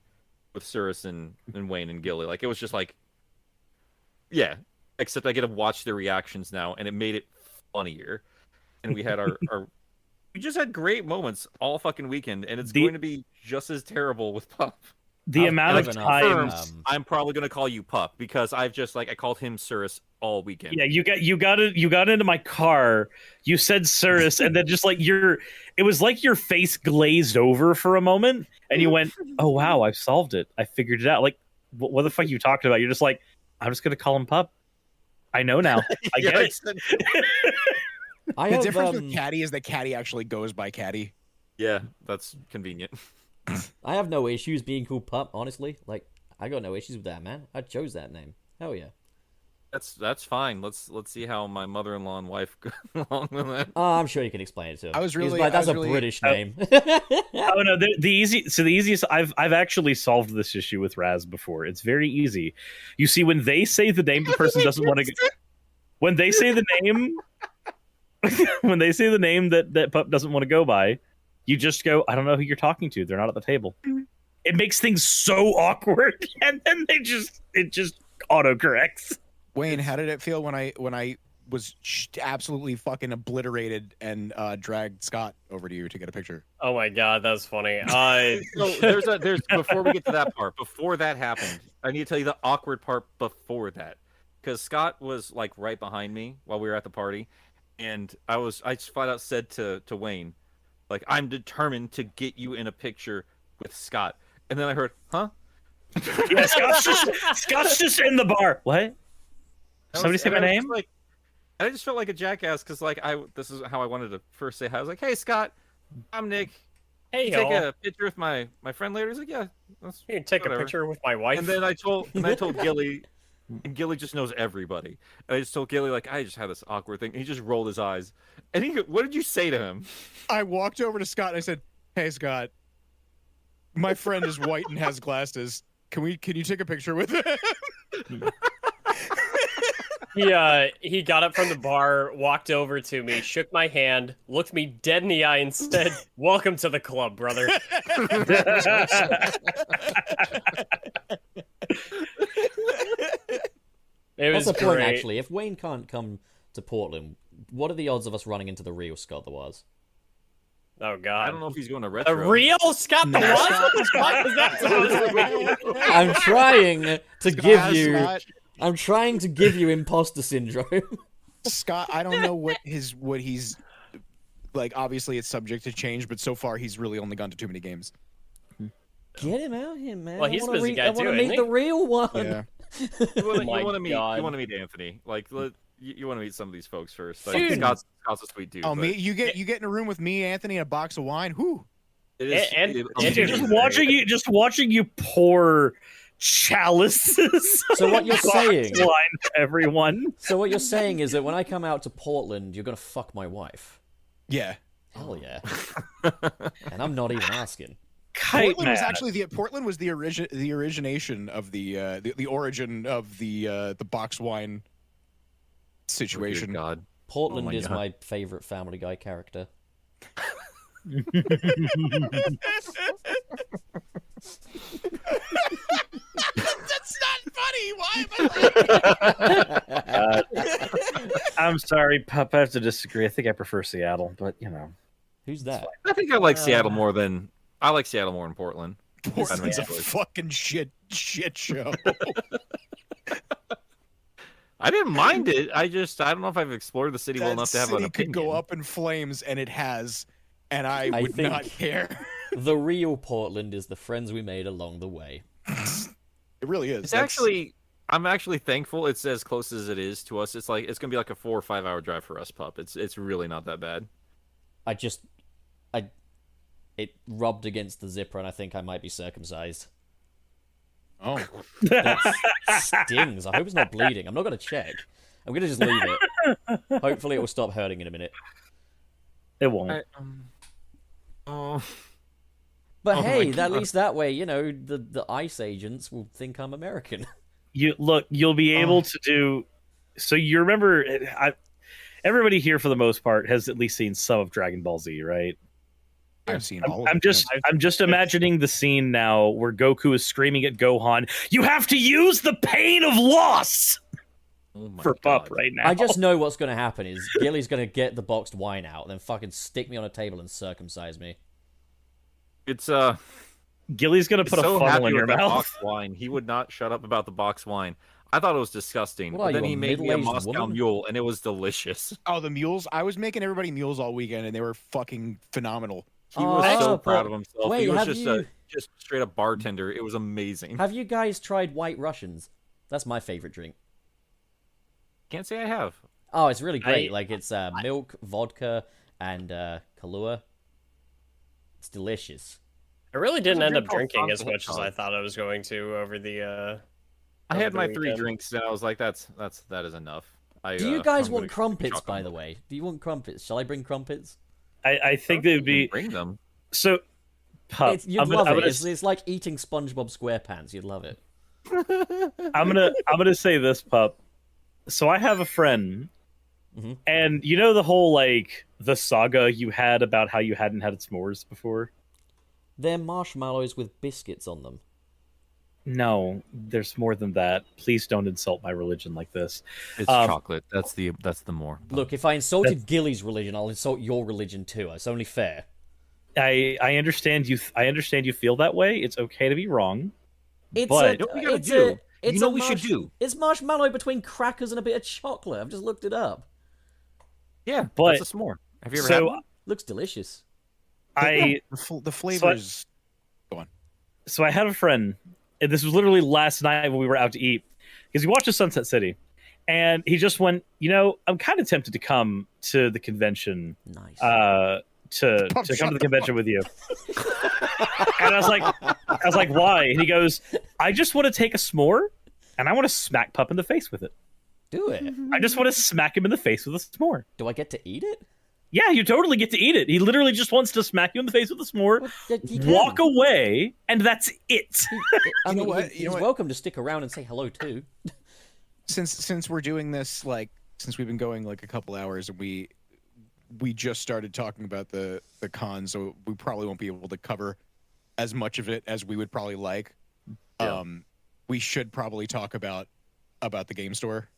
with Cirrus and Wayne and Gilly. Like it was just like, yeah. Except I get to watch their reactions now, and it made it funnier. And we had our we just had great moments all fucking weekend, and it's going to be just as terrible with Pup. The amount of given up, times. I'm probably gonna call you Pup because I've just like I called him Cirrus all weekend. Yeah, you got into my car. You said Cirrus, and then just like it was like your face glazed over for a moment, and you went, "Oh wow, I've solved it. I figured it out." Like, what the fuck are you talking about? You're just like, I'm just gonna call him Pup. I know now. I get it. I The have, difference with Caddy is that Caddy actually goes by Caddy. Yeah, that's convenient. I have no issues being called Pup, honestly. Like, I got no issues with that, man. I chose that name. Hell yeah. That's fine. Let's see how my mother-in-law and wife go along with that. I'm sure you can explain it to him. I was He's really- like, I that's was a really- British name. Oh no, the easiest I've actually solved this issue with Raz before. It's very easy. You see, when they say the name the person doesn't want to when they say the name when they say the name that Pup doesn't want to go by, you just go, I don't know who you're talking to. They're not at the table. It makes things so awkward, and then it just autocorrects. Wayne, how did it feel when I was absolutely fucking obliterated and dragged Scott over to you to get a picture? Oh my god, that's funny. So there's before we get to that part, before that happened, I need to tell you the awkward part before that, because Scott was like right behind me while we were at the party, and I just flat out said to Wayne, like, I'm determined to get you in a picture with Scott, and then I heard, huh? Yeah, Scott's just in the bar. What? Somebody say my name? I just felt like a jackass because this is how I wanted to first say hi. I was like, "Hey Scott, I'm Nick. Hey, Take y'all. a picture with my friend later." He's like, "Yeah, that's You can take whatever." a picture with my wife. And then I told Gilly, and Gilly just knows everybody. And I just told Gilly I just had this awkward thing. And he just rolled his eyes. And what did you say to him? I walked over to Scott and I said, "Hey Scott, my friend is white and has glasses. Can you take a picture with him?" He got up from the bar, walked over to me, shook my hand, looked me dead in the eye, and said, "Welcome to the club, brother." It was What's the point, great. actually? If Wayne can't come to Portland, what are the odds of us running into the real Scott the Was? Oh God! I don't know if he's going to A retro. real Scott the Was? What the fuck is that supposed to be? I'm trying to give you. Scott, I'm trying to give you imposter syndrome. Scott, I don't know what he's like. Obviously, it's subject to change, but so far he's really only gone to too many games. Get him out here, man. Well, he's a I wanna busy guy I want too, to isn't meet he? the real one. Yeah. You want my to meet? God. You want to meet Anthony? You want to meet some of these folks first. Dude. Scott's a sweet dude. Oh, but me, you get in a room with me, Anthony, and a box of wine. Whoo! It is, And- it- and it- dude, just watching you pour chalices. So what you're of saying- wine for everyone. So what you're saying is that when I come out to Portland, you're gonna fuck my wife. Yeah. Hell yeah. And I'm not even asking. Kite Portland was man. actually the origination of the origin of the box wine oh, dear situation. God. Portland Oh my is God. my favorite Family Guy character. That's not funny. Why am I I'm sorry, Pup. I have to disagree. I think I prefer Seattle, but Who's that? I think I like Seattle more than Portland. Portland's a Yeah. fucking shit show. I didn't mind it. I don't know if I've explored the city well That enough to have an city opinion. could go up in flames, and it has, and I I would think- not care. The real Portland is the friends we made along the way. It really is. I'm actually thankful it's as close as it is to us. It's gonna be like a 4 or 5 hour drive for us, Pup. It's really not that bad. It rubbed against the zipper, and I think I might be circumcised. Oh, That stings. I hope it's not bleeding. I'm not gonna check. I'm gonna just leave it. Hopefully, it will stop hurting in a minute. it won't. Oh, But Oh my hey, God. at least that way, the ICE agents will think I'm American. You'll be able to do. So you remember, everybody here for the most part has at least seen some of Dragon Ball Z, right? I've seen all of I'm it. just imagining the scene now where Goku is screaming at Gohan, "You have to use the pain of loss!" oh my for God. Pup right now. I just know what's gonna happen is Gilly's gonna get the boxed wine out, and then fucking stick me on a table and circumcise me. It's Gilly's gonna put a so funnel happy in your with the mouth. box wine. He would not shut up about the box wine. I thought it was disgusting. What But are then you, a he made me a middle-aged Moscow woman? Mule, and it was delicious. Oh, the mules! I was making everybody mules all weekend, and they were fucking phenomenal. He was so Oh, proud of himself. wait, he was have just you- just straight up bartender. It was amazing. Have you guys tried White Russians? That's my favorite drink. Can't say I have. Oh, it's really great. I- Like it's milk, vodka, and Kahlua. It's delicious. I really didn't There's a end up drink called drinking as Fanta much as I thought I was going to over the. I over had the my 3 weekend. drinks, and I was like, that is enough. Do you guys I'm want gonna crumpets, chuck by them. the way? Do you want crumpets? Shall I bring crumpets? I think they would You be can bring them. so. Pup, You'd I'm love gonna, it. It's like eating SpongeBob SquarePants. You'd love it. I'm gonna say this, Pup. So I have a friend, Mhm. and you know the whole the saga you had about how you hadn't had s'mores before. They're marshmallows with biscuits on them. No, there's more than that. Please don't insult my religion like this. It's Um, chocolate. That's the more. Look, if I insulted Gilly's religion, I'll insult your religion too. It's only fair. I understand you. I understand you feel that way. It's okay to be wrong. It's But- a, You know what we gotta it's do? A, it's You know a what we should do? It's marshmallow between crackers and a bit of chocolate. I've just looked it up. Yeah, But- that's a s'more. Have you ever had So one? Looks delicious. I The flavors. so I had a friend, and this was literally last night when we were out to eat, because he watched Sunset City, and he just went, I'm kind of tempted to come to the convention, Nice. to come to the convention with you. And I was like, why? And he goes, I just want to take a s'more, and I want to smack Pup in the face with it. Do it. I just want to smack him in the face with a s'more. Do I get to eat it? Yeah, you totally get to eat it. He literally just wants to smack you in the face with a s'more, He can. walk away, and that's it. I You know mean, what? he's You know what? welcome to stick around and say hello too. Since we're doing this, like, since we've been going like a couple hours, and we just started talking about the con, so we probably won't be able to cover as much of it as we would probably like. Yeah. We should probably talk about the game store.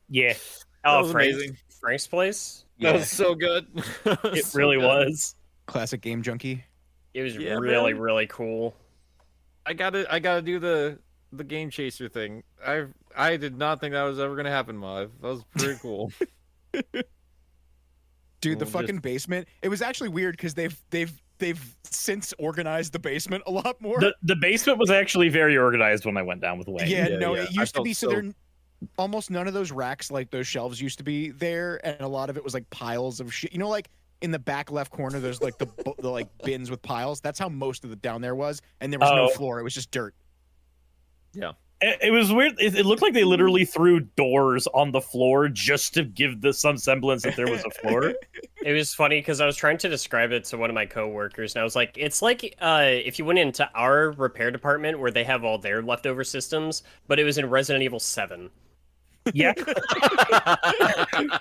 Yeah, That Oh, was Frank's, amazing. Frank's place. That was so good. it really was. Classic Game Junkie. It was Yeah, really, man. really cool. I gotta do the game chaser thing. I did not think that was ever gonna happen, Mav. That was pretty cool. Dude, the We'll fucking basement. It was actually weird because they've since organized the basement a lot more. The basement was actually very organized when I went down with Wayne. Yeah, Yeah, no, yeah. it I used to felt be so so- there. Almost none of those racks, like those shelves, used to be there, and a lot of it was like piles of shit. Like in the back left corner, there's like the like bins with piles. That's how most of the down there was, and there was no Oh. floor. It was just dirt. It was weird. It looked like they literally threw doors on the floor just to give some semblance that there was a floor. It was funny because I was trying to describe it to one of my coworkers, and I was like, "It's like if you went into our repair department where they have all their leftover systems, but it was in Resident Evil 7." Yeah.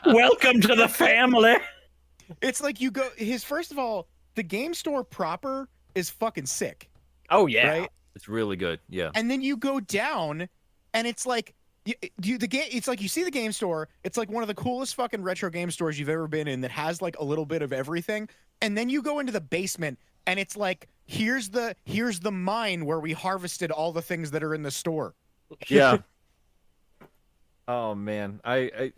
Welcome to the family. It's like you go. First of all, the game store proper is fucking sick, Oh yeah, right? It's really good. Yeah. And then you go the game. It's like you see the game store. It's like one of the coolest fucking retro game stores you've ever been in that has like a little bit of everything. And then you go into the basement, and it's like here's the mine where we harvested all the things that are in the store. Yeah. Oh man, I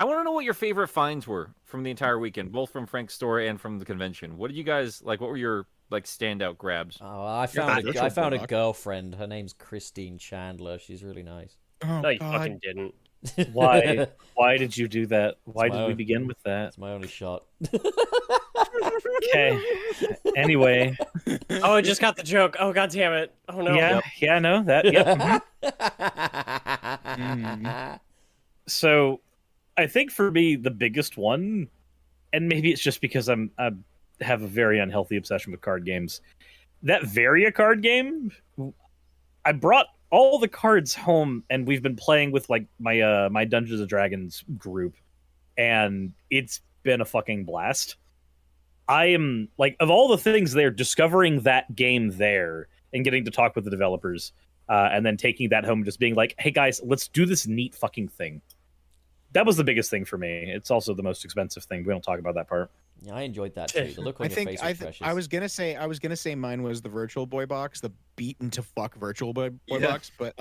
want to know what your favorite finds were from the entire weekend, both from Frank's store and from the convention. What did you guys like? What were your like standout grabs? Oh, I that found virtual I found a block. girlfriend. Her name's Christine Chandler. She's really nice. Oh no, you God. fucking didn't. Why? Why did you do that? Why my did we own- begin with that? That's my only shot. Okay. Anyway, Oh, I just got the joke. Oh god damn it. Oh no. yeah, no, that. Yep. So, I think for me the biggest one, and maybe it's just because I have a very unhealthy obsession with card games. That Varia card game, I brought all the cards home, and we've been playing with like my my Dungeons and Dragons group, and it's been a fucking blast. I am like, of all the things there, discovering that game there and getting to talk with the developers, and then taking that home and just being like, hey guys, let's do this neat fucking thing. That was the biggest thing for me. It's also the most expensive thing. We don't talk about that part. Yeah, I enjoyed that too. The look on I your think face was precious. I was gonna say mine was the Virtual Boy box, the beaten to fuck Virtual Boy Yeah. box, but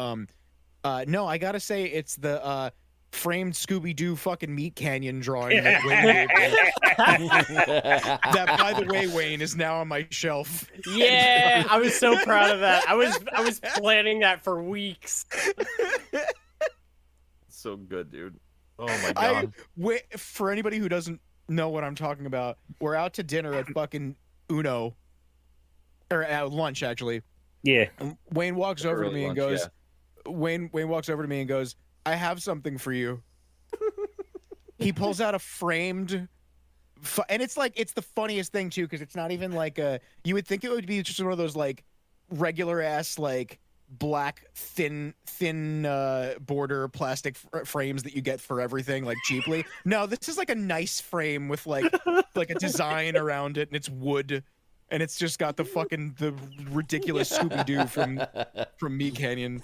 no, I gotta say it's the framed Scooby Doo fucking Meat Canyon drawing that Wayne made. That, by the way, Wayne, is now on my shelf. Yeah, I was so proud of that. I was planning that for weeks. So good, dude. Oh my I god. wait, for anybody who doesn't know what I'm talking about, we're out to dinner at fucking Uno, or at lunch actually. Yeah. And Wayne walks over to Early me and lunch, goes, Wayne walks over to me and goes, I have something for you. He pulls out a framed, and it's like, it's the funniest thing too, because it's not even like you would think it would be just one of those like regular ass like black thin border plastic frames that you get for everything like cheaply. No, this is like a nice frame with like a design around it, and it's wood. And it's just got the ridiculous Scooby Doo from Meat Canyon.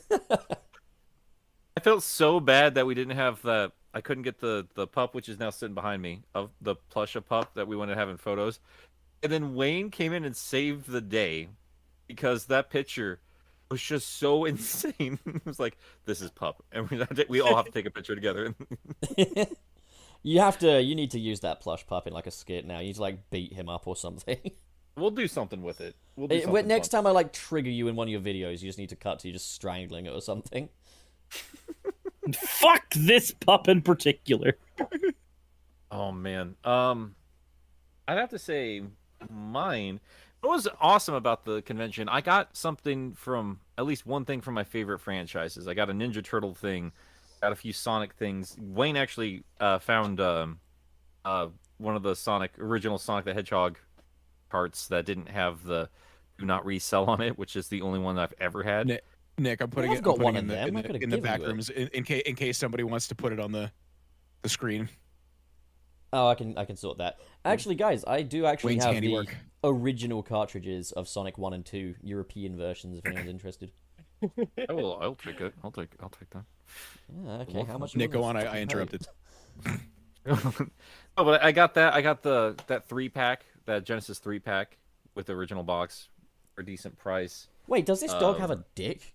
I felt so bad that we didn't have the. I couldn't get the pup, which is now sitting behind me, of the plusha pup that we wanted to have in photos. And then Wayne came in and saved the day because that picture was just so insane. It was like, this is pup, and we all have to take a picture together. You need to use that plush pup in like a skit now. You need to like beat him up or something. We'll do something with it. We'll do something Next fun. time I like trigger you in one of your videos, you just need to cut to you just strangling it or something. Fuck this pup in particular. Oh man. I'd have to say mine. What was awesome about the convention? I got something from at least one thing from my favorite franchises. I got a Ninja Turtle thing, got a few Sonic things. Wayne actually found one of the original Sonic the Hedgehog carts that didn't have the do not resell on it, which is the only one I've ever had. Nick, I'm putting I've it got I'm one putting of them. I in could've the, in the given back you it. rooms in case somebody wants to put it on the screen. Oh, I can sort that. Actually, guys, I do actually Wayne's have handiwork. the original cartridges of Sonic 1 and 2, European versions, if anyone's interested. I'll take it. I'll take that. Yeah, okay, how much? Nick, was go it? on. I interrupted. Oh, but I got that. I got that 3-pack, that Genesis 3-pack with the original box for a decent price. Wait, does this dog have a dick?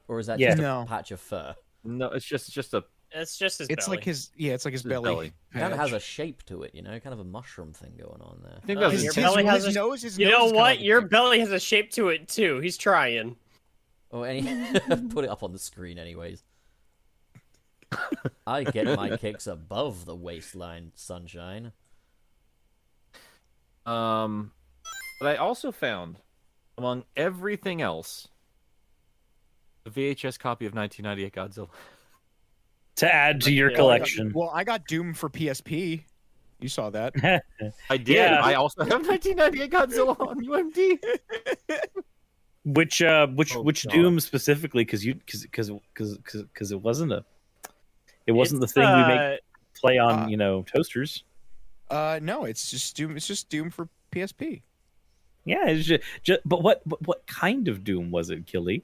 Or is that Yeah. just a No. patch of fur? No, it's just a It's just his It's belly. like his it's like his His belly. belly. It kind of patch. has a shape to it, you know, kind of a mushroom thing going on there. I think Uh, that's your His belly has his a- nose. His You nose know is kinda what? like a Your dick. belly has a shape to it too. He's trying. Oh, put it up on the screen, anyways. I get my kicks above the waistline, sunshine. But I also found, among everything else, a VHS copy of 1998 Godzilla. To add to your Yeah. collection. Well, I got Doom for PSP. You saw that. I did. Yeah. I also have 1998 Godzilla on UMD. Which God. Doom specifically? Because it wasn't the thing we make play on toasters. No, it's just Doom. It's just Doom for PSP. Yeah, it's just but what kind of Doom was it, Killy?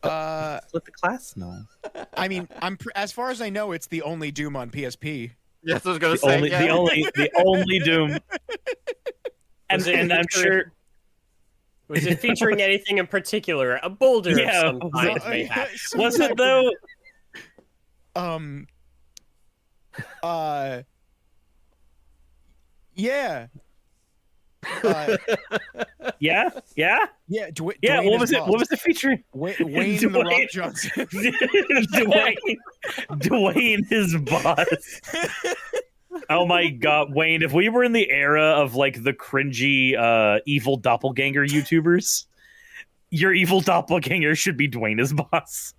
Uh, Let the class know. I mean, as far as I know, it's the only Doom on PSP. Yes, I was gonna The say. only, yeah. the only Doom. Was it And I'm sure. Was it featuring anything in particular? A boulder Yeah, of some kind, Uh, mayhap. some Was type it though? of, yeah. Yeah. Yeah. Yeah. Dwayne What is was it? boss. What was the featuring? Wayne the Rock Dwayne. Johnson. Dwayne is boss. Oh my god, Wayne! If we were in the era of like the cringy, evil doppelganger YouTubers, your evil doppelganger should be Dwayne as boss.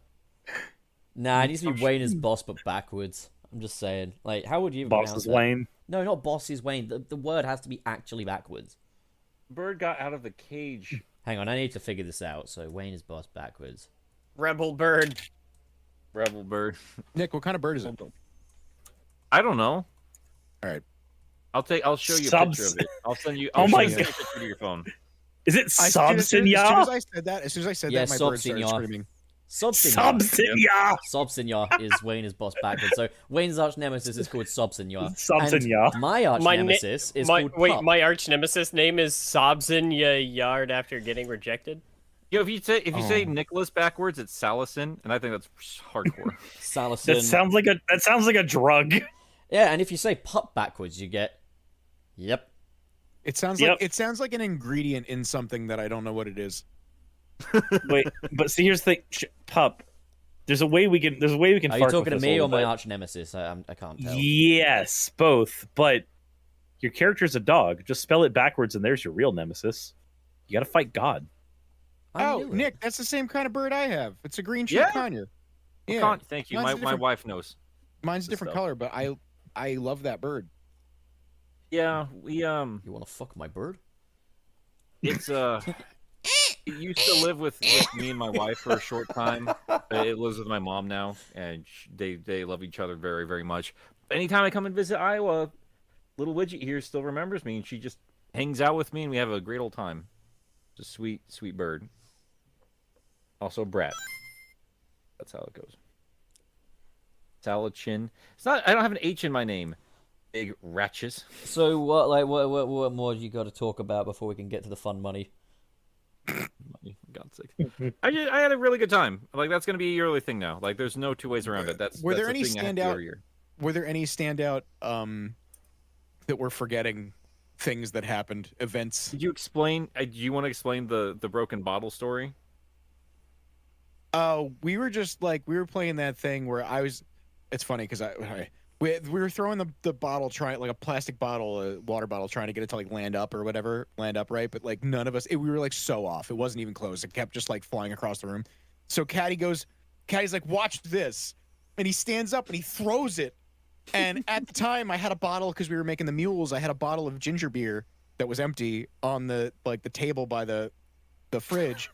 Nah, it needs to be Wayne as boss, but backwards. I'm just saying. Like, how would you even Boss pronounce is that? Wayne. No, not boss is Wayne. The word has to be actually backwards. Bird got out of the cage. Hang on, I need to figure this out. So Wayne is boss backwards. Rebel bird. Rebel bird. Nick, what kind of bird is it? I don't know. All right. I'll show you a Subs- picture of it. I'll send you. Oh I'll my send you a God. picture to your phone. Is it As soon as Sobsinya? I said that, Yeah, my bird started Sobsinya. screaming. Sobsinya. Sobsinya. Sobsinya is Wayne is boss backwards. So Wayne's arch nemesis is called Sobsinya. Sobsinya. And my arch nemesis is called Pup. My arch nemesis name is Sobson Yard after getting rejected. You know, if you say Oh. Nicholas backwards, it's Salison, and I think that's hardcore. Salison. That sounds like a drug. Yeah, and if you say pup backwards, you get. Yep. It sounds Yep. like an ingredient in something that I don't know what it is. Wait, but see, here's the thing, pup. There's a way we can. Are Are you fuck with talking to this me a or little my bit. arch nemesis? I can't tell. Yes, both. But your character's a dog. Just spell it backwards, and there's your real nemesis. You got to fight God. I Oh, knew it. Nick, that's the same kind of bird I have. It's a green cheek Yeah. conure. Yeah, Con- Thank you. Mine's My a different- wife knows. mine's a Good different stuff. color, but I love that bird. Yeah, we You want to fuck my bird? it's it used to live with me and my wife for a short time. It lives with my mom now, and they love each other very, very much. Anytime I come and visit Iowa, little Widget here still remembers me, and she just hangs out with me, and we have a great old time. Just sweet, sweet bird. Also, Brat. That's how it goes. Salichin. It's not. I don't have an H in my name. Big ratches. So what more do you got to talk about before we can get to the fun money? Money, for God's sake. I had a really good time. Like, that's gonna be a yearly thing now. Like, there's no two ways around it. Were there that's a any thing I have to do standout- every year. Were there any standout that we're forgetting things that happened, events. Did you explain? Do you want to explain the broken bottle story? We were just like we were playing that thing where I was. It's funny because we were throwing the bottle, trying like a plastic bottle, a water bottle, trying to get it to like land up or whatever, land upright. But like none of us, we were like so off. It wasn't even close. It kept just like flying across the room. So Caddy's like, watch this, and he stands up and he throws it. And at the time, I had a bottle because we were making the mules. I had a bottle of ginger beer that was empty on the table by the fridge.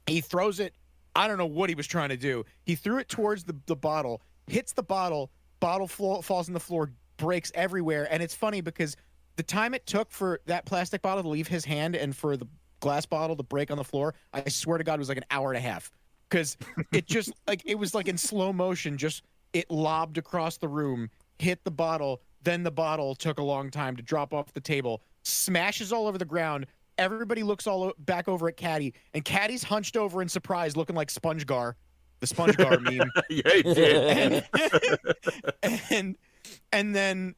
He throws it. I don't know what he was trying to do. He threw it towards the bottle, hits the bottle, falls on the floor, breaks everywhere. And it's funny because the time it took for that plastic bottle to leave his hand and for the glass bottle to break on the floor, I swear to God, it was like an hour and a half. Because it just like it was like in slow motion, just it lobbed across the room, hit the bottle, then the bottle took a long time to drop off the table, smashes all over the ground. Everybody looks back over at Caddy, and Caddy's hunched over in surprise, looking like SpongeGar, the SpongeGar meme. Yeah, he did. And then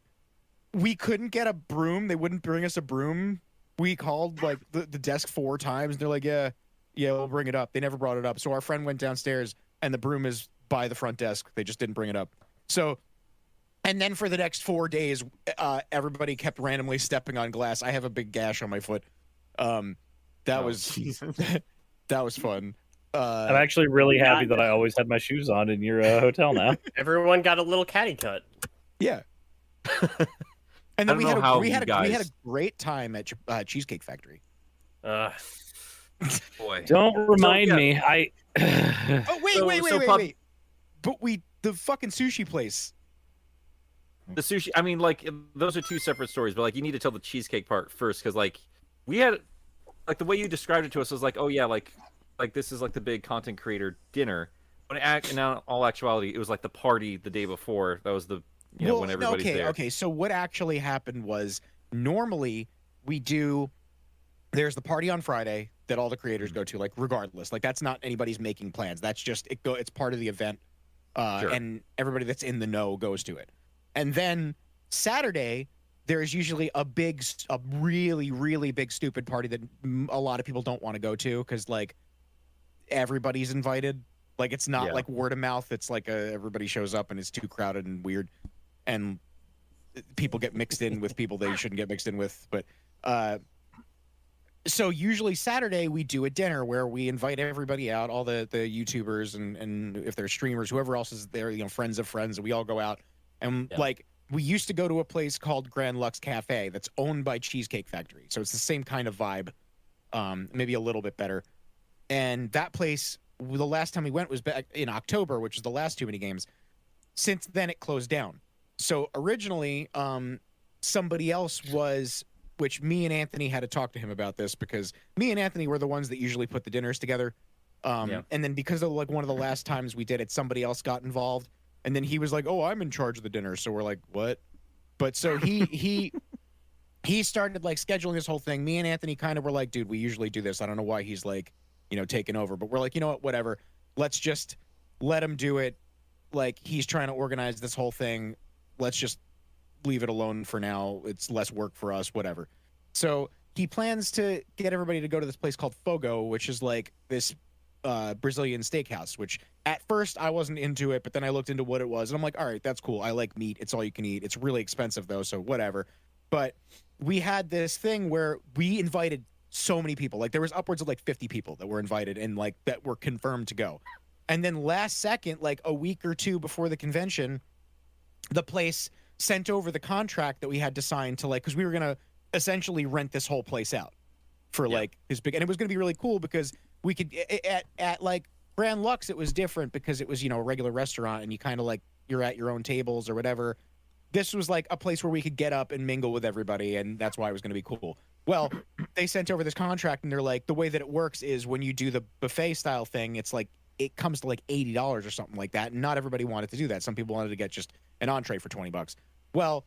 we couldn't get a broom. They wouldn't bring us a broom. We called like the desk 4 times. They're like, yeah, we'll bring it up. They never brought it up. So our friend went downstairs, and the broom is by the front desk. They just didn't bring it up. So, and then for the next 4 days, everybody kept randomly stepping on glass. I have a big gash on my foot. That was that was fun. I'm actually really happy that I always had my shoes on in your hotel now. Everyone got a little caddy cut. Yeah. And then we had a great time at Cheesecake Factory. Boy, Don't remind me. Oh wait. But the fucking sushi place. The sushi. I mean, like those are 2 separate stories, but like you need to tell the cheesecake part first because like we had like the way you described it to us was like, oh yeah, like this is like the big content creator dinner. But in all actuality, it was like the party the day before. That was the when everybody's there. Okay. So what actually happened was normally there's the party on Friday that all the creators go to, like regardless. Like that's not anybody's making plans. That's just it's part of the event. Sure. And everybody that's in the know goes to it. And then Saturday, there's usually a really, really big stupid party that a lot of people don't want to go to because like everybody's invited. Like it's not like word of mouth. It's like everybody shows up and it's too crowded and weird, and people get mixed in with people they shouldn't get mixed in with. But so usually Saturday we do a dinner where we invite everybody out, all the YouTubers and if they're streamers, whoever else is there, friends of friends, and we all go out. And like we used to go to a place called Grand Lux Cafe that's owned by Cheesecake Factory. So it's the same kind of vibe, maybe a little bit better. And that place, the last time we went was back in October, which was the last Too Many Games. Since then it closed down. So originally somebody else was, which me and Anthony had to talk to him about this because me and Anthony were the ones that usually put the dinners together. And then because of like one of the last times we did it, somebody else got involved. And then he was like, "Oh, I'm in charge of the dinner." So we're like, "What?" But so he started like scheduling this whole thing. Me and Anthony kind of were like, "Dude, we usually do this. I don't know why he's like, taking over." But we're like, "You know what? Whatever. Let's just let him do it. Like he's trying to organize this whole thing. Let's just leave it alone for now. It's less work for us, whatever." So he plans to get everybody to go to this place called Fogo, which is like this Brazilian steakhouse, which at first I wasn't into it, but then I looked into what it was and I'm like, all right, that's cool. I like meat. It's all you can eat. It's really expensive though, so whatever. But we had this thing where we invited so many people. Like there was upwards of like 50 people that were invited and like that were confirmed to go. And then last second, like a week or 2 before the convention, the place sent over the contract that we had to sign to like, because we were going to essentially rent this whole place out for like this big, and it was going to be really cool because we could at like Grand Lux, it was different because it was, a regular restaurant and you kind of like you're at your own tables or whatever. This was like a place where we could get up and mingle with everybody, and that's why it was going to be cool. Well, they sent over this contract and they're like, the way that it works is when you do the buffet style thing, it's like it comes to like $80 or something like that. And not everybody wanted to do that. Some people wanted to get just an entree for $20. Well,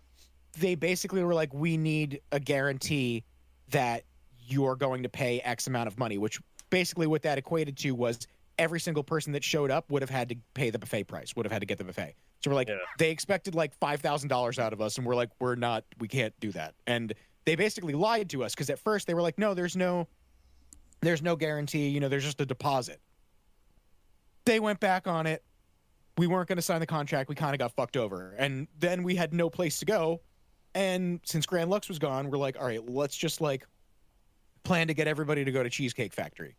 they basically were like, we need a guarantee that you're going to pay X amount of money, which basically what that equated to was every single person that showed up would have had to pay the buffet price, would have had to get the buffet. So we're like, they expected like $5,000 out of us, and we're like, we can't do that. And they basically lied to us because at first they were like, no, there's no guarantee. You know, there's just a deposit. They went back on it. We weren't going to sign the contract. We kind of got fucked over. And then we had no place to go. And since Grand Lux was gone, we're like, all right, let's just like plan to get everybody to go to Cheesecake Factory.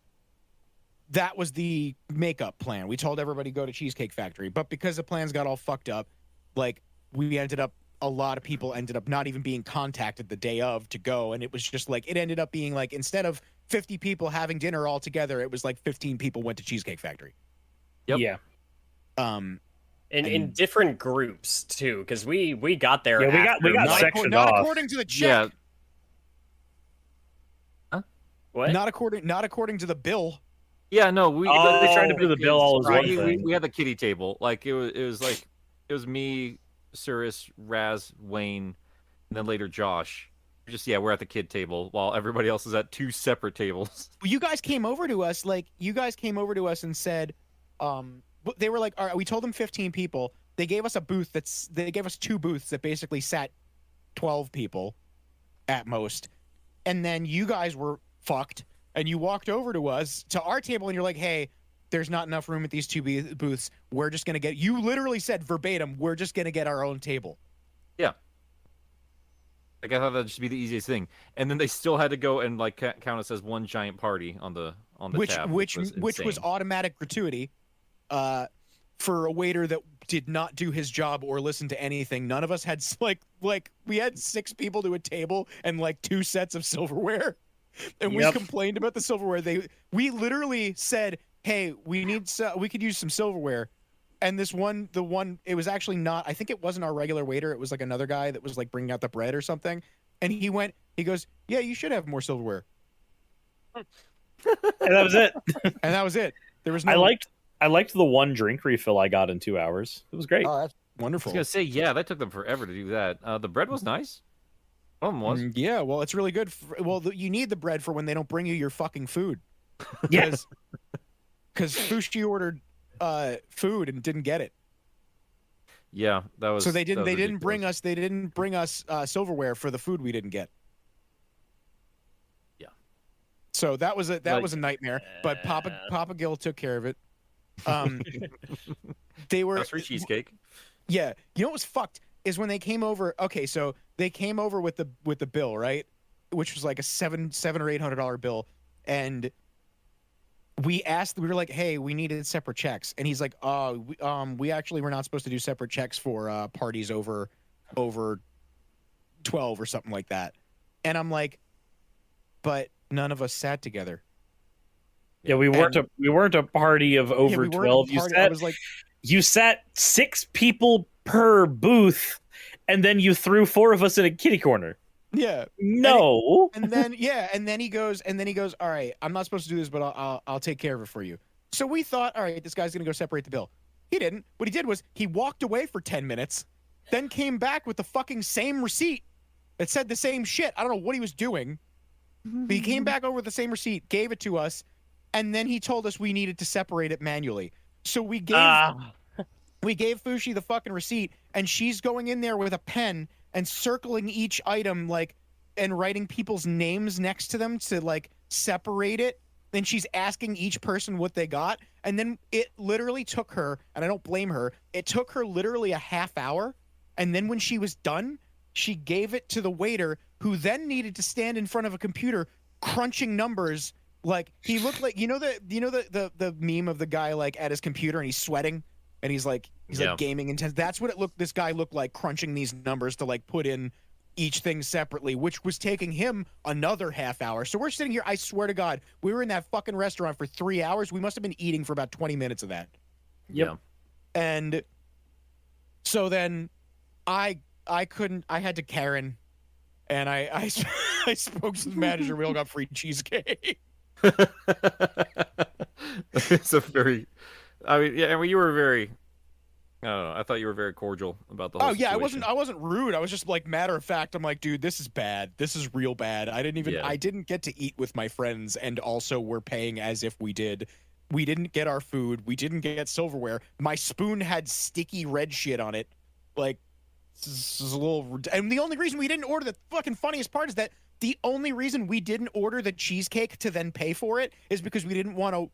That was the makeup plan. We told everybody to go to Cheesecake Factory. But because the plans got all fucked up, like a lot of people ended up not even being contacted the day of to go. And it was just like, it ended up being like, instead of 50 people having dinner all together, it was like 15 people went to Cheesecake Factory. Yep. Yeah. In different groups too, because we got there. Yeah, we got Not, sectioned not off. according to the check. Yeah. What? Not according to the bill. Yeah, no, we they tried to oh, do the bill all as one we, thing. we had the kiddie table. Like it was me, Cirrus, Raz, Wayne, and then later Josh. We're at the kid table while everybody else is at two separate tables. You guys came over to us and said, they were like, all right, we told them 15 people. They gave us they gave us 2 booths that basically sat 12 people at most. And then you guys were fucked and you walked over to us to our table and you're like, hey, there's not enough room at these 2 booths. We're just going to you literally said verbatim, we're just going to get our own table. Yeah. Like I thought that'd just be the easiest thing. And then they still had to go and like count us as one giant party on the tab, which was insane. automatic gratuity for a waiter that did not do his job or listen to anything. None of us had like we had 6 people to a table and like 2 sets of silverware, and we complained about the silverware. We literally said, hey, we could use some silverware. And it was actually not, I think it wasn't our regular waiter. It was like another guy that was like bringing out the bread or something. And he goes, yeah, you should have more silverware. And that was it. And that was it. There was no. I liked the one drink refill I got in 2 hours. It was great. Oh, that's I wonderful. was gonna say, yeah, that took them forever to do that. The bread was nice. One of them was. Yeah, well, it's really good. You need the bread for when they don't bring you your fucking food. Yes. Because Fushi ordered food and didn't get it. Yeah, that was. So they didn't ridiculous. bring us silverware for the food we didn't get. Yeah. So that was a nightmare. But Papa Gil took care of it. They were That's free cheesecake. Yeah, you know what was fucked is when they came over. Okay, so they came over with the bill, right, which was like a $700 or $800 bill, and we were like, hey, we needed separate checks, and he's like, we actually were not supposed to do separate checks for parties over 12 or something like that, and I'm like, but none of us sat together. Yeah, we weren't a party of over 12. You sat 6 people per booth, and then you threw 4 of us in a kitty corner. Yeah. No. And then he goes, all right, I'm not supposed to do this, but I'll take care of it for you. So we thought, all right, this guy's gonna go separate the bill. He didn't. What he did was he walked away for 10 minutes, then came back with the fucking same receipt that said the same shit. I don't know what he was doing. But he came back over with the same receipt, gave it to us, and then he told us we needed to separate it manually. So we gave Fushi the fucking receipt, and she's going in there with a pen and circling each item, like, and writing people's names next to them to like separate it. Then she's asking each person what they got, and then it literally took her, and I don't blame her, it took her literally a half hour, and then when she was done, she gave it to the waiter, who then needed to stand in front of a computer crunching numbers. Like, he looked like, you know the meme of the guy like at his computer and he's sweating and he's like gaming intense. That's what this guy looked like, crunching these numbers to like put in each thing separately, which was taking him another half hour. So we're sitting here, I swear to God, we were in that fucking restaurant for 3 hours. We must have been eating for about 20 minutes of that. Yeah. And so then I had to Karen, and I spoke to the manager. We all got free cheesecake. It's a very, I mean, you were very, I don't know. I thought you were very cordial about the whole situation. I wasn't rude. I was just like, matter of fact. I'm like, dude, this is bad. This is real bad. I didn't get to eat with my friends, and also we're paying as if we did. We didn't get our food. We didn't get silverware. My spoon had sticky red shit on it. Like, This is a little. And the only reason we didn't order, the fucking funniest part is that the only reason we didn't order the cheesecake to then pay for it is because we didn't want to.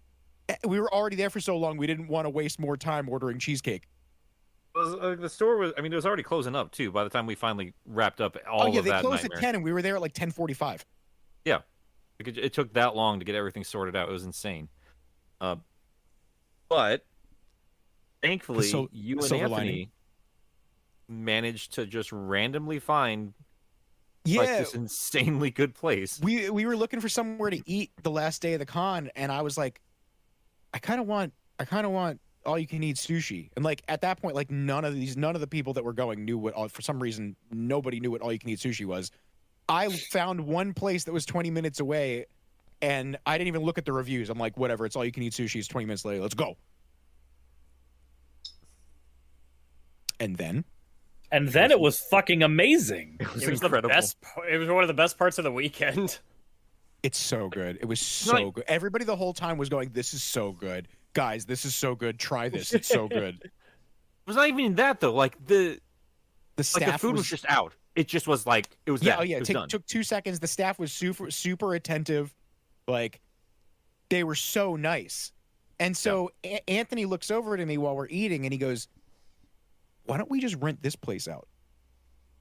We were already there for so long, we didn't want to waste more time ordering cheesecake. The store was, I mean, it was already closing up too by the time we finally wrapped up all of that. Oh yeah, they closed nightmare. at 10, and we were there at like 10:45. Yeah, it took that long to get everything sorted out. It was insane. But thankfully, you and silver Anthony lining. managed to just randomly find Yeah, like this insanely good place. we were looking for somewhere to eat the last day of the con, and I was like, I kind of want all you can eat sushi. And like at that point, like none of the people that were going knew what, for some reason, nobody knew what all you can eat sushi was. I found one place that was 20 minutes away, and I didn't even look at the reviews. I'm like, whatever, it's all you can eat sushi. It's 20 minutes later. Let's go. And then it was fucking amazing. It was It was incredible. the best. It was one of the best parts of the weekend. it's so good. It was so good. Everybody the whole time was going, this is so good. Guys, this is so good. Try this. It's so good. It was not even that though. Like the Staff food was just out. It just was like it was. Yeah, that. oh yeah. It was It done. took 2 seconds. The staff was super attentive. Like they were so nice. And so Anthony looks over to me while we're eating, and he goes, "Why don't we just rent this place out?"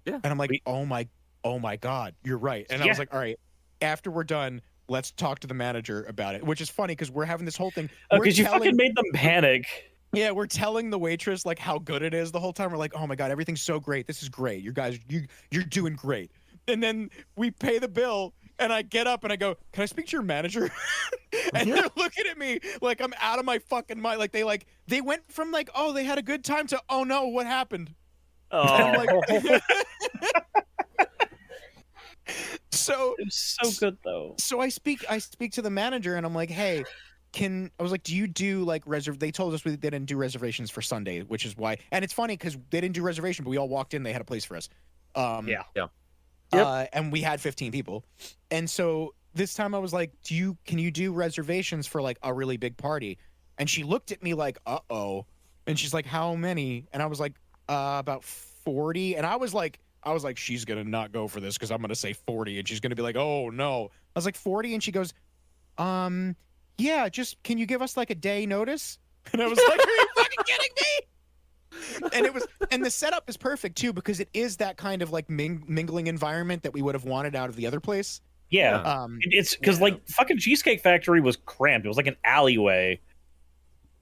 Yeah. And I'm like, "Oh my God, you're right." And I was like, "All right, after we're done, let's talk to the manager about it." Which is funny because we're having this whole thing. We're Because you telling- fucking made them panic. Yeah, we're telling the waitress like how good it is the whole time. We're like, "Oh my God, everything's so great. This is great. You guys, you're doing great." And then we pay the bill, and I get up and I go, "Can I speak to your manager?" And they're looking at me like I'm out of my fucking mind. Like they went from like, "Oh, they had a good time" to, "Oh no, what happened?" Oh, I'm like, so It was so good though. so I speak to the manager, and I'm like, "Hey, I was like, do you do like they told us they didn't do reservations for Sunday, which is why." And it's funny because they didn't do reservation, but we all walked in, they had a place for us. Yeah. And we had 15 people. And so this time I was like, can you do reservations for like a really big party? And she looked at me like, uh-oh. And she's like, "How many?" And I was like, about 40. And I was like, she's gonna not go for this because I'm gonna say 40, and she's gonna be like, "Oh no." I was like, 40, and she goes, yeah, just can you give us like a day notice? And I was like, are you fucking kidding me? And the setup is perfect too, because it is that kind of like mingling environment that we would have wanted out of the other place. Yeah. It's because like fucking Cheesecake Factory was cramped. It was like an alleyway.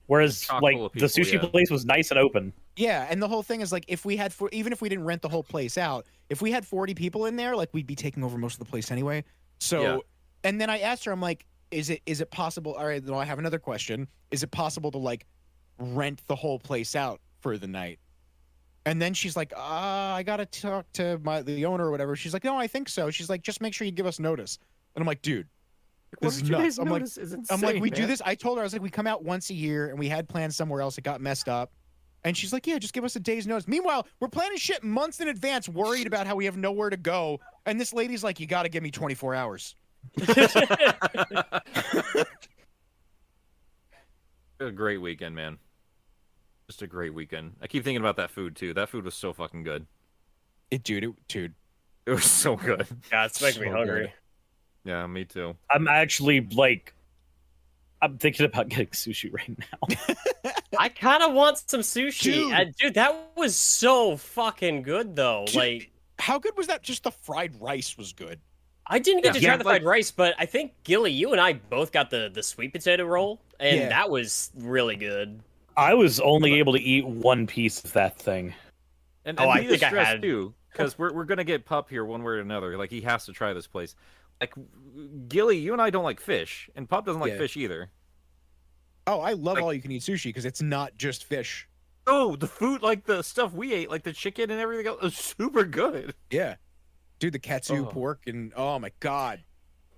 Whereas Chock like full of the people, sushi yeah. place was nice and open. Yeah, and the whole thing is like if we had even if we didn't rent the whole place out, if we had 40 people in there, like we'd be taking over most of the place anyway. So Yeah. And then I asked her, I'm like, is it possible? All right, then I have another question. Is it possible to like rent the whole place out for the night? And then she's like, I gotta talk to the owner or whatever. She's like, no, I think so. She's like, just make sure you give us notice. And I'm like, dude, this is nuts. I'm like, we do this. I told her, I was like, we come out once a year, and we had plans somewhere else. It got messed up. And she's like, yeah, just give us a day's notice. Meanwhile, we're planning shit months in advance, worried about how we have nowhere to go. And this lady's like, you got to give me 24 hours. A great weekend, man. Just a great weekend. I keep thinking about that food too. That food was so fucking good. Dude. It was so good. Yeah, it's making me So hungry. Yeah, me too. I'm actually like, I'm thinking about getting sushi right now. I kind of want some sushi. Dude. Dude, that was so fucking good, though. Dude. Like, How good was that? Just the fried rice was good. I didn't get to Yeah, try the fried rice, but I think, Gilly, you and I both got the sweet potato roll, and Yeah. that was really good. I was only able to eat one piece of that thing. And, Oh, and I be think I stressed had- too, because we're gonna get Pup here one way or another. Like he has to try this place. Like Gilly, you and I don't like fish, and Pup doesn't like Yeah. fish either. Oh, I love Like- all you can eat sushi because it's not just fish. Oh, the food, like the stuff we ate, like the chicken and everything else, was super good. Yeah. Dude, the katsu Oh. pork and oh my God.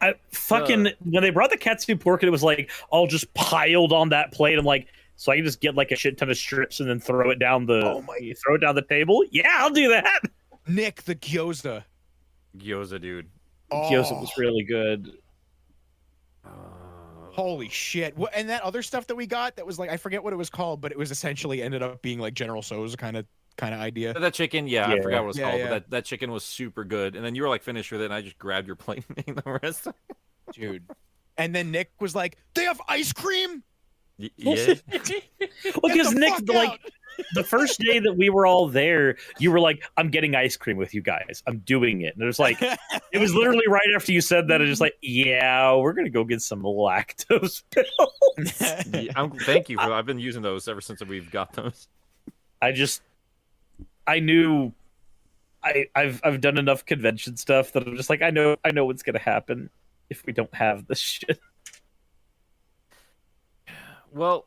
I fucking when they brought the katsu pork and it was like all just piled on that plate. I'm like, so I can just get like a shit ton of strips and then throw it down the table. Yeah, I'll do that. Nick, the gyoza. Gyoza, dude. Gyoza Oh. was really good. Holy shit. What, and that other stuff that we got that was like, I forget what it was called, but it was essentially ended up being like General So's kind of kind of idea. That chicken, yeah, I Yeah. forgot what it's Yeah, called, yeah. but that chicken was super good. And then you were like finished with it, and I just grabbed your plate and ate the rest. Dude. And then Nick was like, "They have ice cream." Yeah. Well, because Get the Nick, fuck like, out! the first day that we were all there, you were like, "I'm getting ice cream with you guys. I'm doing it." And it was like, it was literally right after you said that. It's just like, yeah, we're gonna go get some lactose pills. Thank you. I've been using those ever since we've got those. I knew, I've done enough convention stuff that I'm just like, I know what's gonna happen if we don't have this shit. Well,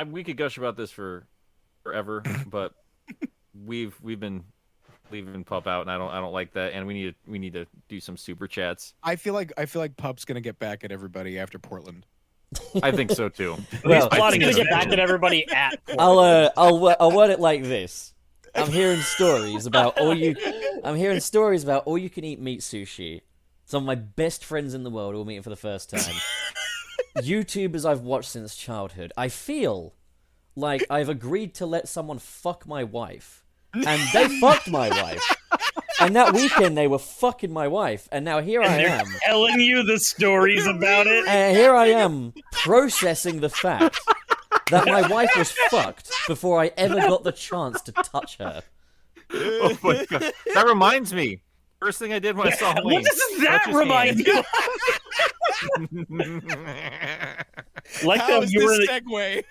we could gush about this forever, but we've been leaving Pup out, and I don't like that. And we need to do some super chats. I feel like Pup's gonna get back at everybody after Portland. I think so too. Well, plotting Gonna his get back vengeance. at everybody at. I'll word it like this. I'm hearing stories about all you can eat meat sushi. Some of my best friends in the world all meeting for the first time. YouTubers I've watched since childhood. I feel like I've agreed to let someone fuck my wife. And they fucked my wife. And that weekend they were fucking my wife. And now here I am. Telling you the stories about it. And here I am processing the fact that my wife was fucked before I ever got the chance to touch her. Oh my god, that reminds me. First thing I did when I saw Helene. What does that touch his remind hand. you? Like How that is you were this in the, segue?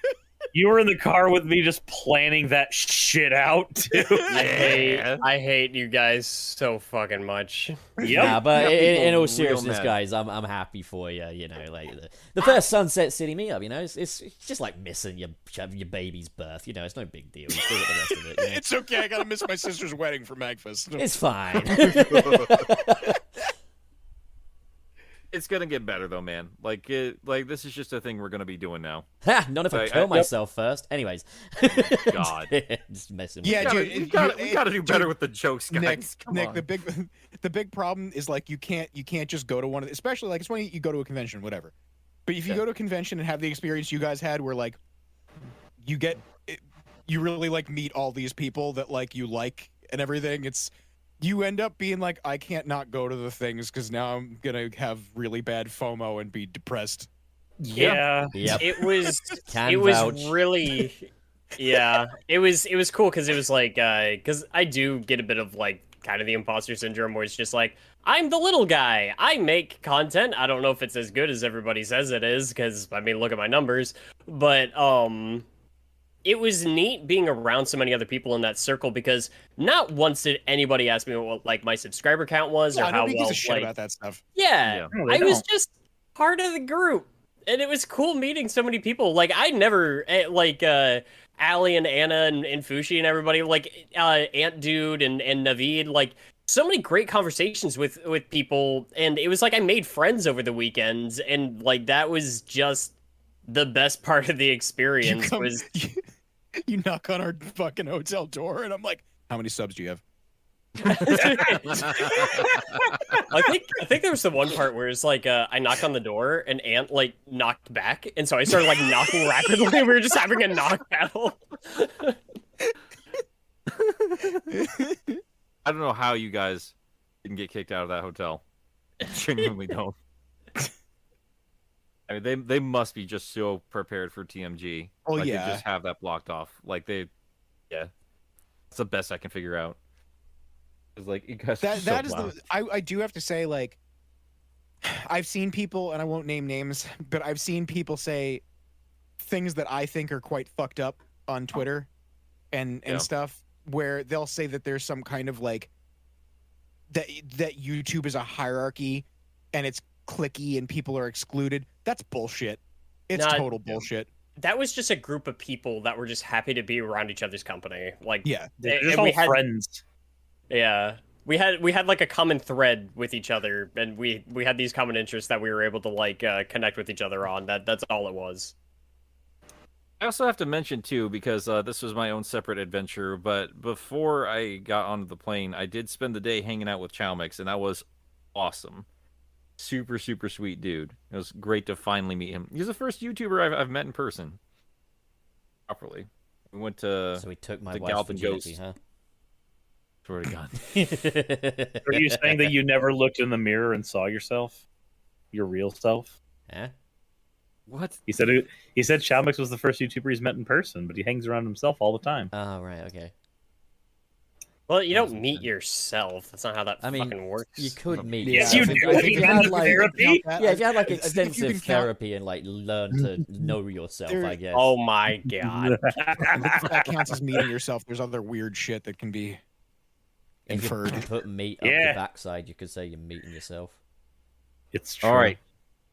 you were in the car with me, just planning that shit out too. I hate you guys so fucking much. Yep. Nah, but Yeah, in people all real seriousness, mad. guys, I'm happy for you. You know, like the first Sunset City meetup. You know, it's just like missing your baby's birth. You know, it's no big deal. You still get the rest of it. You know? It's okay. I gotta miss my sister's wedding for Magfest. It's fine. It's gonna get better though, man. Like this is just a thing we're gonna be doing now. Ha! Not if I Right, kill yep. myself first. Anyways. God. Just messing with Yeah, you. dude, we gotta do better dude, with the jokes, guys. Nick, Come Nick, on. the big problem is like you can't just go to one of the, especially like it's when you go to a convention, whatever. But if you go to a convention and have the experience you guys had, where like you really like meet all these people that like you like and everything, you end up being like, I can't not go to the things because now I'm gonna have really bad FOMO and be depressed. Yeah. Yep. It was Can it was vouch. really yeah. It was cool because it was like because I do get a bit of like kind of the imposter syndrome where it's just like I'm the little guy. I make content. I don't know if it's as good as everybody says it is because I mean look at my numbers, but it was neat being around so many other people in that circle because not once did anybody ask me what like my subscriber count was or Yeah, how nobody gives well a shit like about that stuff. yeah, No, they I was don't. just part of the group, and it was cool meeting so many people. Like I never like Ali and Anna and Fushi and everybody, like Ant Dude and Naveed, like so many great conversations with people, and it was like I made friends over the weekends, and like that was just the best part of the experience was You knock on our fucking hotel door, and I'm like, "How many subs do you have?" I think there was the one part where it's like I knocked on the door and Ant like knocked back, and so I started like knocking rapidly. We were just having a knock battle. I don't know how you guys didn't get kicked out of that hotel. I genuinely don't. I mean, they must be just so prepared for TMG. Oh, like, yeah. They just have that blocked off. Like yeah, it's the best I can figure out. It's like you guys. Are so That is loud. the I do have to say, like, I've seen people, and I won't name names, but I've seen people say things that I think are quite fucked up on Twitter and Yeah. stuff, where they'll say that there's some kind of like that YouTube is a hierarchy and it's clicky and people are excluded. That's bullshit. It's Nah, total bullshit. That was just a group of people that were just happy to be around each other's company. Like Yeah. They're And just we all had- friends. yeah. We had like a common thread with each other, and we had these common interests that we were able to like connect with each other on. That's all it was. I also have to mention too, because this was my own separate adventure. But before I got onto the plane, I did spend the day hanging out with Chalmix, and that was awesome. Super, super sweet dude. It was great to finally meet him. He's the first YouTuber I've met in person properly. It We went to. So he took my the wife's Galloping virginity, Ghost. huh? Swear to God. Are you saying that you never looked in the mirror and saw yourself, your real self? Huh? What? He said Shalmix was the first YouTuber he's met in person, but he hangs around himself all the time. Oh, right, okay. Well, you That's don't meet insane. yourself. That's not how that I mean, fucking works. You could meet Yes, you yourself. do. If you had like, Therapy? yeah, if you had like If you can extensive count- therapy and like learn to know yourself, There- I guess. Oh my god. If that counts as meeting yourself, there's other weird shit that can be if you inferred. put meat up Yeah. the backside, you could say you're meeting yourself. It's true.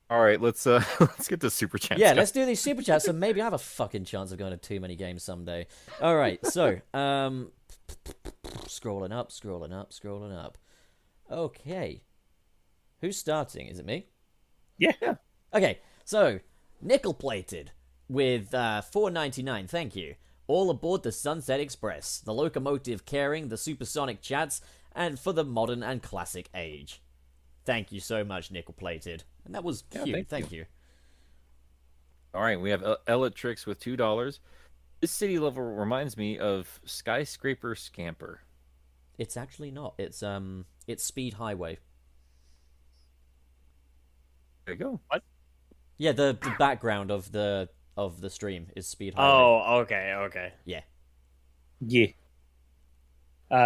All right. Let's let's get to super chats. Yeah, guys. let's do these super chats, and maybe I have a fucking chance of going to too many games someday. All right, so scrolling up. Okay, who's starting? Is it me? Yeah. Okay, so nickel plated with $4.99. Thank you. All aboard the Sunset Express, the locomotive carrying the supersonic chats, and for the modern and classic age. Thank you so much, nickel plated. And that was cute. Thank you. All right, we have Elatrix with $2. This city level reminds me of Skyscraper Scamper. It's actually not. It's Speed Highway. There you go. Yeah, the background of the stream is Speed Highway. Oh, okay. Yeah. Yeah.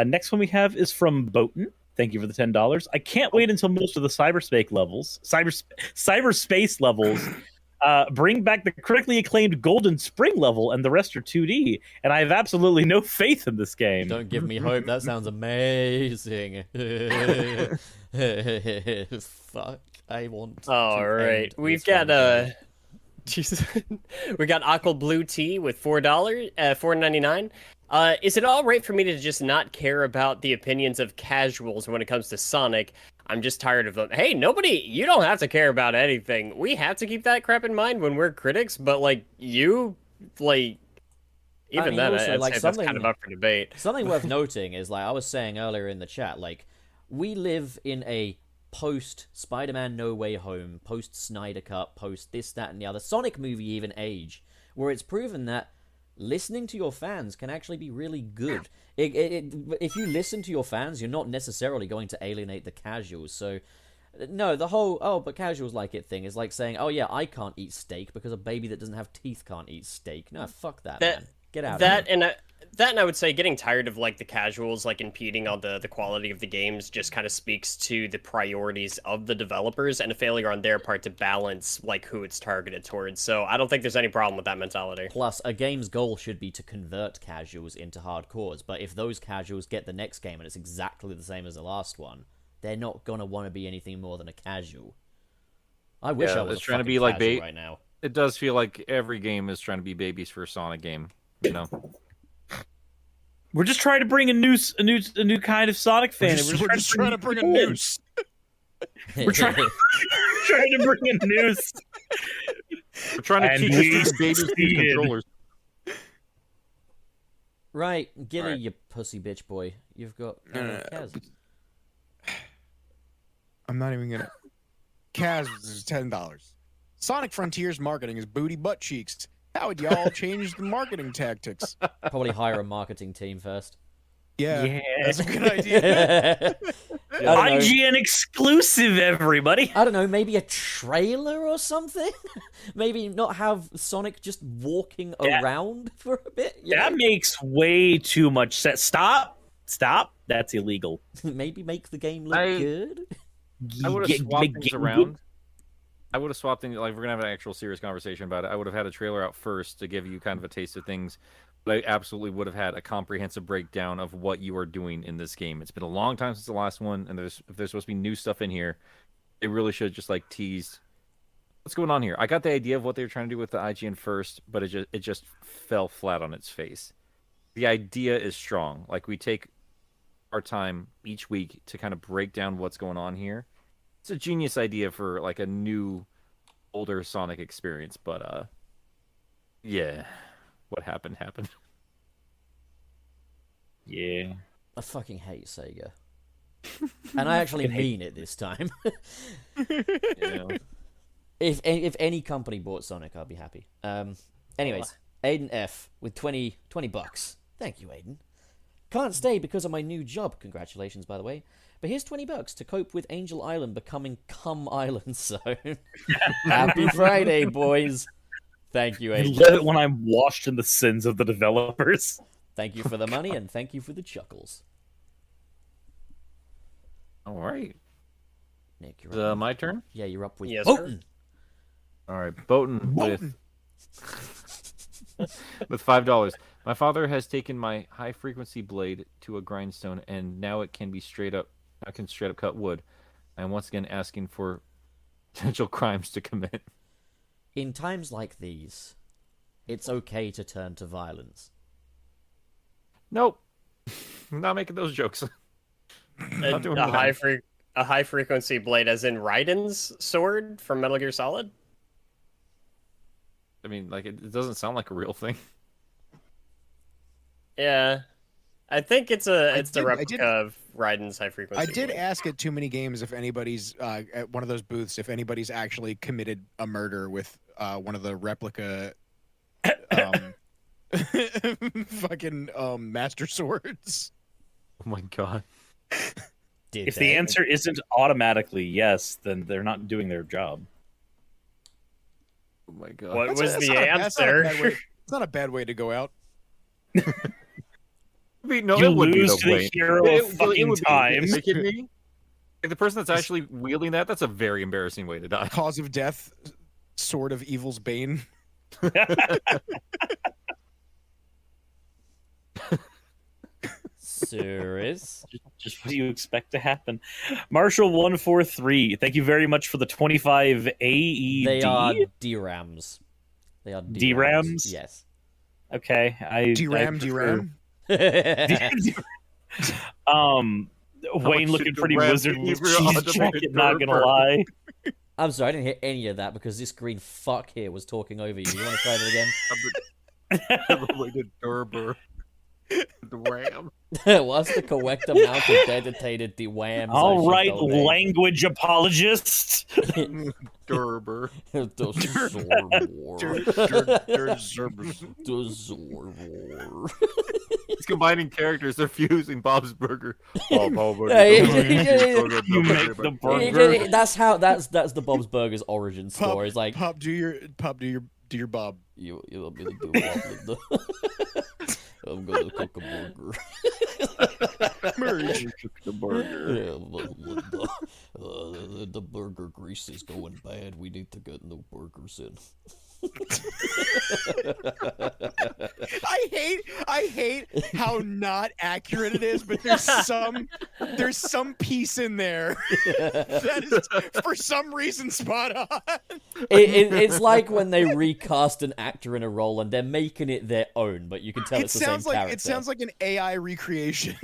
Next one we have is from Boaton. Thank you for the $10. I can't wait until most of the cyberspace levels bring back the critically acclaimed Golden Spring level, and the rest are 2D. And I have absolutely no faith in this game. Don't give me hope. That sounds amazing. Fuck. I want. All to right. end We've this got one. Jesus. We got Aqua Blue Tea with $4.99. Is it all right for me to just not care about the opinions of casuals when it comes to Sonic? I'm just tired of them. Hey, you don't have to care about anything. We have to keep that crap in mind when we're critics, but even mean, then, also, I'd like, say that's kind something- of up for debate. Something worth noting is, like I was saying earlier in the chat, like we live in a post Spider-Man No Way Home, post Snyder Cut, post this, that, and the other Sonic movie even age, where it's proven that listening to your fans can actually be really good. If you listen to your fans, you're not necessarily going to alienate the casuals. So, no, the whole but casuals like it thing is like saying, oh yeah, I can't eat steak because a baby that doesn't have teeth can't eat steak. No, fuck that, man. Get out of here. And I would say getting tired of like the casuals like impeding on the quality of the games just kind of speaks to the priorities of the developers and a failure on their part to balance like who it's targeted towards. So I don't think there's any problem with that mentality. Plus, a game's goal should be to convert casuals into hardcores, but if those casuals get the next game and it's exactly the same as the last one, they're not gonna want to be anything more than a casual. I wish Yeah, I was it's a trying to fucking be like casual right now. It does feel like every game is trying to be baby's first Sonic game. You know. We're just trying to bring a new kind of Sonic fan. We're just trying to bring a noose. We're trying to bring a noose. We're trying to And teach we us to be babies with succeeded. controllers. Right, get Alright. you pussy bitch boy. You've got No. Kaz. I'm not even gonna. Kaz is $10. Sonic Frontiers marketing is booty butt cheeks. How would y'all change the marketing tactics? Probably hire a marketing team first. Yeah, that's a good idea. I don't know. IGN exclusive, everybody. I don't know, maybe a trailer or something? Maybe not have Sonic just walking Yeah. around for a bit? you That know? makes way too much sense. Stop. That's illegal. Maybe make the game look I- good? I would have Get- swapped make things game around. I would have swapped things. Like, we're gonna have an actual serious conversation about it. I would have had a trailer out first to give you kind of a taste of things, but I absolutely would have had a comprehensive breakdown of what you are doing in this game. It's been a long time since the last one, and if there's supposed to be new stuff in here, it really should just like teased what's going on here. I got the idea of what they were trying to do with the IGN first, but it just fell flat on its face. The idea is strong. Like, we take our time each week to kind of break down what's going on here. It's a genius idea for like a new, older Sonic experience, but yeah, what happened. Yeah. I fucking hate Sega. And I actually mean it this time. Yeah. If any company bought Sonic, I'd be happy. Anyways, Aiden F with 20 bucks. Thank you, Aiden. Can't stay because of my new job. Congratulations, by the way. But here's 20 bucks to cope with Angel Island becoming Cum Island. So happy Friday, boys. Thank you, I Aiden. love it when I'm washed in the sins of the developers. Thank you for the money and thank you for the chuckles. All right. Nick, you're Is, up. my turn? Yeah, you're up with Yes, sir. Boatin'. All right, Bowton with $5. My father has taken my high frequency blade to a grindstone, and now it can be straight up. I can straight up cut wood. I'm once again asking for potential crimes to commit. In times like these, it's okay to turn to violence. Nope, I'm not making those jokes. Not doing that. A high frequency blade, as in Raiden's sword from Metal Gear Solid. I mean, like it doesn't sound like a real thing. Yeah, I think it's a did- replica of Raiden's high frequency. I did blade. ask at too many games if anybody's at one of those booths if anybody's actually committed a murder with one of the replica fucking master swords. Oh my god. Did If they? the answer isn't automatically yes, then they're not doing their job. Oh my god. What was That's the not a- that's not a bad answer? way- It's not a bad way to go out. I mean, no, You it would be lose the to the way. hero It- of it fucking would be. time. Are you kidding me? Like, the person that's actually wielding that's a very embarrassing way to die. Cause of death, sword of evil's bane. Serious? Just what do you expect to happen? Marshall143, thank you very much for the 25 AED. They are DRAMs. They are DRAMs? Yes. Okay, DRAM, DRAM. Wayne much looking did the pretty ram wizard with fever on cheese the jacket, not gonna Durber? lie. I'm sorry, I didn't hear any of that because this green fuck here was talking over you. You want to try that again? Probably the Durber. The ram. What's the correct amount of dedicated DWAMs? All right, language apologist. Durber. The Zor War. The Zor War. It's combining characters. They're fusing Bob's Burger. Oh, Bob's Burger. Yeah, You make the burger. That's the Bob's Burgers origin Pop, story. It's like Pop, do your Bob. you want me to do what? I'm gonna cook a burger. Merge. The burger. Yeah, but the burger grease is going bad. We need to get new burgers in. I hate how not accurate it is, but there's some piece in there that is for some reason spot on. It's like when they recast an actor in a role and they're making it their own, but you can tell it's the same character. It sounds like an AI recreation.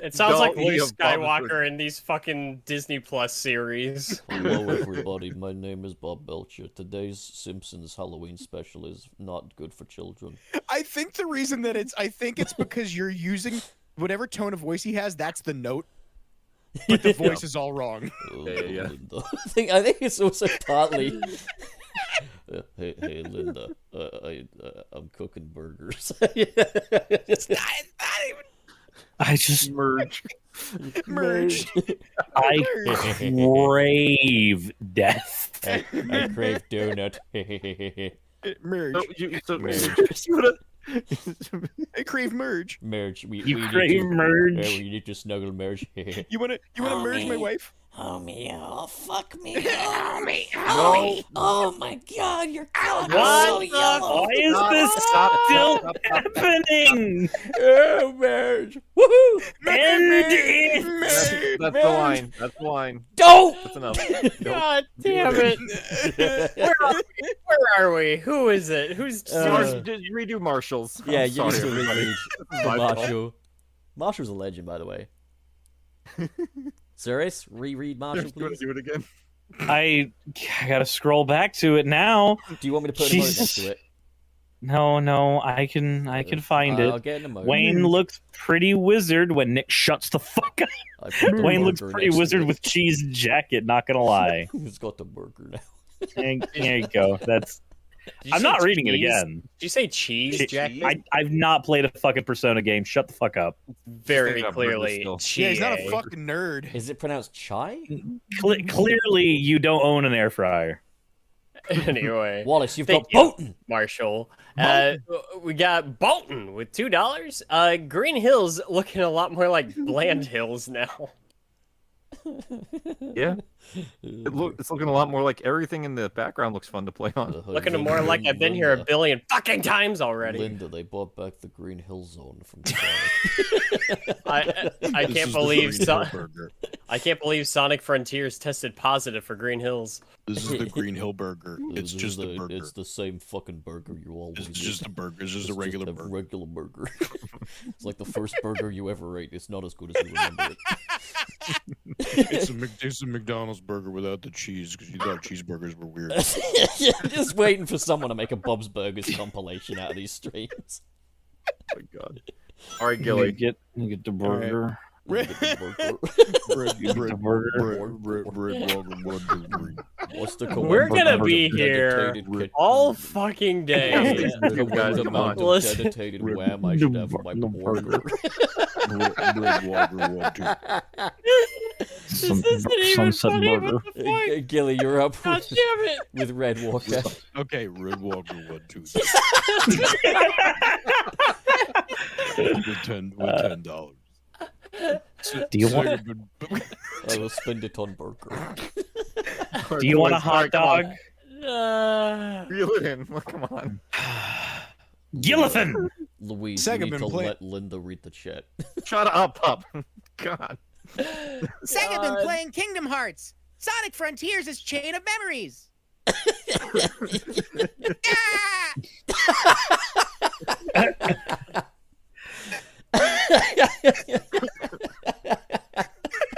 It sounds like Don't Luke eat a Bob Skywalker in these fucking Disney Plus series. Hello, everybody. My name is Bob Belcher. Today's Simpsons Halloween special is not good for children. I think the reason that I think it's because you're using whatever tone of voice he has. That's the note, but the voice is all wrong. Oh, Yeah. Linda. I think it's also partly. Hey, Linda. I'm cooking burgers. I just Merge. Merge. I crave death. I crave donut. Merge. I crave merge. Merge. You need crave to, merge? we need to snuggle merge. You wanna merge my wife? Homie, oh fuck me, homie, homie. Oh my god, your cock is What so the yellow. Why is this still happening? Oh, marriage. Woohoo! End it! That's the line. That's the line. Don't! That's enough. God damn it! Where are we? Who is it? Who's Uh, Just redo Marshall's. Yeah, I'm you sorry, need to everybody. read This is my fault. Marshall. Marshall's a legend, by the way. Serious? Reread Marshall, You want please? to do it again? I gotta scroll back to it now. Do you want me to put an emote next Jesus. to it? No, I can find I'll it. get an emote. Wayne looks pretty wizard when Nick shuts the fuck up. I put the Wayne looks burger pretty next to wizard it. with cheese jacket, not gonna lie. He's got the burger now. There you go. Did you I'm say not reading it cheese? again. Did you say cheese, Jack? I've not played a fucking Persona game. Shut the fuck up. Very Think about burgers clearly, still. Yeah, he's not a cheese. fucking nerd. Is it pronounced chai? Clearly, you don't own an air fryer. Anyway, Wallace, you've Thank got you. Bolton. Marshall. We got Bolton with $2. Green Hills looking a lot more like Bland Hills now. Yeah, it's looking a lot more like everything in the background looks fun to play on. Looking more like I've been here a billion fucking times already. Linda, they brought back the Green Hill Zone from Sonic. I can't believe I can't believe Sonic Frontiers tested positive for Green Hills. This is the Green Hill burger. It's This just is a burger. It's the same fucking burger you always It's eat. just a burger. It's just a It's regular just a burger. regular burger. It's like the first burger you ever ate. It's not as good as you remember it. It's a McDonald's burger without the cheese because you thought cheeseburgers were weird. Yeah, just waiting for someone to make a Bob's Burgers compilation out of these streams. Oh my god! All right, Gilly. You get the burger. Bread, burger. welcome, 1, 2, 3. What's the We're gonna coincidence be of here dedicated all fucking day. You guys, come on. Listen. Dedicated wham I should have for my burger. Bread, water, 1, 2. Sunset burger. Gilly, you're up God with, damn it! with Red Walker. Okay, Red Walker, 1, 2, 3. with $10. Do you want? I will spend it on burger. Do you want a hot dog? Reel it in. Come on. Gillifin. Louise, Sega you need been to play- let Linda read the chat. Shut up, pup. God. Sega been playing Kingdom Hearts. Sonic Frontiers is Chain of Memories.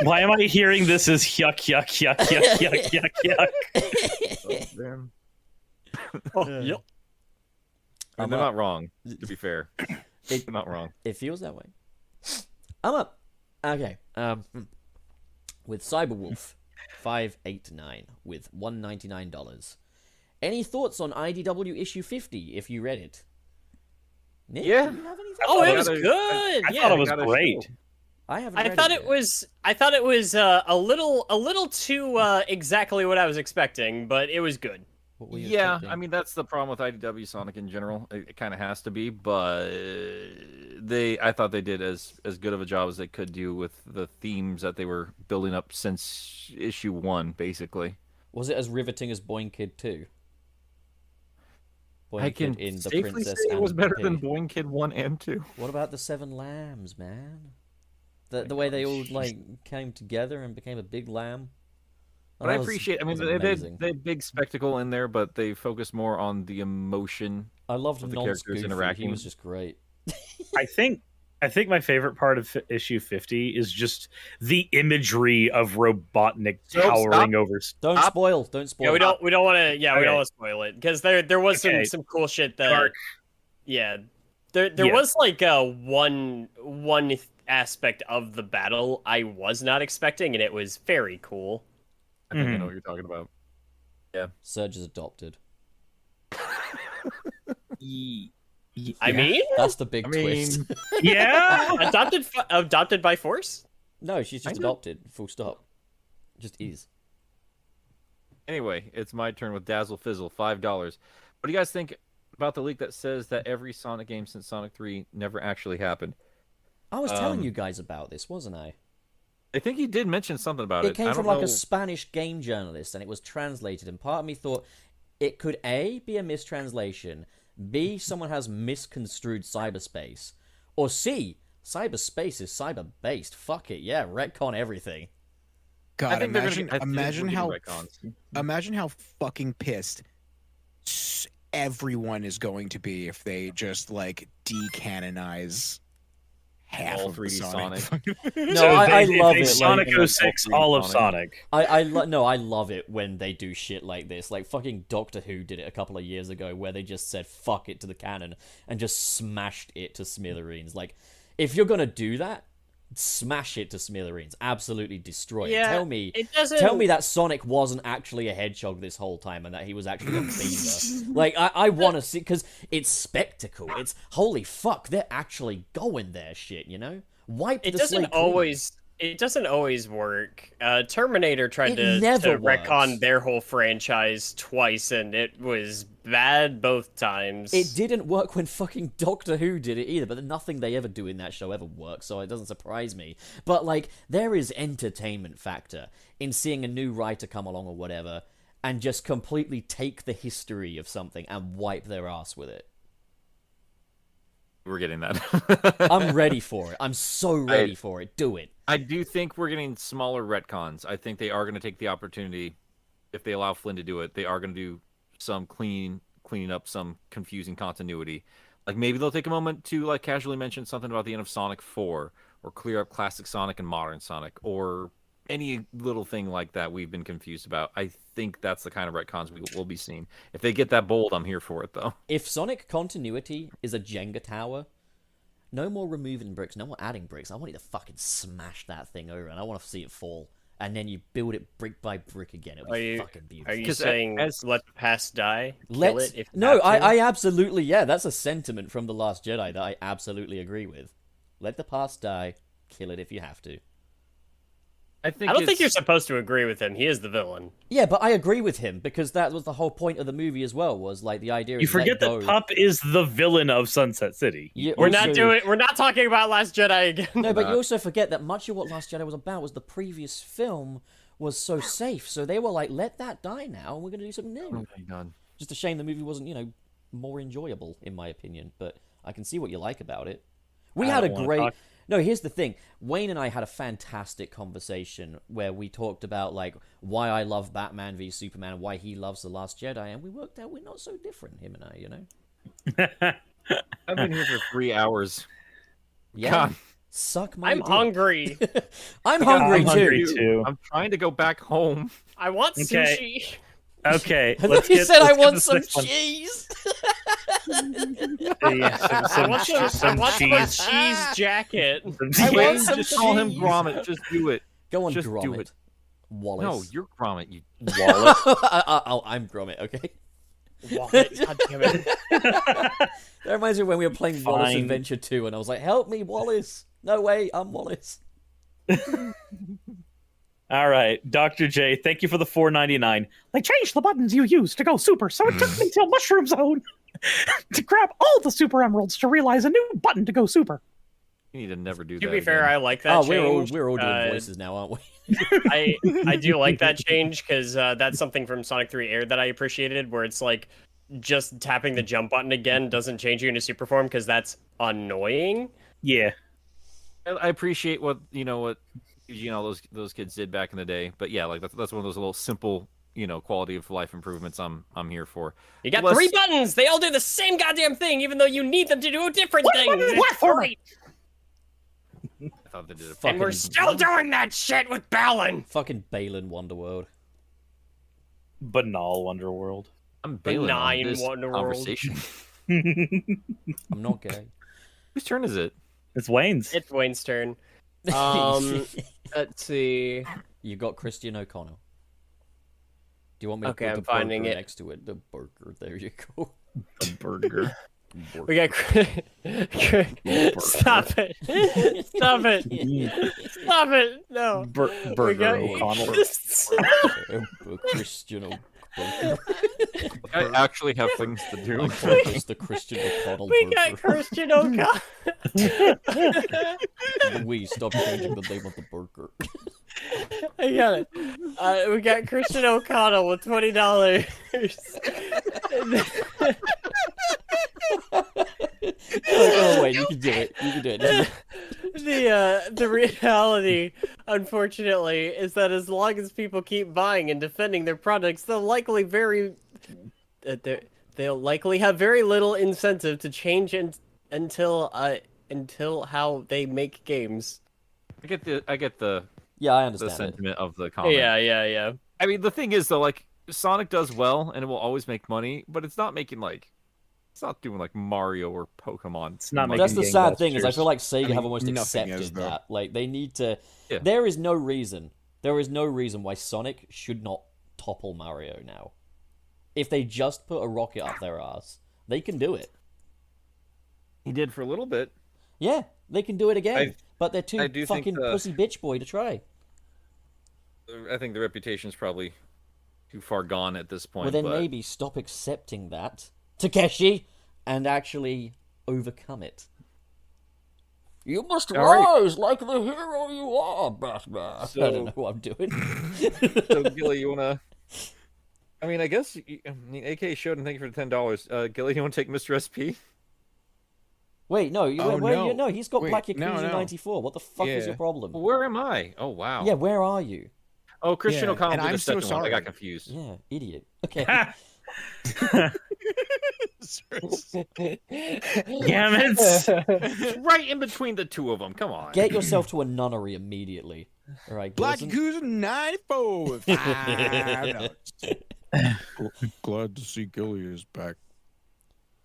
Why am I hearing this as yuck, yuck, yuck, yuck, yuck, yuck, yuck? Man. Yep. And they're not wrong, to be fair. They're not wrong. It feels that way. I'm up. Okay. With Cyberwolf 589 with $199. Any thoughts on IDW issue 50 if you read it? Nick, Yeah. do you have anything? Oh, it I was gotta- good. I Yeah. thought it was got a great. show. I haven't. I read thought it it was. I thought it was a little too exactly what I was expecting, but it was good. What were you Yeah, expecting? I mean that's the problem with IDW Sonic in general. It kind of has to be, but I thought they did as good of a job as they could do with the themes that they were building up since issue 1, basically. Was it as riveting as Boing Kid 2? Boing I can Kid in the safely Princess say it was and better the than Pig. Boing Kid 1 and 2. What about the Seven Lambs, man? The way they all like came together and became a big lamb. But I appreciate. I mean, they had big spectacle in there, but they focus more on the emotion. I loved of the Nonce characters Goofy. He interacting. was just great. I think my favorite part of issue 50 is just the imagery of Robotnik So, towering stop. over. Don't Stop. spoil. Don't spoil. Yeah, we don't want to. Yeah, we Okay. don't want to spoil it because there was Okay. some cool shit that. Dark. Yeah, there Yeah. was like one aspect of the battle I was not expecting, and it was very cool. I think I Mhm. know what you're talking about. Surge is adopted. I mean, That's the big I twist. mean, Yeah. adopted by force. No, she's just Kinda. adopted. Full stop. Just is. anyway, it's my turn with Dazzle Fizzle, $5. What do you guys think about the leak that says that every Sonic game since Sonic 3 never actually happened? I was telling Um, you guys about this, wasn't I? I think he did mention something about it. It came I from don't like know. a Spanish game journalist, and it was translated. And part of me thought it could A, be a mistranslation, B, someone has misconstrued cyberspace, or C, cyberspace is cyber based. Fuck it, yeah, retcon everything. God, they're gonna imagine, get- I think imagine we're how, getting retcons. imagine how fucking pissed everyone is going to be if they just like decanonize half All of the 3D Sonic. No, So I if they love say it. Sonic Like, 06, all of Sonic. I love it when they do shit like this. Like fucking Doctor Who did it a couple of years ago, where they just said fuck it to the canon and just smashed it to smithereens. Like, if you're gonna do that, smash it to smithereens, absolutely destroy it. Yeah, Tell me, it doesn't. tell me that Sonic wasn't actually a hedgehog this whole time and that he was actually a beaver. Like, I want to see, because it's spectacle. It's holy fuck, they're actually going there, shit. You know, wipe It the doesn't slate clean. always. It doesn't always work. Terminator tried It to never retcon works. their whole franchise twice, and it was bad both times. It didn't work when fucking Doctor Who did it either, but nothing they ever do in that show ever works, so it doesn't surprise me. But, like, there is entertainment factor in seeing a new writer come along or whatever and just completely take the history of something and wipe their ass with it. We're getting that. I'm ready for it. I'm so ready for it. Do it. I do think we're getting smaller retcons. I think they are going to take the opportunity, if they allow Flynn to do it, they are going to do some cleaning up some confusing continuity. Like maybe they'll take a moment to like casually mention something about the end of Sonic 4, or clear up classic Sonic and modern Sonic, or any little thing like that we've been confused about. I think that's the kind of retcons we will be seeing. If they get that bold, I'm here for it though. If Sonic continuity is a Jenga tower, no more removing bricks, no more adding bricks. I want you to fucking smash that thing over, and I want to see it fall. And then you build it brick by brick again. It'll be fucking beautiful. Are you 'Cause saying as- let the past die? Kill Let's it if you no, have to? I absolutely, yeah, that's a sentiment from The Last Jedi that I absolutely agree with. Let the past die, kill it if you have to. I think I don't think it's- you're supposed to agree with him. He is the villain. Yeah, but I agree with him because that was the whole point of the movie as well. Was like the idea. You is let forget go. that Pup is the villain of Sunset City. You We're also- not talking about Last Jedi again. No, but you also forget that much of what Last Jedi was about was the previous film was so safe. So they were like, let that die now, and we're going to do something new. Oh my god. Just a shame the movie wasn't, more enjoyable, in my opinion. But I can see what you like about it. We I had a don't wanna great. talk. No, here's the thing. Wayne and I had a fantastic conversation where we talked about like why I love Batman v Superman and why he loves The Last Jedi, and we worked out we're not so different, him and I. I've been here for 3 hours. Yeah. God. Suck my I'm dick. hungry. I'm hungry, I'm hungry too. too. I'm trying to go back home. I want Okay. sushi. Okay, I let's thought you get. said I let's get want this some next one. cheese. Yeah, I want some, some I want cheese. some cheese jacket. I Wayne, want some just call him cheese. Gromit. Just do it. Go on, Just do Gromit. it. Wallace. No, you're Gromit. You Wallet. I'm Gromit, okay? Wallet, God damn it. That reminds me of when we were playing Wallace Fine. Adventure 2, and I was like, help me, Wallace. No way, I'm Wallace. All right, Dr. J, thank you for the $4.99. They changed the buttons you used to go super, so it took me till Mushroom Zone to grab all the super emeralds to realize a new button to go super. You need to never do To that. be fair, again. I like that Oh, change. we're all doing Uh, voices now, aren't we? I do like that change because that's something from Sonic 3 Air that I appreciated, where it's like just tapping the jump button again doesn't change you into super form because that's annoying. Yeah. I appreciate what those kids did back in the day. But yeah, like that's one of those little simple quality of life improvements I'm here for. You got Plus- 3 buttons. They all do the same goddamn thing, even though you need them to do a different thing. button is It's platformer? great. I thought they did it. And we're still doing that shit with Balin. Fucking Balin Wonderworld. Banal Wonderworld. I'm bailing on Benign this Wonderworld. conversation. I'm not gay. Whose turn is it? It's Wayne's. It's Wayne's turn. Let's see. You got Christian O'Connell. Do you want me to Okay, put I'm the finding burger it. next to it? The burger. There you go. A burger. We got. Stop it! Stop it! Stop it! No. Burger We got- O'Connell. Christian O'Connell. I actually have things to do. I call this the Christian O'Connell We burger. got Christian O'Connell. We stop changing the name of the burger. I got it. We got Christian O'Connell with $20. Oh wait, you can do it. You can do it. The reality, unfortunately, is that as long as people keep buying and defending their products, they'll likely have very little incentive to change until how they make games. I get the Yeah, I the understand it. sentiment of the comment. Yeah. I mean, the thing is though, like Sonic does well, and it will always make money, but it's not making like It's not doing like Mario or Pokemon. It's not Like, That's the making sad thing is I gangbusters. feel like Sega I mean, have almost nothing accepted is, though. that. Like they need to. Yeah. There is no reason. There is no reason why Sonic should not topple Mario now. If they just put a rocket up their ass, they can do it. he did for a little bit. Yeah, they can do it again. I- but they're I too do think fucking the- pussy bitch boy to try. I think the reputation's probably too far gone at this point. Well, then but maybe stop accepting that, Takeshi, and actually overcome it. You must All right. rise like the hero you are, Batman. I So- don't know what I'm doing. So, Gilly, you wanna? I mean, I guess AK showed, and thank you for the $10. Gilly, you want to take Mr. SP? Wait, no, Oh, no. no, he's got Wait, Black no, Yakuza no. 94. What the fuck is Yeah. your problem? Well, where am I? Oh wow. Yeah, where are you? Oh, Christian Yeah, O'Connell and did I'm the so second one. I sorry. got confused. Yeah, idiot. Okay. Damn it! It's right in between the two of them. Come on. Get yourself to a nunnery immediately. All right, Black Gilson? Yakuza 94 with $5. Glad to see Gilly is back.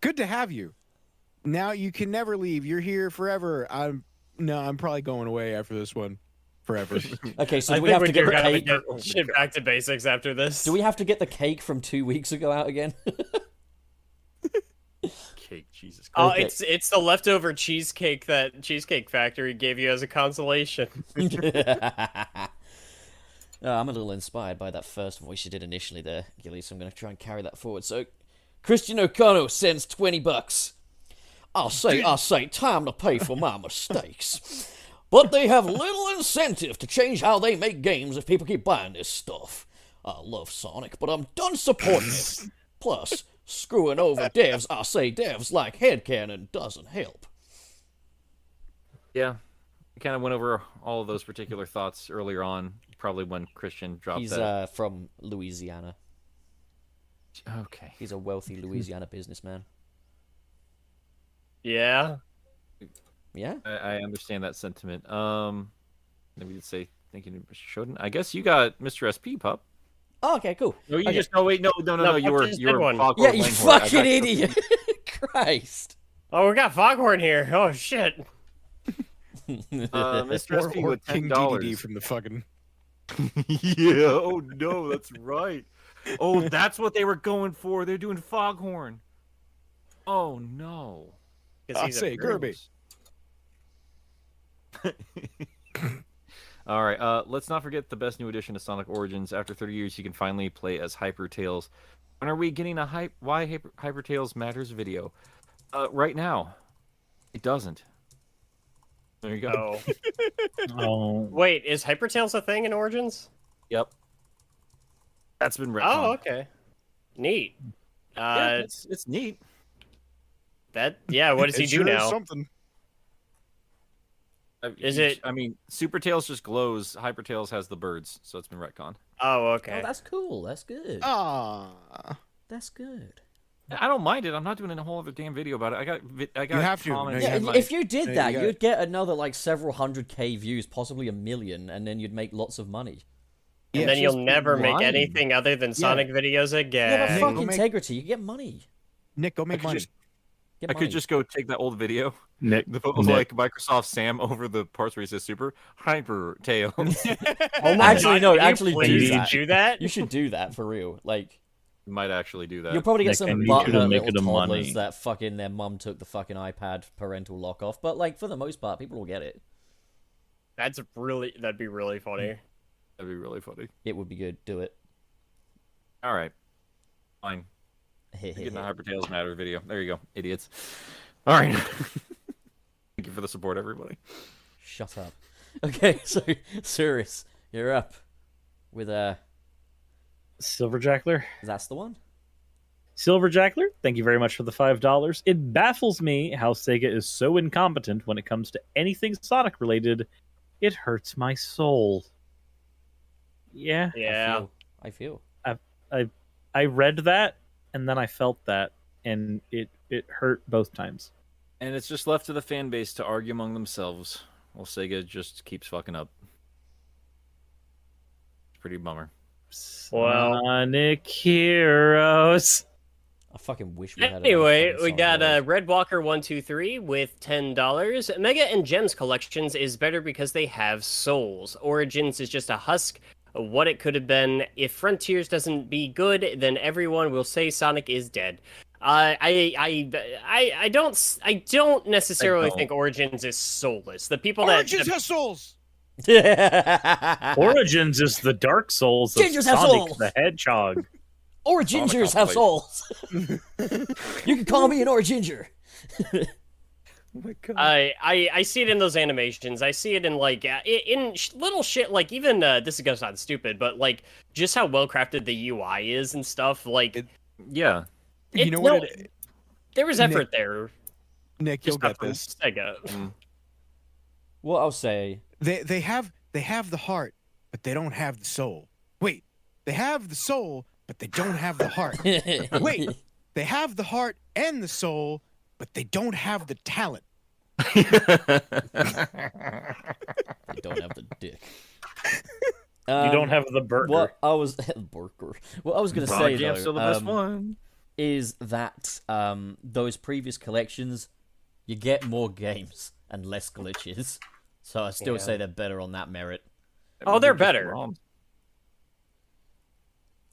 Good to have you. Now you can never leave. You're here forever. I'm probably going away after this one. Forever. Okay, so I do we think have we to get the gotta cake? get shit back to basics after this. Do we have to get the cake from 2 weeks ago out again? Cake, Jesus Oh, Christ. Okay. it's the leftover cheesecake that Cheesecake Factory gave you as a consolation. I'm a little inspired by that first voice you did initially there, Gilly, so I'm going to try and carry that forward. So, Christian O'Connell sends $20. I'll say, time to pay for my mistakes. But they have little incentive to change how they make games if people keep buying this stuff. I love Sonic, but I'm done supporting it. Plus, screwing over devs, I say devs like headcanon doesn't help. Yeah. We kind of went over all of those particular thoughts earlier on, probably when Christian dropped He's that. from Louisiana. Okay. He's a wealthy Louisiana businessman. Yeah. Yeah? I understand that sentiment. Maybe you'd say thinking you shouldn't. I guess you got Mr. SP, pup. Oh, okay, cool. No, you Okay. just no wait, no, No, you Pup were just you did were one. Foghorn Yeah, you Leghorn. I fucking got- idiot. Christ. Oh, we got Foghorn here. Oh shit. Mr. or, SP or with King $10. DDD from the fucking. Yeah. Oh no, that's right. Oh, that's what they were going for. They're doing Foghorn. Oh no. 'Cause I he's a say Kirby. All right. Let's not forget the best new addition to Sonic Origins. After 30 years, you can finally play as Hyper Tails. When are we getting a Why Hyper Tails Matters video? Right now. It doesn't. There you go. Oh. Oh, Wait, is Hypertails a thing in Origins? Yep. That's been retconned. Oh, okay. Neat. Yeah, it's neat. Yeah, what does he It do sure is now? Something. Is it- I mean, Super Tails just glows. Hyper Tails has the birds, so it's been retconned. Oh, Oh, okay. that's cool. That's good. Ah. That's good. I don't mind it. I'm not doing a whole other damn video about it. I got. You have to. comments Yeah, Yeah, and, if you did Yeah, that, you got- you'd get another like several 100K views, possibly 1 million, and then you'd make lots of money. And Yeah, then you'll just never make lying. anything other than Sonic videos again. Yeah, but Nick, fuck go make- integrity. You get money. Nick, go make could money. just- Get I money. could just go take that old video. Nick. The was Nick. like Microsoft Sam over the parts where he says Super Hyper Tails. Oh my Actually, God, no, can you actually do please that. do that. You should do that for real. Like, Might actually do that. you'll probably get Nick, some I need you to butthurt make little it a toddlers money. that fucking their mum took the fucking iPad parental lock off. But like, for the most part, people will get it. That'd be really funny. That'd be really funny. It would be good. Do it. All right, fine. Getting the Hyper Tails Matter video. There you go, idiots. All right. Thank you for the support, everybody. Shut up. Okay, so Cirrus, you're up with Silverjackler. that's the one. Silverjackler, thank you very much for the $5. It baffles me how Sega is so incompetent when it comes to anything Sonic related. It hurts my soul. Yeah, Yeah. I feel. I read that and then I felt that, and it hurt both times. And it's just left to the fan base to argue among themselves, while Sega just keeps fucking up. It's pretty bummer. Well- Sonic Heroes. I fucking wish we had. Anyway, fucking we Sonic got World. Redwalker123 with $10. Mega and Gems Collections is better because they have souls. Origins is just a husk of what it could have been. If Frontiers doesn't be good, then everyone will say Sonic is dead. I don't necessarily think Origins is soulless. The people Origins has souls. Origins is the Dark Souls of Gingers have Sonic souls! the Hedgehog. Origingers have souls. You can call me an Originger. Oh my god. I see it in those animations. I see it in like little shit like even this is gonna sound stupid, but like just how well crafted the UI is and stuff. Like Yeah. You know what? there was effort there. Nick, you'll Just not get from this. Sega. What I'll say. They have the heart, but they don't have the soul. Wait, they have the soul, but they don't have the heart. Wait, they have the heart and the soul, but they don't have the talent. They don't have the dick. You don't have the burger. What I was burger. What I was gonna say Sonic though, Jam's still the best one. is that those previous collections, you get more games and less glitches. So I still say they're better on that merit. Oh, they're just better. ROMs.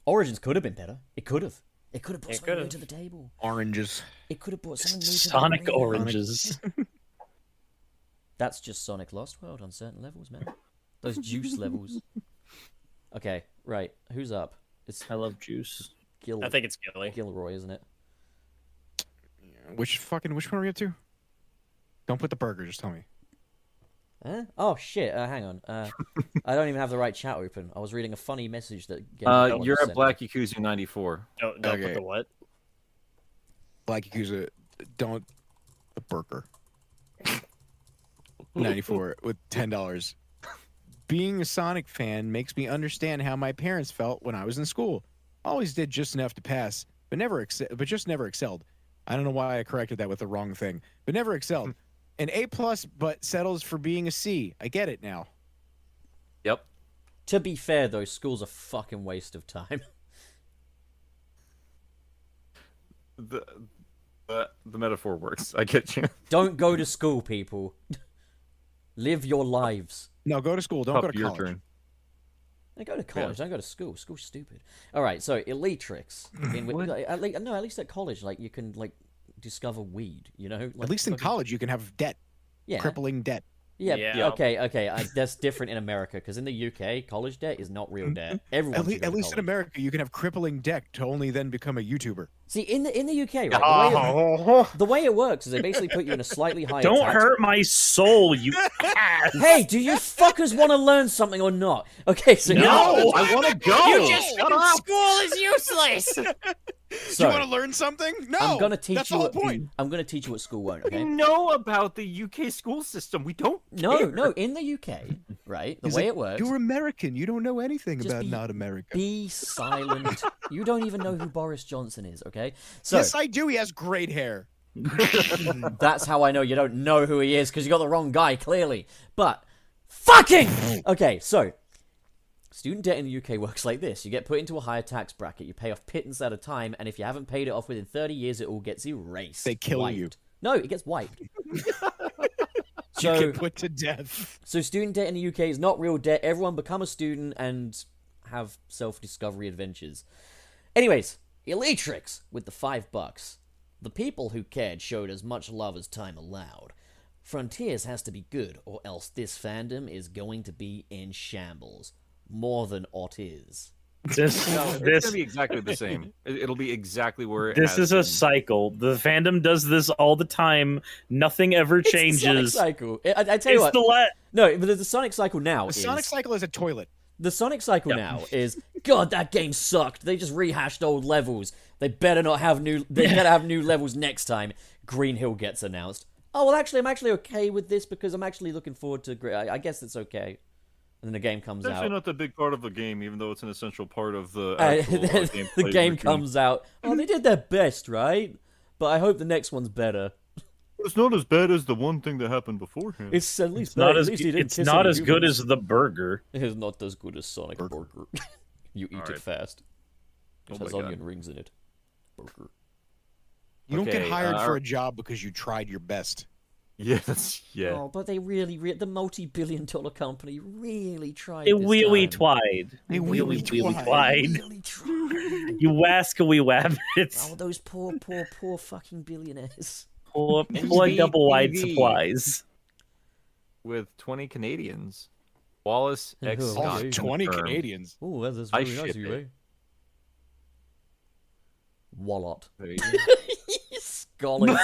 Origins could have been better. It could have. It could have brought It something new could've. to the table. Oranges. It could have brought something new to the Sonic arena. Oranges. That's just Sonic Lost World on certain levels, man. Those juice levels. Okay, right. Who's up? It's I love juice. I think it's Gilly. Gilroy, isn't it? Which one are we up to? Don't put the burger. Just tell me. Huh? Oh shit! Hang on. I don't even have the right chat open. I was reading a funny message that. Gilroy You're sent at me. Black Yakuza 94. Don't Okay. put the what? Black Yakuza. Don't the burger. 94 with $10. Being a Sonic fan makes me understand how my parents felt when I was in school. Always did just enough to pass, but just never excelled. I don't know why I corrected that with the wrong thing, but never excelled. An A+, but settles for being a C. I get it now. Yep. To be fair, though, school's a fucking waste of time. The metaphor works. I get you. Don't go to school, people. Live your lives. No, go to school. Don't Pup, go to your college. turn. I go to college. Don't go to school. School's stupid. All right, so Elytrix. At least at college, like you can like discover weed. You know, like, At least in fucking- college, you can have debt, Yeah. crippling debt. Yeah. Yeah. Okay. That's different in America because in the UK, college debt is not real debt. Everyone. At least in America, you can have crippling debt to only then become a YouTuber. See, in the UK, right? The way it works is they basically put you in a slightly higher. Don't tax- hurt my soul, you ass. Hey, do you fuckers want to learn something or not? Okay, so No, I want to go. You just said school is useless. So, you want to learn something? No. I'm gonna teach that's you. the whole What, point. I'm gonna teach you what school won't. We Okay. know about the UK school system. We don't. No. In the UK, right? The He's way like, it works. You're American. You don't know anything Just about be- not America. Be silent. You don't even know who Boris Johnson is. Okay. So Yes, I do. He has great hair. that's how I know you don't know who he is because you got the wrong guy clearly. But fucking okay. So student debt in the UK works like this: you get put into a higher tax bracket, you pay off pittance at a time, and if you haven't paid it off within 30 years, it all gets erased. They kill wiped. you. No, it gets wiped. You So, get put to death. so student debt in the UK is not real debt. Everyone become a student and have self-discovery adventures. Anyways, Elytrix with the $5. The people who cared showed as much love as time allowed. Frontiers has to be good, or else this fandom is going to be in shambles. More than ought is. This It's this gonna be exactly the same. It'll be exactly where. It this has is a been. cycle. The fandom does this all the time. Nothing ever It's the Sonic changes. cycle. I tell you It's what. the No, but the Sonic cycle now The is... Sonic cycle is a toilet. The Sonic cycle now is, God, that game sucked. They just rehashed old levels. They better not have new. They better have new levels next time. Green Hill gets announced. Oh well, actually, I'm actually okay with this because I'm actually looking forward to. I guess it's okay. And then the game comes It's actually out. not the big part of the game, even though it's an essential part of the And actual then the gameplay game routine. comes out. Oh, they did their best, right? But I hope the next one's better. It's not as bad as the one thing that happened beforehand. It's at least It's not at as least he didn't it's kiss not any as good humans. as the burger. It is not as good as Sonic Burger. Burger. You eat it Alright. fast. It Oh my has God. onion rings in it. Burger. You don't get Okay, hired for a job because you tried your best. Yes, yeah. Oh, but they really, the multi-billion-dollar company really tried. They this wee time. twide. They wee wee twide. twide. Really tried. You wascally wabbits. Oh, those poor fucking billionaires. Poor NV double wide TV. supplies. With 20 Canadians. Wallace X Oh, Scott. okay. 20 confirmed. Canadians. Oh, that's I really nice ship of you, it. eh? Wallot. There you go. Scholars.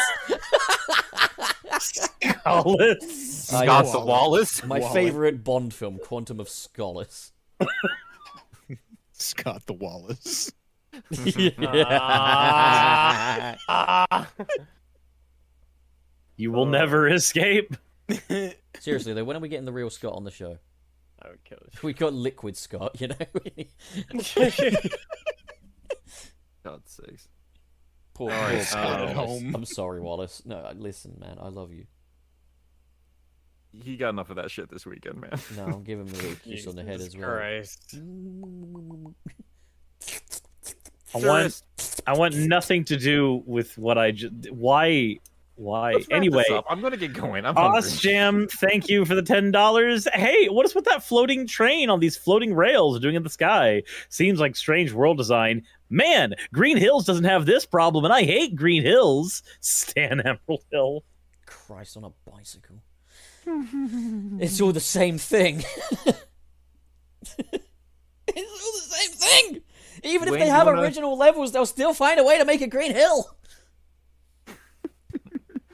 Alice. Scott the Wallace. My favorite Bond film, Quantum of Solace. Scott the Wallace. You will never escape. Seriously though, when are we getting the real Scott on the show? I would kill it. We got Liquid Scott, you know. God's sakes. Poor Alright, Scott at Wallace. home. I'm sorry, Wallace. No, listen, man, I love you. He got enough of that shit this weekend, man. No, I'm giving him a little kiss on the head as well. Christ. I want nothing to do with what I just. Why? Let's wrap Anyway, this up. I'm gonna get going. I'm hungry. Jam, thank you for the $10. Hey, what is with that floating train on these floating rails doing in the sky? Seems like strange world design. Man, Green Hills doesn't have this problem, and I hate Green Hills. Stan Emerald Hill. Christ, on a bicycle. It's all the same thing. It's all the same thing. Even if Wayne, they you have wanna- original levels, they'll still find a way to make a Green Hill.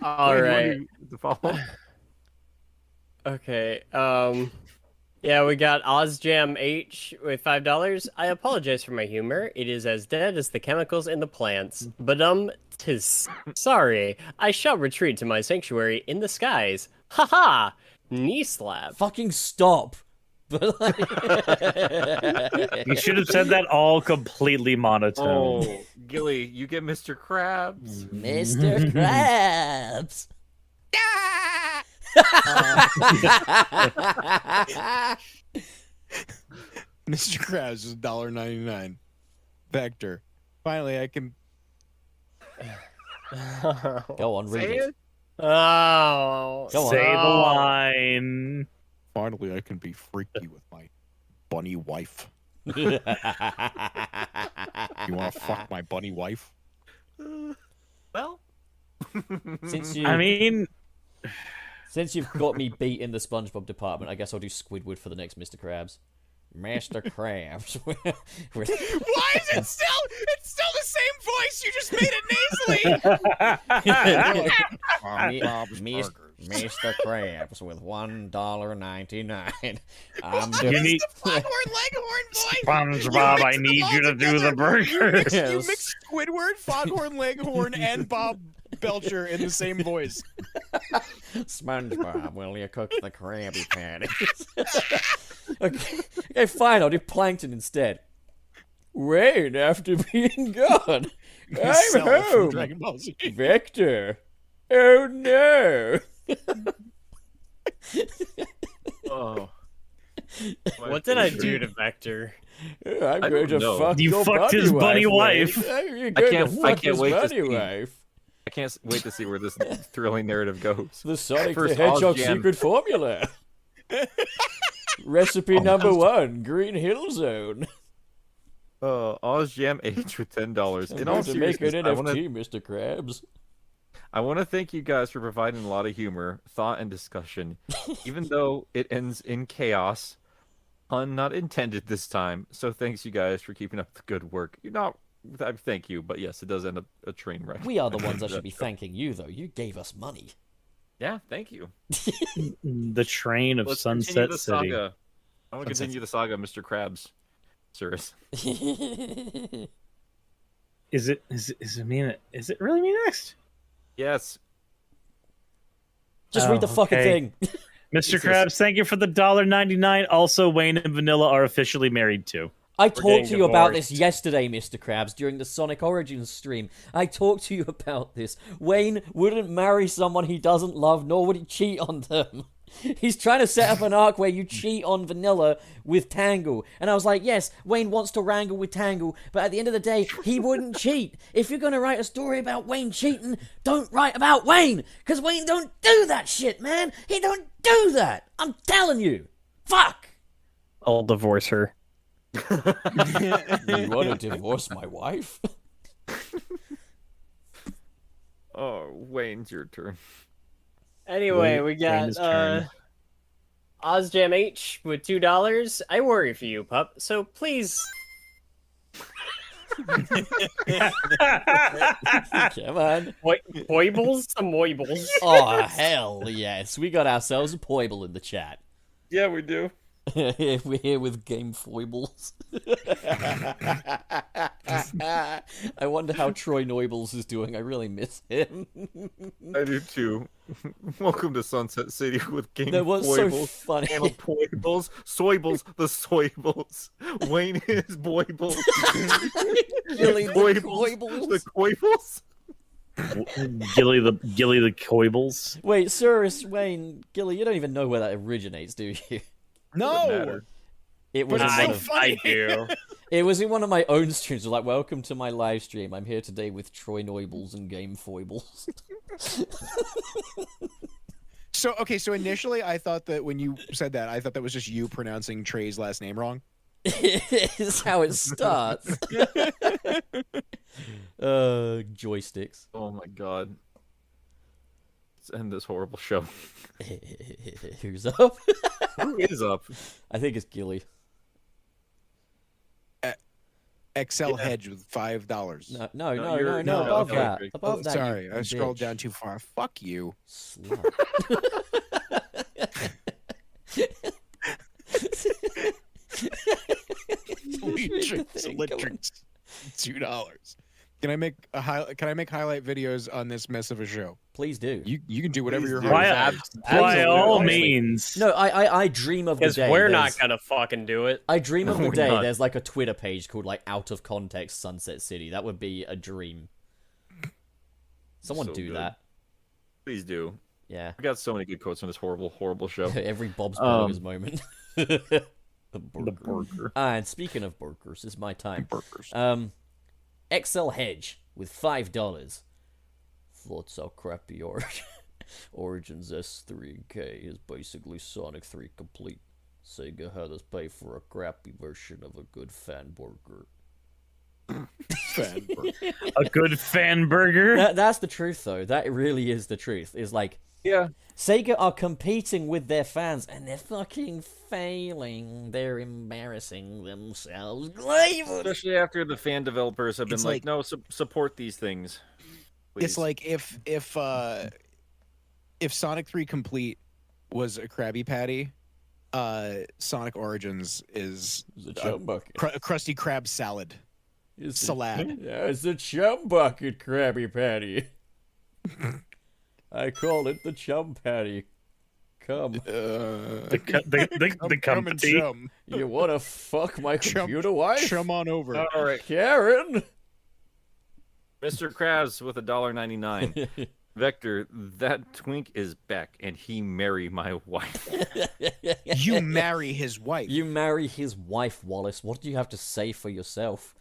All Wayne, right. what do you- to follow? Okay. Yeah, we got OzJam H with $5. I apologize for my humor. It is as dead as the chemicals in the plants. But tis sorry. I shall retreat to my sanctuary in the skies. Ha ha! Knee slap. Fucking stop. But like... You should have said that all completely monotone. Oh, Gilly, you get Mr. Krabs. Mr. Krabs. Mr. Krabs is $1.99. Vector. Finally, I can. Go on, read Say it. it. Oh. Go on. Say the line. Finally, I can be freaky with my bunny wife. You want to fuck my bunny wife? Well, Since you've got me beat in the SpongeBob department, I guess I'll do Squidward for the next Mr. Krabs. Mr. Krabs. Why is it still? It's still the same voice. You just made it nasally. Mr. Krabs with $1.99. I'm You need Foghorn Leghorn voice. SpongeBob. I need you to do the burger. You mix Squidward, Foghorn Leghorn, and Bob Belcher in the same voice. SpongeBob, will you cook the Krabby Patties? Okay, fine, I'll do Plankton instead. Wait, after being gone, I'm Cell from home. Dragon Ball Z. Vector. Oh no. oh. What did I do to Vector? I'm I going to don't know. fuck You your fucked his bunny wife. You're going can't- to I fuck can't his wait to bunny see. wife. I can't wait to see where this thrilling narrative goes. The Sonic First, the Hedgehog OzJam. secret formula. Recipe number 1, Green Hill Zone. OzJam H with $10. I'm In all going to make an seriousness, NFT, Mr. Krabs. I want to thank you guys for providing a lot of humor, thought, and discussion, even though it ends in chaos. Pun not intended this time. So thanks you guys for keeping up the good work. You're not. Thank you, but yes, it does end up a train wreck. We are the ones that should be thanking you, though. You gave us money. Yeah, thank you. The train of Let's continue Sunset the City. saga. I want to continue the saga, of Mr. Krabs. Serious. Is it really me next? Yes. Just read the fucking okay. thing. Mr. Jesus. Krabs, thank you for the $1.99. Also, Wayne and Vanilla are officially married too. I talked to you about this divorced. yesterday, Mr. Krabs, during the Sonic Origins stream. I talked to you about this. Wayne wouldn't marry someone he doesn't love, nor would he cheat on them. He's trying to set up an arc where you cheat on Vanilla with Tangle. And I was like, yes, Wayne wants to wrangle with Tangle, but at the end of the day, he wouldn't cheat. If you're going to write a story about Wayne cheating, don't write about Wayne. Because Wayne don't do that shit, man. He don't do that. I'm telling you. Fuck. I'll divorce her. You want to divorce my wife? Oh, Wayne's your turn. Anyway, we Wayne's got turn. Ozjam H with $2. I worry for you, pup. So please. Come on. Poibles? Some moibles. Oh, hell yes. We got ourselves a Poible in the chat. Yeah, we do. We're here with game foibles. I wonder how Troy Noibles is doing. I really miss him. I do too. Welcome to Sunset City with Game That was so Foibles. funny. And Poibles, Soibles, the Soibles. Wayne is Boibles. Gilly the Boibles, the Coibles. Coibles. Gilly the Coibles. Wait, Cyrus Wayne Gilly, you don't even know where that originates, do you? No. It was But in it's one so of, funny. I do. it was in one of my own streams. Like, welcome to my live stream. I'm here today with Troy Noibles and Game Foibles. So okay, so initially I thought that when you said that, I thought that was just you pronouncing Trey's last name wrong. Is how it starts. Joysticks. Oh my god. Let's end this horrible show. Who's up? Who is up? I think it's Gilly. XL Hedge with $5. No, No, no, you're- no, no, above okay, that. okay. Above that. Sorry, you I scrolled bitch. down too far. Fuck you. Slut. Electrics, electrics. $2. Can I make highlight videos on this mess of a show? Please do. You can do whatever Please your do. heart By desires. all Honestly. means. No, I dream of the Because day. we're there's- not gonna fucking do it. I dream of the We're day. not. There's like a Twitter page called like Out of Context Sunset City. That would be a dream. Someone So do good. that. Please do. Yeah. We got so many good quotes from this horrible, horrible show. Every Bob's Burgers moment. the burger. burger. And speaking of burgers, it's my time. Burgers. XL Hedge with $5. Thoughts how crappy Origins S3K is basically Sonic 3 complete. Sega had us pay for a crappy version of a good fan burger. Fan burger. A good fan burger. That's the truth, though. That really is the truth. Is like, Yeah. Sega are competing with their fans, and they're fucking failing. They're embarrassing themselves. Especially after the fan developers have been It's like, like- no, support these things. Please. It's like if Sonic 3 Complete was a Krabby Patty, Sonic Origins is It's a chum bucket. Krusty Krab salad. It's a- Salad. Yeah, it's a chum bucket, Krabby Patty. I call it the chum patty. Come. The Come and company. chum. You wanna fuck my Chum- computer wife? Chum on over. all right, Karen! Mr. Krabs with $1.99. Vector, that twink is back, and he marry my wife. You marry his wife. You marry his wife, Wallace. What do you have to say for yourself?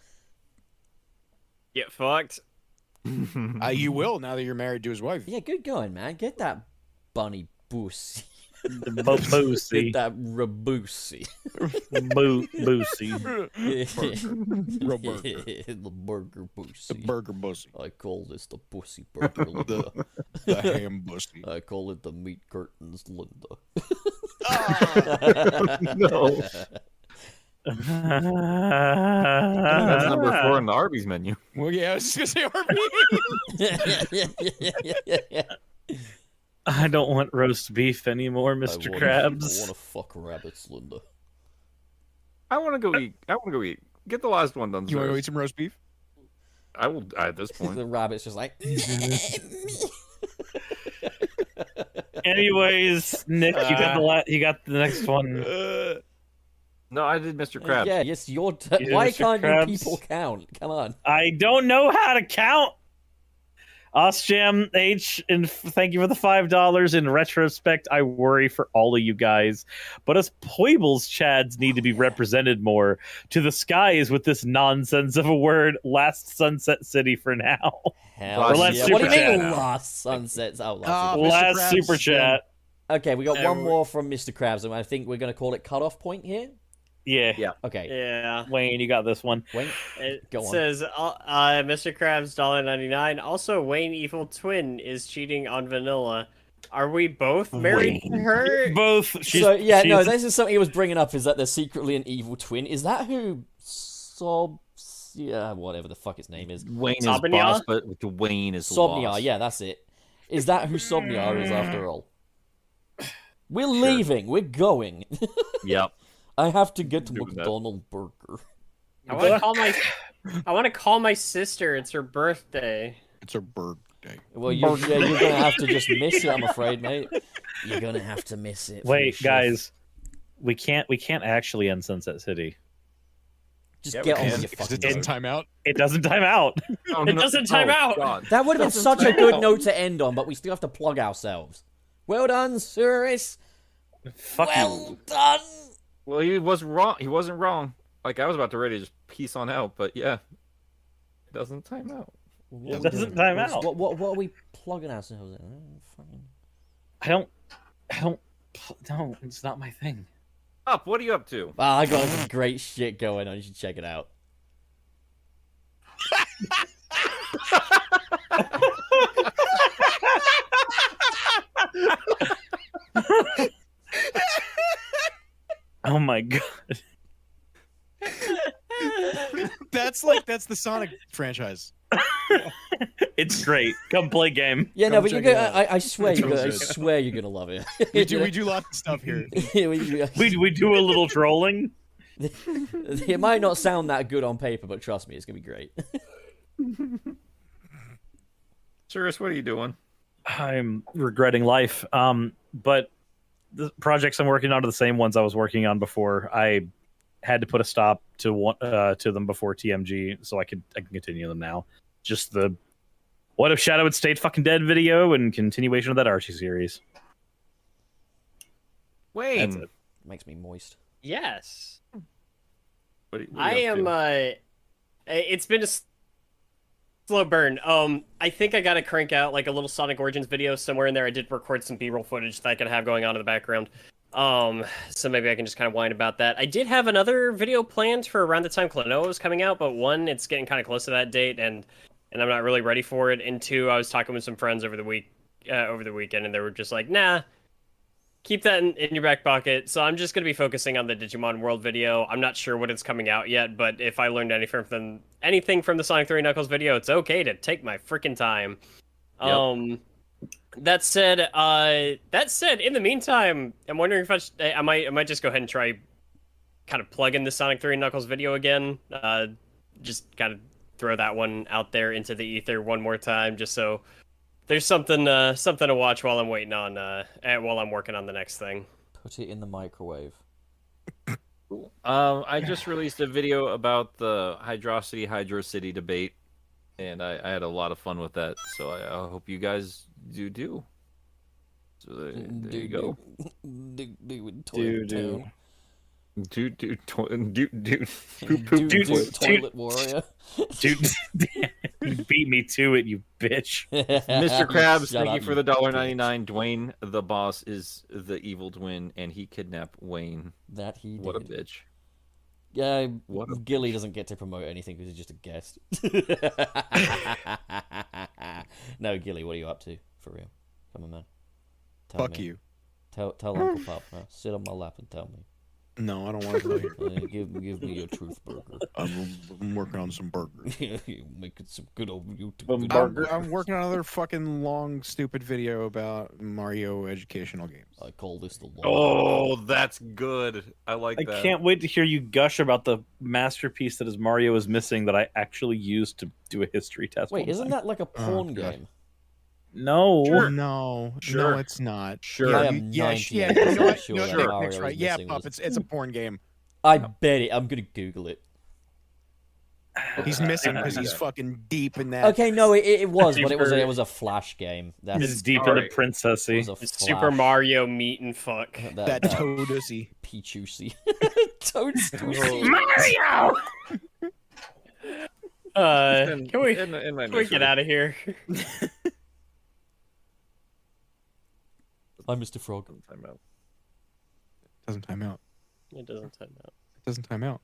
Get fucked. You will now that you're married to his wife. Yeah, good going, man. Get that bunny boosie. The Boosie. Get that raboosie. Boosie. The burger The boosie. burger bussy. I call this the pussy burger, Linda. The ham bussy. I call it the meat curtains, Linda. No. That's number 4 on the Arby's menu. Well, yeah, I was just gonna say Arby. I don't want roast beef anymore, Mr. I Krabs. wanna fuck rabbits, Linda. I want to go eat. Get the last one done. You want to Zeus. go eat some roast beef? I will at this point. The rabbit's just like. Anyways, Nick, you got the next one. No, I did Mr. Krabs. Yeah, yes, your turn. Yeah, Why Mr. can't Krabs. you people count? Come on. I don't know how to count. Osjam H, and thank you for the $5. In retrospect, I worry for all of you guys, but us Poibles Chads need to be represented more. To the skies with this nonsense of a word. Last Sunset City for now. Hell Or let's yeah. super What do you mean chat. last sunsets? Oh, Mr. Last Krabs, super chat. Okay, we got one more from Mr. Krabs, and I think we're going to call it cutoff point here. Yeah. Okay, Yeah. Wayne, you got this one. Wayne. It Go on. says Mr. Krabs $1.99. Also, Wayne Evil Twin is cheating on Vanilla. Are we both married to her? Both. So yeah, no, this is something he was bringing up. Is that there's secretly an evil twin? Is that who whatever the fuck his name is? Wayne is Sobnia? boss, but Dwayne is Sobnia, lost. yeah, that's it. Is that who Sobnia is after all? We're leaving. We're going. Yep. I have to get to Doing that. McDonald's burger. I want to call my sister. It's her birthday. It's her birthday. Well, you're gonna have to just miss it. I'm afraid, mate. You're gonna have to miss it. for your Wait, shift. guys. We can't actually end Sunset City. Just Yeah, get we on can. with your Because fucking it doesn't road. time out. It doesn't time out. Oh, It doesn't time out. God. That would have been Doesn't such a time good out. note to end on, but we still have to plug ourselves. Well done, Cirrus. Fuck you. Well done. Well, he was wrong. He wasn't wrong. Like I was about to ready to just peace on out, but yeah, it doesn't time out. It doesn't time out. What are we plugging ourselves in? Fucking... I don't. No, it's not my thing. Up, what are you up to? Wow, I got some great shit going on. You should check it out. Oh my god. That's the Sonic franchise. It's great. Come play game. Yeah, no, Come but you're check it gonna. out. I swear It's you're gonna. I really good. swear you're gonna love it. We do lots of stuff here. We do a little trolling. It might not sound that good on paper, but trust me, it's gonna be great. Cirrus, what are you doing? I'm regretting life. But the projects I'm working on are the same ones I was working on before. I had to put a stop to them before TMG, so I can continue them now. Just the What If Shadow had stayed fucking dead video and continuation of that Archie series. That's Wayne. it. Makes me moist. Yes. What are you I up am. to? It's been a slow burn. I think I gotta crank out like a little Sonic Origins video somewhere in there. I did record some B-roll footage that I could have going on in the background. So maybe I can just kind of whine about that. I did have another video planned for around the time Klonoa was coming out, but one, it's getting kind of close to that date, and I'm not really ready for it. And two, I was talking with some friends over the weekend, and they were just like, nah. Keep that in your back pocket. So I'm just going to be focusing on the Digimon World video. I'm not sure what it's coming out yet, but if I learned anything from the Sonic 3 Knuckles video, it's okay to take my freaking time. Yep. That said, in the meantime, I'm wondering if I might just go ahead and try kind of plug in the Sonic 3 Knuckles video again. Just kind of throw that one out there into the ether one more time, just so there's something to watch while I'm waiting on while I'm working on the next thing. Put it in the microwave. I just released a video about the Hydrocity Hydro City debate, and I had a lot of fun with that. So I hope you guys do. So there you go. Dude, Toilet warrior. Dude, you beat me to it, you bitch. Mr. Krabs, Shut thank you up, for the $1.99. Dwayne, the boss, is the evil twin, and he kidnapped Wayne. That he did. What a bitch. Yeah, What a Gilly doesn't get to promote anything because he's just a guest. No, Gilly, what are you up to? For real. Come on, man. Tell Fuck me. you. Tell Uncle Pop. Sit on my lap and tell me. No, I don't want to play. Give me your truth burger. I'm working on some burgers. You're making some good old YouTube. I'm working on another fucking long, stupid video about Mario educational games. I call this the law. Oh, that's good. I like I that. can't wait to hear you gush about the masterpiece that is Mario is missing that I actually used to do a history test. Wait, one isn't time. that like a porn God. game? No. No, Sure. no, it's not. Sure. I Yeah, am yeah, 98% yeah. You know what? sure You know that what? Mario Nick's is right. Yeah, missing Pup, was- it's a porn game. I bet it. I'm gonna Google it. He's missing because he's fucking deep in that. Okay, no, it was, but Super- it was a Flash game. That's He's deep in the it princessy. was a It's Flash. Super Mario meet and fuck. That Toadusy. Peachusy. Toadstool. Mario! Can we In my can we get out of here? I'm Mr. Frog. Timeout. Doesn't time out. It doesn't time out. It doesn't time out.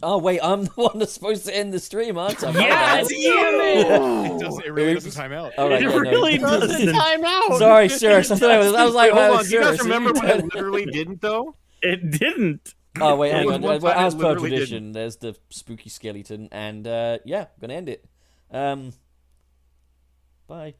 Oh wait, I'm the one that's supposed to end the stream, aren't I? Yes, It doesn't. It really Oops. doesn't time out. All right, It yeah, no. really doesn't. Time out. Sorry, sure. I thought I was like, Hold well, on, do you sure, guys so remember when it did- literally didn't though? It didn't. Oh wait, hang There on. was one Well, time as it per literally tradition, there's the spooky skeleton, and yeah, I'm gonna end it. Bye.